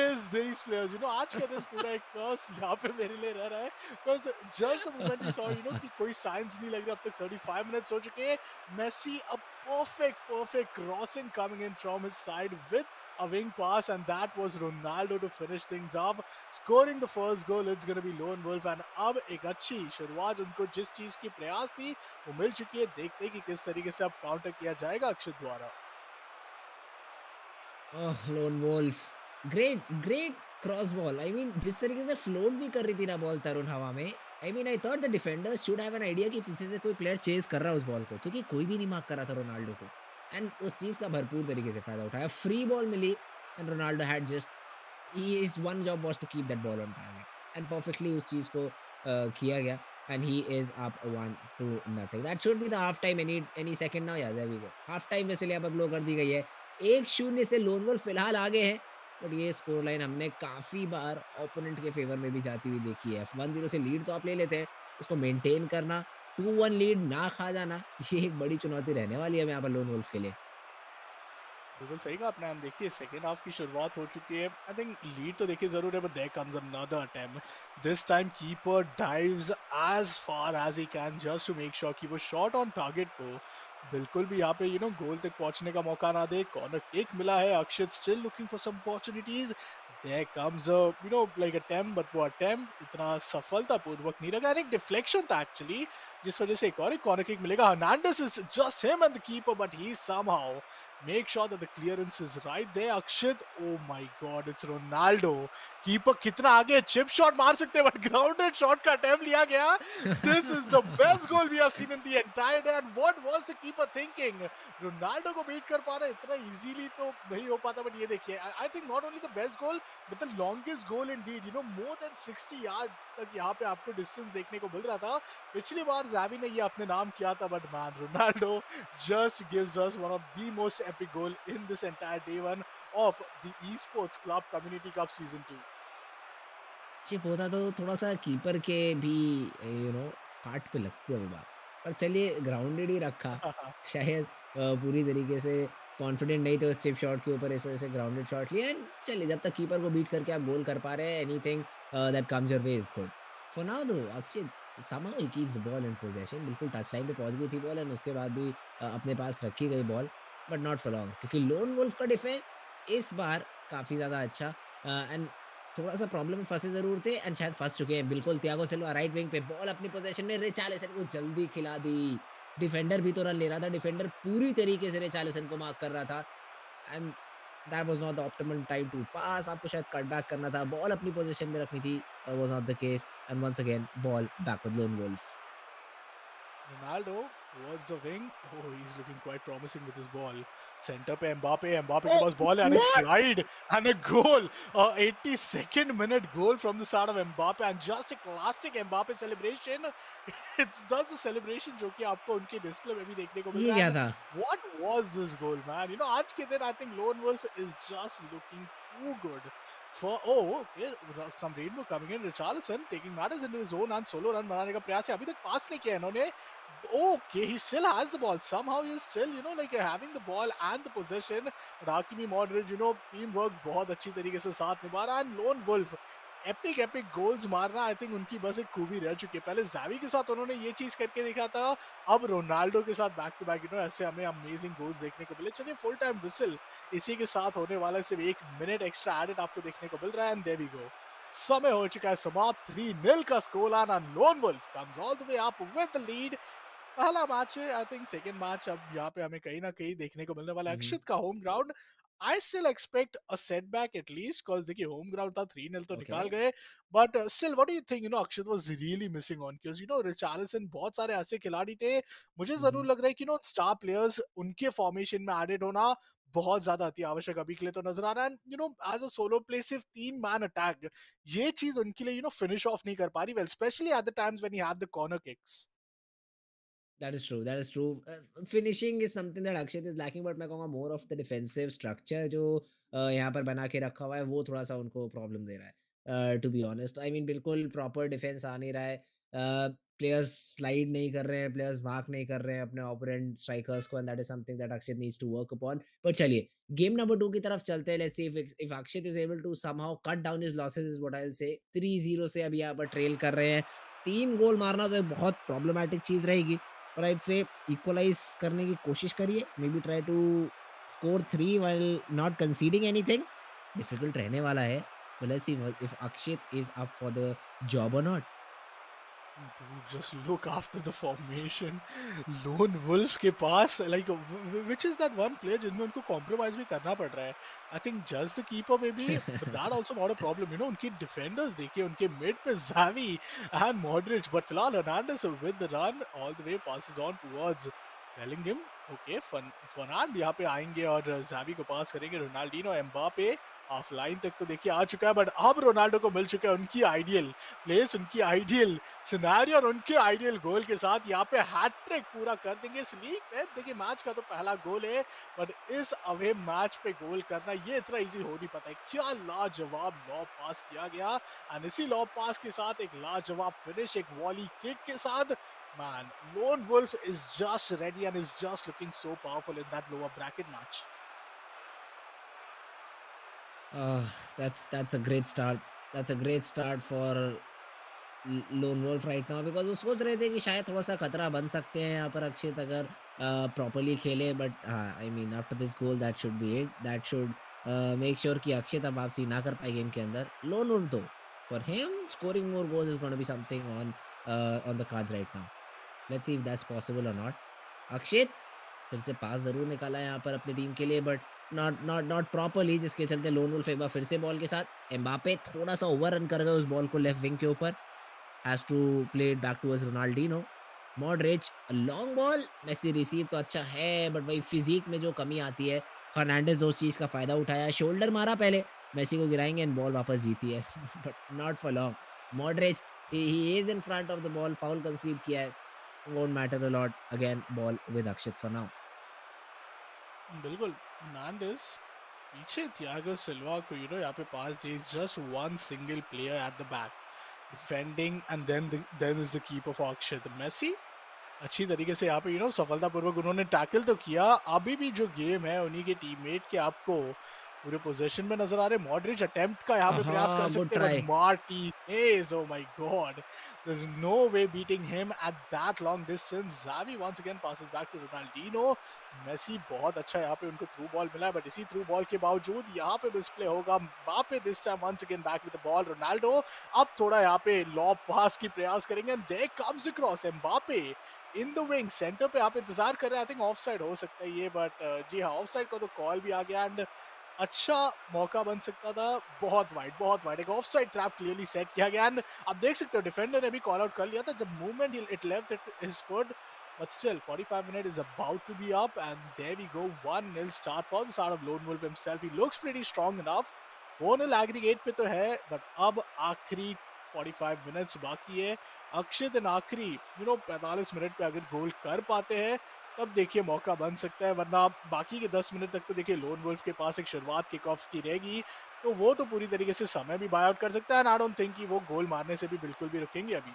is these players? आज का दिन पूरा एक कर्स यहाँ पे मेरे लिए रह रहा है. Because just the moment we saw, कि कोई signs नहीं लग रहा. अब तक 35 minutes हो चुके हैं. Messi, a perfect crossing coming in from his side with a wing pass, and that was Ronaldo to finish things off, scoring the first goal. It's going to be Lone Wolf, and अब एक अच्छी शुरुआत उनको जिस चीज की प्रयास थी वो मिल चुकी है. देखते हैं कि किस तरीके से अब काउंटर किया जाएगा अक्षित द्वारा. Lone wolf, great cross ball. I mean जिस तरीके से फ्लोट भी कर रही थी ना बॉल तरुण हवा में, I mean I thought the defenders should have an idea कि पीछे से कोई प्लेयर चेज कर रहा है उस बॉल को, क्योंकि कोई भी नहीं मार्क कर रहा था रोनाल्डो को, एंड उस चीज का भरपूर तरीके से फायदा उठाया. फ्री बॉल मिली and Ronaldo had just his one job was to keep that ball on target, and perfectly उस चीज को किया गया, and he is up 1-0. That should be the half time any second now. Yeah, there we go. Half time वैसे यहाँ पर blow कर दी गई है. 1-0 से लोन वुल्फ फिलहाल आगे है, बट ये स्कोर लाइन हमने काफी बार ओपोनेंट के फेवर में भी जाती हुई देखी है. 1-0 से लीड तो आप ले लेते हैं, उसको मेंटेन करना, 2-1 लीड ना खा जाना, ये एक बड़ी चुनौती रहने वाली है यहाँ पर लोन वुल्फ के लिए. बिल्कुल सही कहा आपने। एंड देखिए सेकंड हाफ की शुरुआत हो चुकी है। आई थिंक लीड तो देखिए जरूर है, but there comes another attempt. This time keeper dives as far as he can just to make sure कि वो शॉट ऑन टारगेट को बिल्कुल भी यहाँ पे गोल तक पहुंचने का मौका ना दे। कॉर्नर किक मिला है, Akshit still looking for some opportunities. There comes a like attempt, but वो अटेम्प्ट इतना सफलतापूर्वक नहीं लगा। एक डिफ्लेक्शन था एक्चुअली, जिस वजह से एक और कॉर्नर किक मिलेगा। Hernandez is just him and the keeper, but he somehow make sure that the clearance is right there. Akshit, oh my god, it's Ronaldo. Keeper कितना आगे, चिप शॉट मार सकते हैं, बट ग्राउंडेड शॉट का attempt लिया गया। This is the best goal we have seen in the entire day. And what was the keeper thinking? Ronaldo को beat कर पा रहा है इतना इजीली तो नहीं हो पाता। बट ये देखिए, I think not only the best goal but the longest goal Indeed. More than 60 yard तक यहाँ पे आपको डिस्टेंस देखने को मिल रहा था। पिछली बार ज़ावी ने ये अपने नाम किया था, but man Ronaldo just gives us one of the most epic goal in this entire day one of the Esports Club Community Cup Season 2. Chip होता तो थोड़ा-सा कीपर के भी हार्ट पे लगती है वो बात। पर चलिए ग्राउंडेड ही रखा। शायद पूरी तरीके से कॉन्फिडेंट नहीं थे उस चिप शॉट के ऊपर, इस वजह से ग्राउंडेड शॉट लिया एंड चलिए जब तक कीपर को बीट करके आप गोल कर पा रहे हैं anything that comes your way is good. For now though Akshit somehow he keeps the ball in possession बिल्कुल टच लाइन पे पहुँच गई थी बॉल एंड उसके बाद भी अपने पास रखी गई ball but not for long क्योंकि लोन वुल्फ का डिफेंस इस बार काफ़ी ज़्यादा अच्छा एंड थोड़ा-सा प्रॉब्लम में फँसे ज़रूर थे एंड शायद फँस चुके हैं। बिल्कुल थियागो सिल्वा राइट विंग पे बॉल अपनी पोज़ीशन में रिचार्लिसन को जल्दी खिला दी। डिफेंडर भी तो रन ले रहा था, डिफेंडर पूरी तरीके से रिचार्लिसन को मार्क कर रहा था and that was not the optimal time to pass आपको शायद कट बैक करना था, बॉल अपनी पोज़ीशन में रखनी थी, was not the case and once again ball back with lone wolf. Ronaldo towards the wing. Oh, he's looking quite promising with his ball. Center पे Mbappe. Mbappe के Oh, पास ball है and a what? slide and a goal. 82nd minute goal from the side of Mbappe and just a classic Mbappe celebration. It's just the celebration जो कि आपको उनके display में भी देखने को मिल ये रहा है. क्या And था? what was this goal, man? आज के दिन I think Lone Wolf is just looking too good. For okay, some rainbow coming in. Richarlison taking matters into his own and solo run बनाने का प्रयास है. अभी तक पास नहीं किया इन्होंने. Okay, he still has the ball. Somehow he's still, like having the ball and the possession. But Hakimi Modric, teamwork बहुत अच्छी तरीके से साथ निभा रहा है. And Lone Wolf, epic goals मारना आई थिंक उनकी बस एक खूबी रह चुकी है. पहले ज़ावी के साथ उन्होंने ये चीज करके देखा था. अब रोनाल्डो के साथ बैक टू बैक ऐसे हमें अमेजिंग गोल्स देखने को मिले. चलिए फुल टाइम विसल इसी के साथ होने वाला है. सिर्फ 1 मिनट एक्स्ट्रा एडेड आपको देखने को मिल रहा है. And there we go. समय हो चुका है समाप्त. 3-0 का score line and loan wolf comes all the way up with the lead. पहला मैच है. आई थिंक सेकंड मैच अब यहाँ पे हमें कहीं ना कहीं देखने को मिलने वाला है. हुँ, हुँ। अक्षित का home ground. I still expect a setback at least because देखिए होम ग्राउंड था. 3-0 तो ओके। निकाल गए. But still what do you think Akshit was really missing on because Richarlison बहुत सारे ऐसे खिलाड़ी थे. मुझे हुँ, जरूर हुँ। लग रहा है कि स्टार प्लेयर्स उनके फॉर्मेशन में एडेड होना बहुत ज्यादा अति आवश्यक अभी के लिए तो नजर आ रहा है. एज अ सोलो प्ले सिर्फ 3 मैन अटैक ये चीज उनके लिए फिनिश ऑफ नहीं कर पा रही. Well specially at the times when he had the corner kicks. That is true, that is true. Finishing is something that Akshit is lacking, but मैं कहूँगा more of the defensive structure जो यहाँ पर बना के रखा हुआ है, वो थोड़ा-सा उनको प्रॉब्लम दे रहा है। To be honest I mean बिल्कुल प्रॉपर डिफेंस आ नहीं रहा है। प्लेयर्स स्लाइड नहीं कर रहे हैं, प्लेयर्स मार्क नहीं कर रहे हैं अपने ओपोनेंट स्ट्राइकर्स को and that is something that Akshit needs to work upon. But चलिए, गेम नंबर 2 की तरफ चलते हैं। Let's see if Akshit is able to somehow cut down his losses is what I will say. 3-0 से अभी यहाँ पर ट्रेल कर रहे हैं। 3 गोल मारना तो एक बहुत प्रॉब्लमैटिक चीज़ रहेगी। और I'd say इक्वलाइज़ करने की कोशिश करिए। Maybe try to score 3 while not conceding anything. Difficult रहने वाला है। But let's see if Akshit is up for the job और not. Dude, just look after the formation. Lone Wolf के पास like which is that one player जिनमें उनको compromise भी करना पड़ रहा है. I think just the keeper maybe, but that also not a problem. उनके defenders देखिए उनके mid पे Xavi and Modric, but फिलहाल Hernandez with the run all the way passes on towards Bellingham. Okay, Fernand यहाँ पे आएंगे और Xavi को पास करेंगे. रोनाल्डिनो एम्बापे ऑफ लाइन तक तो देखिए आ चुका है, बट अब रोनाल्डो को मिल चुका है उनकी आइडियल प्लेस, उनकी आइडियल सिनेरियो और उनके आइडियल गोल के साथ यहाँ पे हैट्रिक पूरा कर देंगे इस लीग में. देखिए मैच का तो पहला गोल है, बट इस अवे मैच पे गोल करना ये इतना इजी हो नहीं पाता है. क्या लाजवाब लॉब पास किया गया एंड इसी लॉब पास के साथ एक लाजवाब फिनिश एक वॉली किक के साथ. Man, Lone Wolf is just ready and is just looking so powerful in that lower bracket match. Uh, that's a great start. That's a great start for lone wolf right now because वो सोच रहे थे कि शायद थोड़ा-सा खतरा बन सकते हैं यहाँ पर अक्षित अगर प्रॉपर्ली खेले बट हाँ, I mean after this goal that should B it. That should make sure कि अक्षित अब वापसी ना कर पाए गेम के अंदर. लोन वोल्फ दो for him scoring more goals is gonna be something on the cards right now. Let's see if that's possible और नॉट. अक्षित फिर से पास ज़रूर निकाला है यहाँ पर अपनी टीम के लिए बट नॉट प्रॉपर्ली जिसके चलते लोन वुल्फ एक बार फिर से बॉल के साथ. एम्बापे थोड़ा-सा ओवर रन कर गए उस बॉल को लेफ्ट विंग के ऊपर. Has to play it back towards Ronaldinho. Modric long ball Messi receive तो अच्छा है बट वही फिजिक में जो कमी आती है. फर्नांडिस उस चीज़ का फ़ायदा उठाया. शोल्डर मारा पहले. मेसी को गिराएँगे एंड बॉल वापस जीती है but not for long. Modric he is in front of the ball. Foul concede किया है. Won't matter a lot. Again ball with Akshit for now. बिल्कुल फर्नांडिस पीछे थियागो सिल्वा को यहाँ पे पास दी. Just one single player at the back defending and then is the keeper for Akshit. Messi अच्छी तरीके से यहाँ पे सफलतापूर्वक उन्होंने टैकल तो किया. अभी भी जो गेम है उन्हीं के टीममेट के आपको पूरे पोजीशन में नजर आ रहे. मॉडरिच अटेम्प्ट का यहाँ पे प्रयास कर हाँ, गुड सकते हैं but try. Martinez, oh my god, there is no way beating him at that long distance. Xavi once again passes back to Ronaldinho. Messi बहुत अच्छा यहाँ पे उनको थ्रू बॉल मिला बट इसी थ्रू बॉल के बावजूद यहाँ पे डिस्प्ले होगा. Mbappe this time once again back with the ball. Ronaldo अब थोड़ा यहाँ पे लॉब पास की प्रयास करेंगे and there comes across Mbappe in the wing. Centre पे आप इंतजार कर रहे हैं. आई थिंक ऑफ साइड हो सकता है ये बट जी हाँ, ऑफ साइड का तो कॉल भी आ गया एंड अच्छा मौका बन सकता था. बहुत वाइड एक of side trap clearly set किया गया एंड आप देख सकते हो डिफेंडर ने भी कॉल आउट कर लिया था जब movement it left it his foot. But still, 45 minutes is about to be up, and there we go. 1-0 start for the side of Lone Wolf himself. He looks pretty strong enough. 4-0 aggregate पे तो है, but अब आखिरी 45 minutes बाकी है. अक्षित इन आखिरी 45 minute पे अगर गोल कर पाते हैं तब देखिए मौका बन सकता है, वरना बाकी के 10 मिनट तक तो देखिए लोन वुल्फ के पास एक शुरुआत किक ऑफ की रहेगी तो वो तो पूरी तरीके से समय भी बाय आउट कर सकता है. एंड आई डोंट थिंक कि वो गोल मारने से भी बिल्कुल भी रुकेंगे अभी.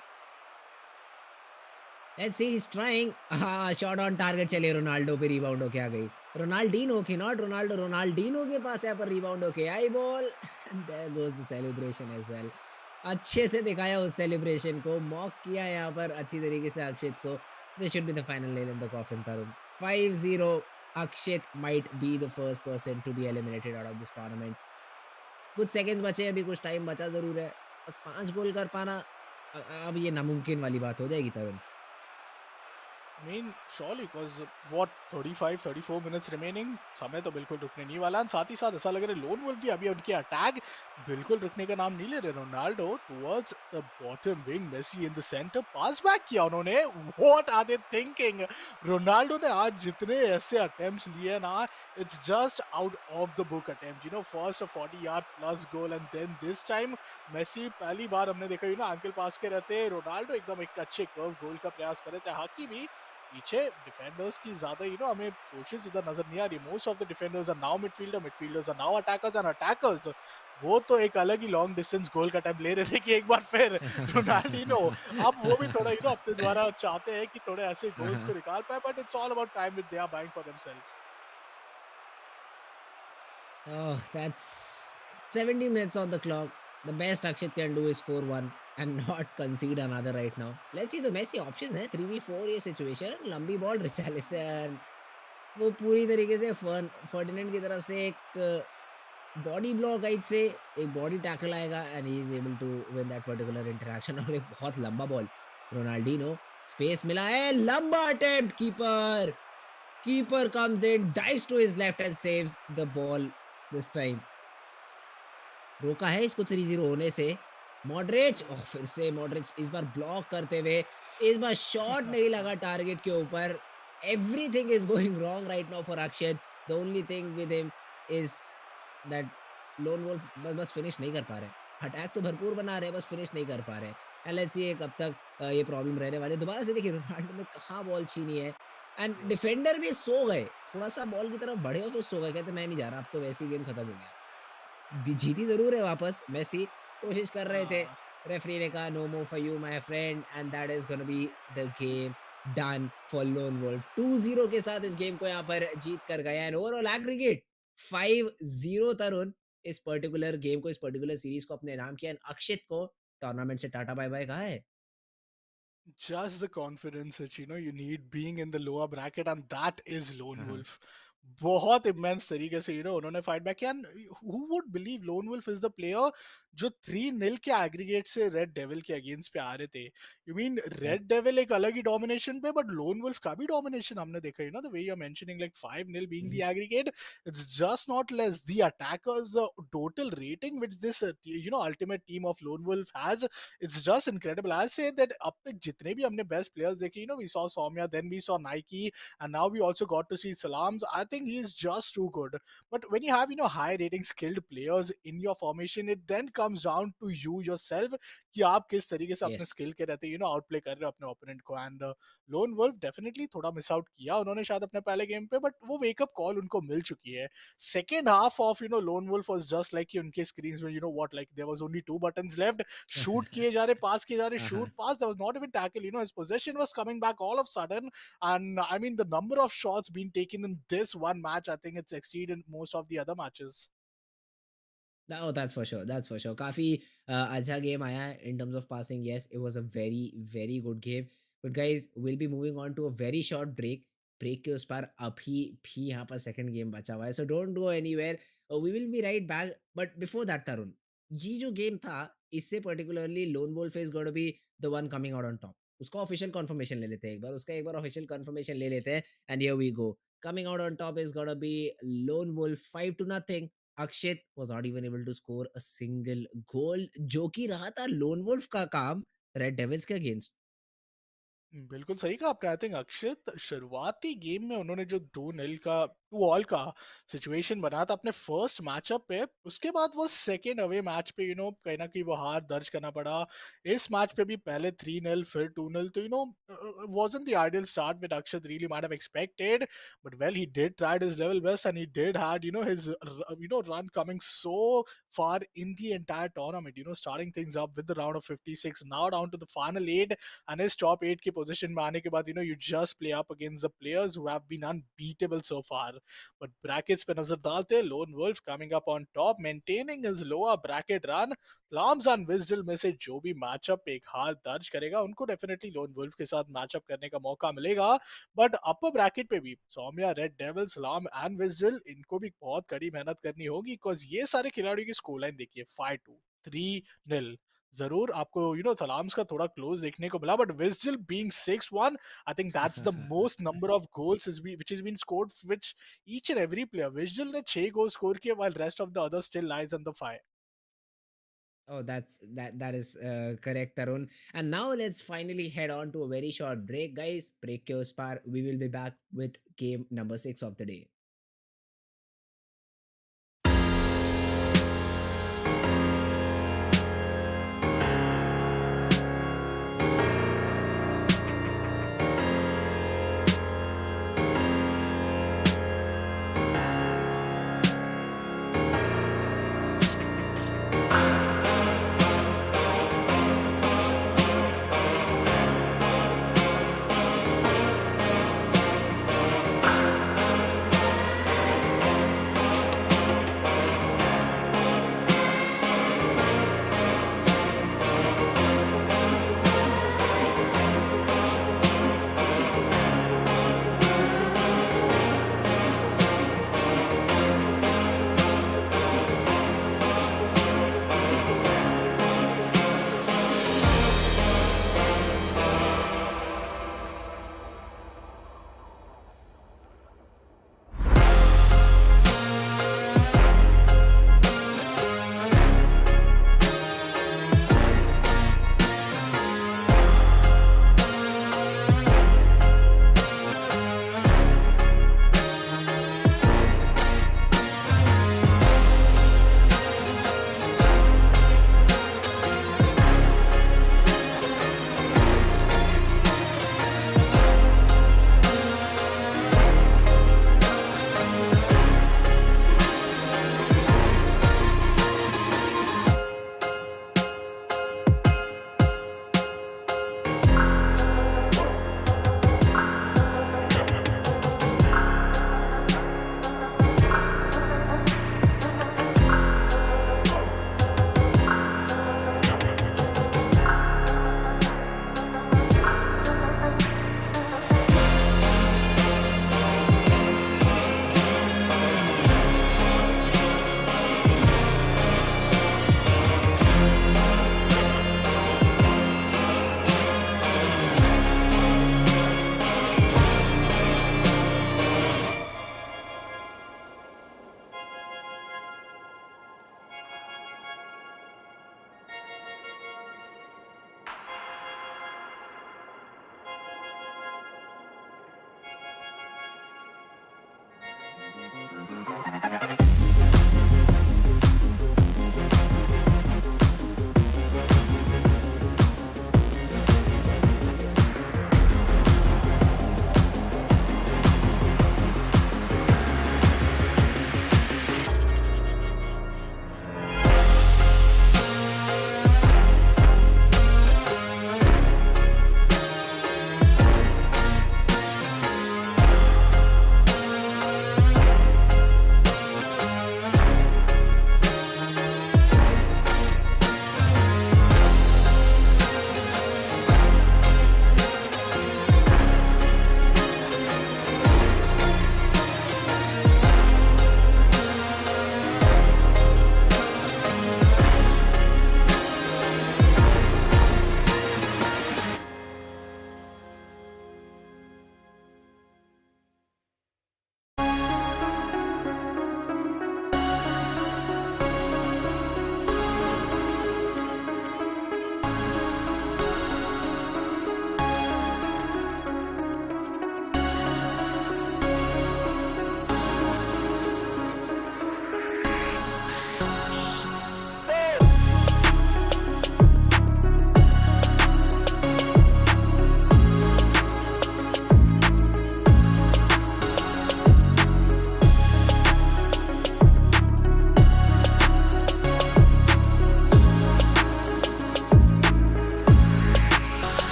Let's see he is trying. हाँ, शॉट ऑन टारगेट. चलिए रोनाल्डो पे रिबाउंड होके आ गई. रोनाल्डिनो की नॉट रोनाल्डो. रोनाल्डिनो के पास यहाँ पर रिबाउंड होके आई ball and there goes the celebration as well. अच्छे से दिखाया उस सेलिब्रेशन को. मॉक किया यहाँ पर अच्छी तरीके से अक्षित को. This should be the final nail in the coffin Tarun. 5-0. Akshit might be the first person to be eliminated out of this tournament. कुछ सेकंड्स बचे, अभी कुछ टाइम बचा ज़रूर है. बट 5 गोल कर पाना अब ये नामुमकिन वाली बात हो जाएगी तरुण. I mean, surely, because what 35-34 minutes remaining, समय तो बिल्कुल रुकने नहीं वाला. और साथ ही साथ ऐसा लग रहा है लोन वुल्फ भी अभी उनके अटैक बिल्कुल रुकने का नाम नहीं ले रहे. Ronaldo towards the bottom wing, Messi in the centre, pass back किया उन्होंने. What are they thinking? Ronaldo ने आज जितने ऐसे अटेम्प्ट्स लिए ना, it's just out of the book attempt. First 40 yard plus goal and then this time Messi पहली बार हमने देखा एंकल पास के रहते. रोनाल्डो एकदम एक अच्छे कर्व गोल का प्रयास कर रहे थे. हाकी भी पीछे डिफेंडर्स की ज्यादा हमें कोशिश इधर नजर नहीं आ रही. Most of the defenders are now midfielders are now attackers and attackers वो तो एक अलग ही लॉन्ग डिस्टेंस गोल का टाइम ले रहे थे कि एक बार फिर रोनाल्डिनो अब वो भी थोड़ा अपने द्वारा चाहते हैं कि थोड़े ऐसे हाँ, गोल्स को हाँ. निकाल पाए but it's all about time with they are buying for themselves. Oh, that's 70 minutes on the clock. The best Akshit can do is score one and not concede another right now. Let's see, तो Messi options है 3v4 ये situation. लंबी ball Richarlison वो पूरी तरीके से Ferdinand की तरफ से एक बॉडी ब्लॉक हाइट से एक बॉडी टैकल आएगा and he is able to win that particular interaction. और एक बहुत लंबा बॉल. रोनाल्डिनो स्पेस मिला है. लंबा attempt. Keeper comes in, dives to his left and saves the ball this time. रोका है इसको 3-0 होने से. मॉडरिच फिर से मॉडरिच इस बार ब्लॉक करते हुए. इस बार शॉट नहीं लगा टारगेट के ऊपर. Everything is going wrong right now for Akshat. The only thing with him is that lone wolf बस फिनिश नहीं कर पा रहे. अटैक तो भरपूर बना रहे हैं, बस फिनिश नहीं कर पा रहे. एंड लेट्स सी कब तक ये प्रॉब्लम रहने वाली है. दोबारा से देखिए रोनाल्डो ने कहाँ बॉल छीनी है एंड डिफेंडर भी सो गए. थोड़ा-सा बॉल की तरफ बढ़े और फिर सो गए. कहते मैं नहीं जा रहा, अब तो वैसे ही गेम खत्म हो गया. जीती ज़रूर है वापस. मेसी कोशिश कर रहे थे. हाँ. रेफरी ने कहा no more for you my friend and that is gonna be the game done for lone wolf. 2-0 के साथ इस गेम को यहाँ पर जीत कर गए एंड ओवरऑल एग्रीगेट 5-0 तरुण. इस पर्टिकुलर गेम को, इस पर्टिकुलर सीरीज को अपने नाम किया, एंड अक्षित को टूर्नामेंट से टाटा बाय बाय कहा है। Just the confidence which you need being in the lower bracket, and that is Lone हाँ, हाँ। Wolf. बहुत इमेंस तरीके से उन्होंने फाइट बैक किया, and who would believe lone wolf is the player जो 3-0 के एग्रीगेट से रेड डेविल के अगेंस्ट पे आ रहे थे। यू मीन या रेड डेविल एक अलग ही डोमिनेशन पे, बट लोन वुल्फ का भी डोमिनेशन हमने देखा, the way you are mentioning like 5-0 being the aggregate, it's just not less the attackers total rating which this ultimate team of Lone Wolf has, it's just incredible. I say that अब तक जितने भी हमने best players देखे, we saw Saumya, then we saw Nike, and now we also got to see Thlamz. I think he's just too good. But when you have high rating skilled players in your formation, it then comes down to you yourself कि आप किस तरीके से अपने yes. Skill के रहते Outplay कर रहे हो अपने ओपोनेंट को। एंड लोन वुल्फ डेफिनेटली थोड़ा मिस आउट किया उन्होंने शायद अपने पहले गेम पे, बट वो वेकअप कॉल उनको मिल चुकी है। Second half of Lone Wolf was just like उनके स्क्रीन्स में what, like there was only 2 buttons left, shoot kiye ja rahe, pass kiye ja rahe, हाँ, shoot, हाँ। pass. There was not even tackle. His possession was coming back all of a sudden. And I mean, the number of shots being taken in this one match, I think it's exceeded most of the other matches. Oh, that's for sure. That's for sure. काफ़ी अच्छा game आया है in terms of passing. Yes, it was a very very good game. But guys, we'll be moving on to a very short break. Break के उस पार अभी भी यहाँ पर सेकंड गेम बचा हुआ है. So don't go anywhere. We will be right back. But before that, Tarun, ये जो गेम था, इससे particularly Lone Wolf is going to be the one coming out on top. उसका ऑफिशियल कंफर्मेशन ले लेते हैं एक बार. उसका एक बार ऑफिशियल कंफर्मेशन ले लेते हैं. And here we go. Coming out on top is going to be Lone Wolf 5-0. Akshit was not even able to score a single goal, जो कि रहा था लोन वुल्फ का काम रेड डेविल्स के अगेंस्ट। बिल्कुल सही कहा आपने। आई थिंक अक्षित शुरुआती गेम में उन्होंने जो 2-0 का 2-all का सिचुएशन बनाया था अपने फर्स्ट मैचअप पे, उसके बाद वो सेकेंड अवे मैच पे कहीं ना कहीं वो हार दर्ज करना पड़ा। इस मैच पे भी पहले 3-0 फिर 2-0, तो wasn't the ideal start which Akshit really might have expected, but well, he did try his level best, and he did had his run coming so far in the entire tournament, starting things up with the round of 56, now down to the final 8, and his top 8 की position में आने के बाद you just play up against the players who have been unbeatable so far. But brackets पे नजर डालते, Lone Wolf coming up on top, maintaining his lower bracket run. Thlamz and Vishdill में से जो भी मैचअप एक हार दर्ज करेगा उनको डेफिनेटली Lone Wolf के साथ मैचअप करने का मौका मिलेगा। बट अपर ब्रैकेट पे भी सौम्या, रेड डेविल्स, लाम एंड विजडिल, इनको भी बहुत कड़ी मेहनत करनी होगी, बिकॉज ये सारे खिलाड़ियों की स्कोर लाइन देखिए 5-2, 3-0। जरूर आपको थलाम्स का थोड़ा क्लोज देखने को मिला, बट विजडिल being 6-1, I think that's the most number of goals which has been scored which each and every player. विजडिल ने 6 गोल स्कोर किए, while rest of the others still lies on the fire. Oh, that is correct, Tarun. And now let's finally head on to a very short break, guys. Break के उस पार we will be back with game number 6 of the day.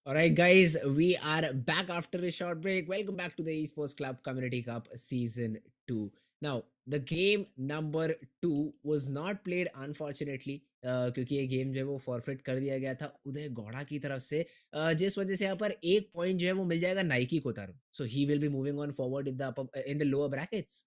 All right, guys, we are back after a short break. Welcome back to the Esports Club Community Cup Season 2. Now, the game number 2 was not played unfortunately क्योंकि ये game जो है वो forfeit कर दिया गया था उदय गौड़ा की तरफ से जिस वजह से यहाँ पर एक पॉइंट जो है वो मिल जाएगा नाइकी को तारू so he will be moving on forward in the lower brackets.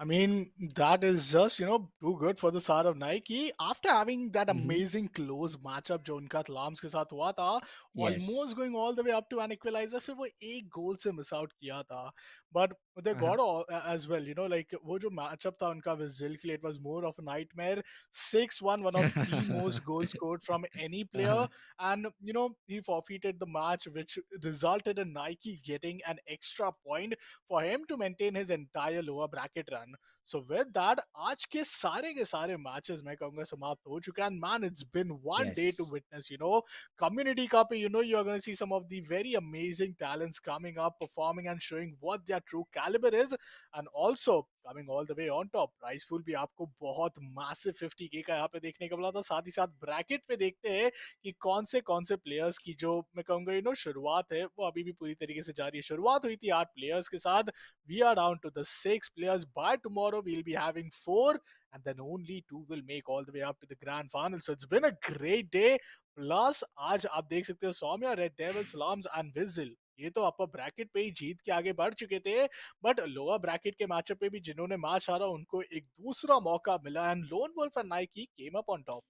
I mean, that is just, too good for the side of Nike. After having that Mm-hmm. amazing close matchup जो उनका Thlamz के साथ हुआ था, Yes. almost going all the way up to an equalizer, फिर वो एक goal से मिस आउट किया था. But they Uh-huh. got all, as well, like वो जो matchup था उनका Vishdill के लिए, it was more of a nightmare. 6-1, one of the most goals scored from any player. Uh-huh. And, he forfeited the match, which resulted in Nike getting an extra point for him to maintain his entire lower bracket run. So with that, आज के सारे matches मैं कहूँगा समाप्त हो चुके हैं. And man, it's been one day to Yes. witness. Community Cup. You're going to see some of the very amazing talents coming up, performing and showing what their true caliber is, and also coming all the way on top. Prize pool भी आपको बहुत massive 50K का यहाँ पे देखने को मिला था. साथ ही साथ bracket पे देखते हैं कि कौन से प्लेयर्स की जो मैं कहूँगा शुरुआत है वो अभी भी पूरी तरीके से जारी है. शुरुआत हुई थी 8 प्लेयर्स के साथ. We are down to the 6 players. By tomorrow we'll be having 4, and then only 2 will make all the way up to the grand final. So it's been a great day. Plus आज आप देख सकते हो Saumya, Red Devils, लाम्स and Vigil ये तो अपर bracket पे ही जीत के आगे बढ़ चुके थे. बट लोअर ब्रैकेट के मैचअप पे भी जिन्होंने मैच हारा उनको एक दूसरा मौका मिला. And lone wolf and Nike came up on top.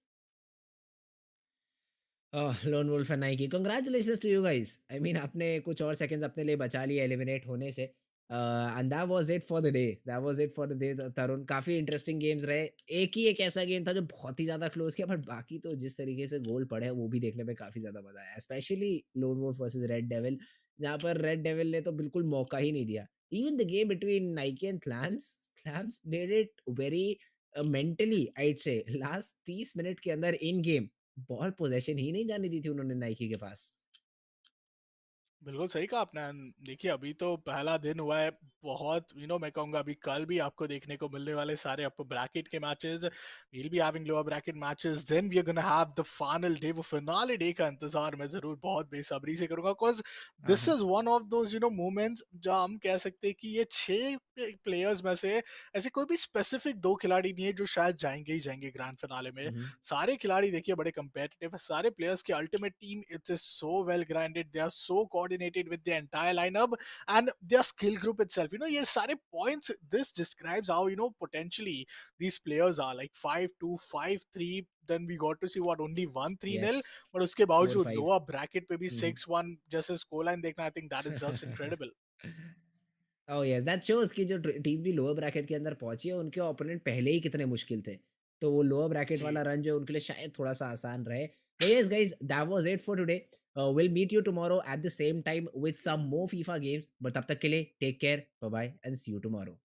Lone wolf and Nike congratulations to you guys. I mean आपने कुछ और सेकंड्स अपने लिए बचा लिए एलिमिनेट होने से and that was it for the day. That was it for the day Tarun. काफी इंटरेस्टिंग गेम्स रहे. एक ही एक ऐसा गेम था जो बहुत ही ज्यादा क्लोज किया बट बाकी तो जिस तरीके से गोल पड़े हैं वो भी देखने में काफी ज्यादा मजा आया specially Lone Wolf versus Red Devil जहां पर रेड डेविल ने तो बिल्कुल मौका ही नहीं दिया. Even the game between Nike and Clams did it very mentally आइड से लास्ट 30 मिनट के अंदर इन गेम बॉल पोज़ेशन ही नहीं जाने दी थी उन्होंने नाइकी के पास. बिल्कुल सही कहा आपने. देखिए अभी तो पहला दिन हुआ है. बहुत मैं कहूंगा अभी कल भी आपको देखने को मिलने वाले सारे अपर ब्रैकेट के matches. We'll be having lower bracket matches. Then we are gonna have the final day. वो फिनाले डे का इंतजार मैं जरूर बहुत बेसब्री से करूंगा. बिकॉज दिस हाँ, is one of those moments जहां हम कह सकते हैं कि ये 6 प्लेयर्स में से ऐसे कोई भी स्पेसिफिक 2 खिलाड़ी नहीं है जो शायद जाएंगे ही जाएंगे ग्रैंड फिनाले में. हुँ. सारे खिलाड़ी देखिए बड़े कंपेटिटिव है. सारे प्लेयर्स की ultimate team it's is so well grinded. They are so coordinated with the entire lineup and their skill group itself. ये सारे points this describes how potentially these players are like 5-2, 5-3. Then we got to see what only 1-3-0. Yes. but उसके बावजूद 4-5. Lower bracket पे भी हुँ, हुँ. 6-1 जैसे score line देखना. I think that is just incredible. Oh yes, that shows कि जो team भी lower bracket के अंदर पहुँची है, उनके ओपोनेंट पहले ही कितने मुश्किल थे. तो वो लोअर ब्रैकेट जी वाला रन जो है उनके लिए शायद थोड़ा-सा आसान रहे. But yes guys, that was it for today. Will meet you tomorrow at the same time with some more FIFA games. But तब तक के लिए take care, bye bye and see you tomorrow.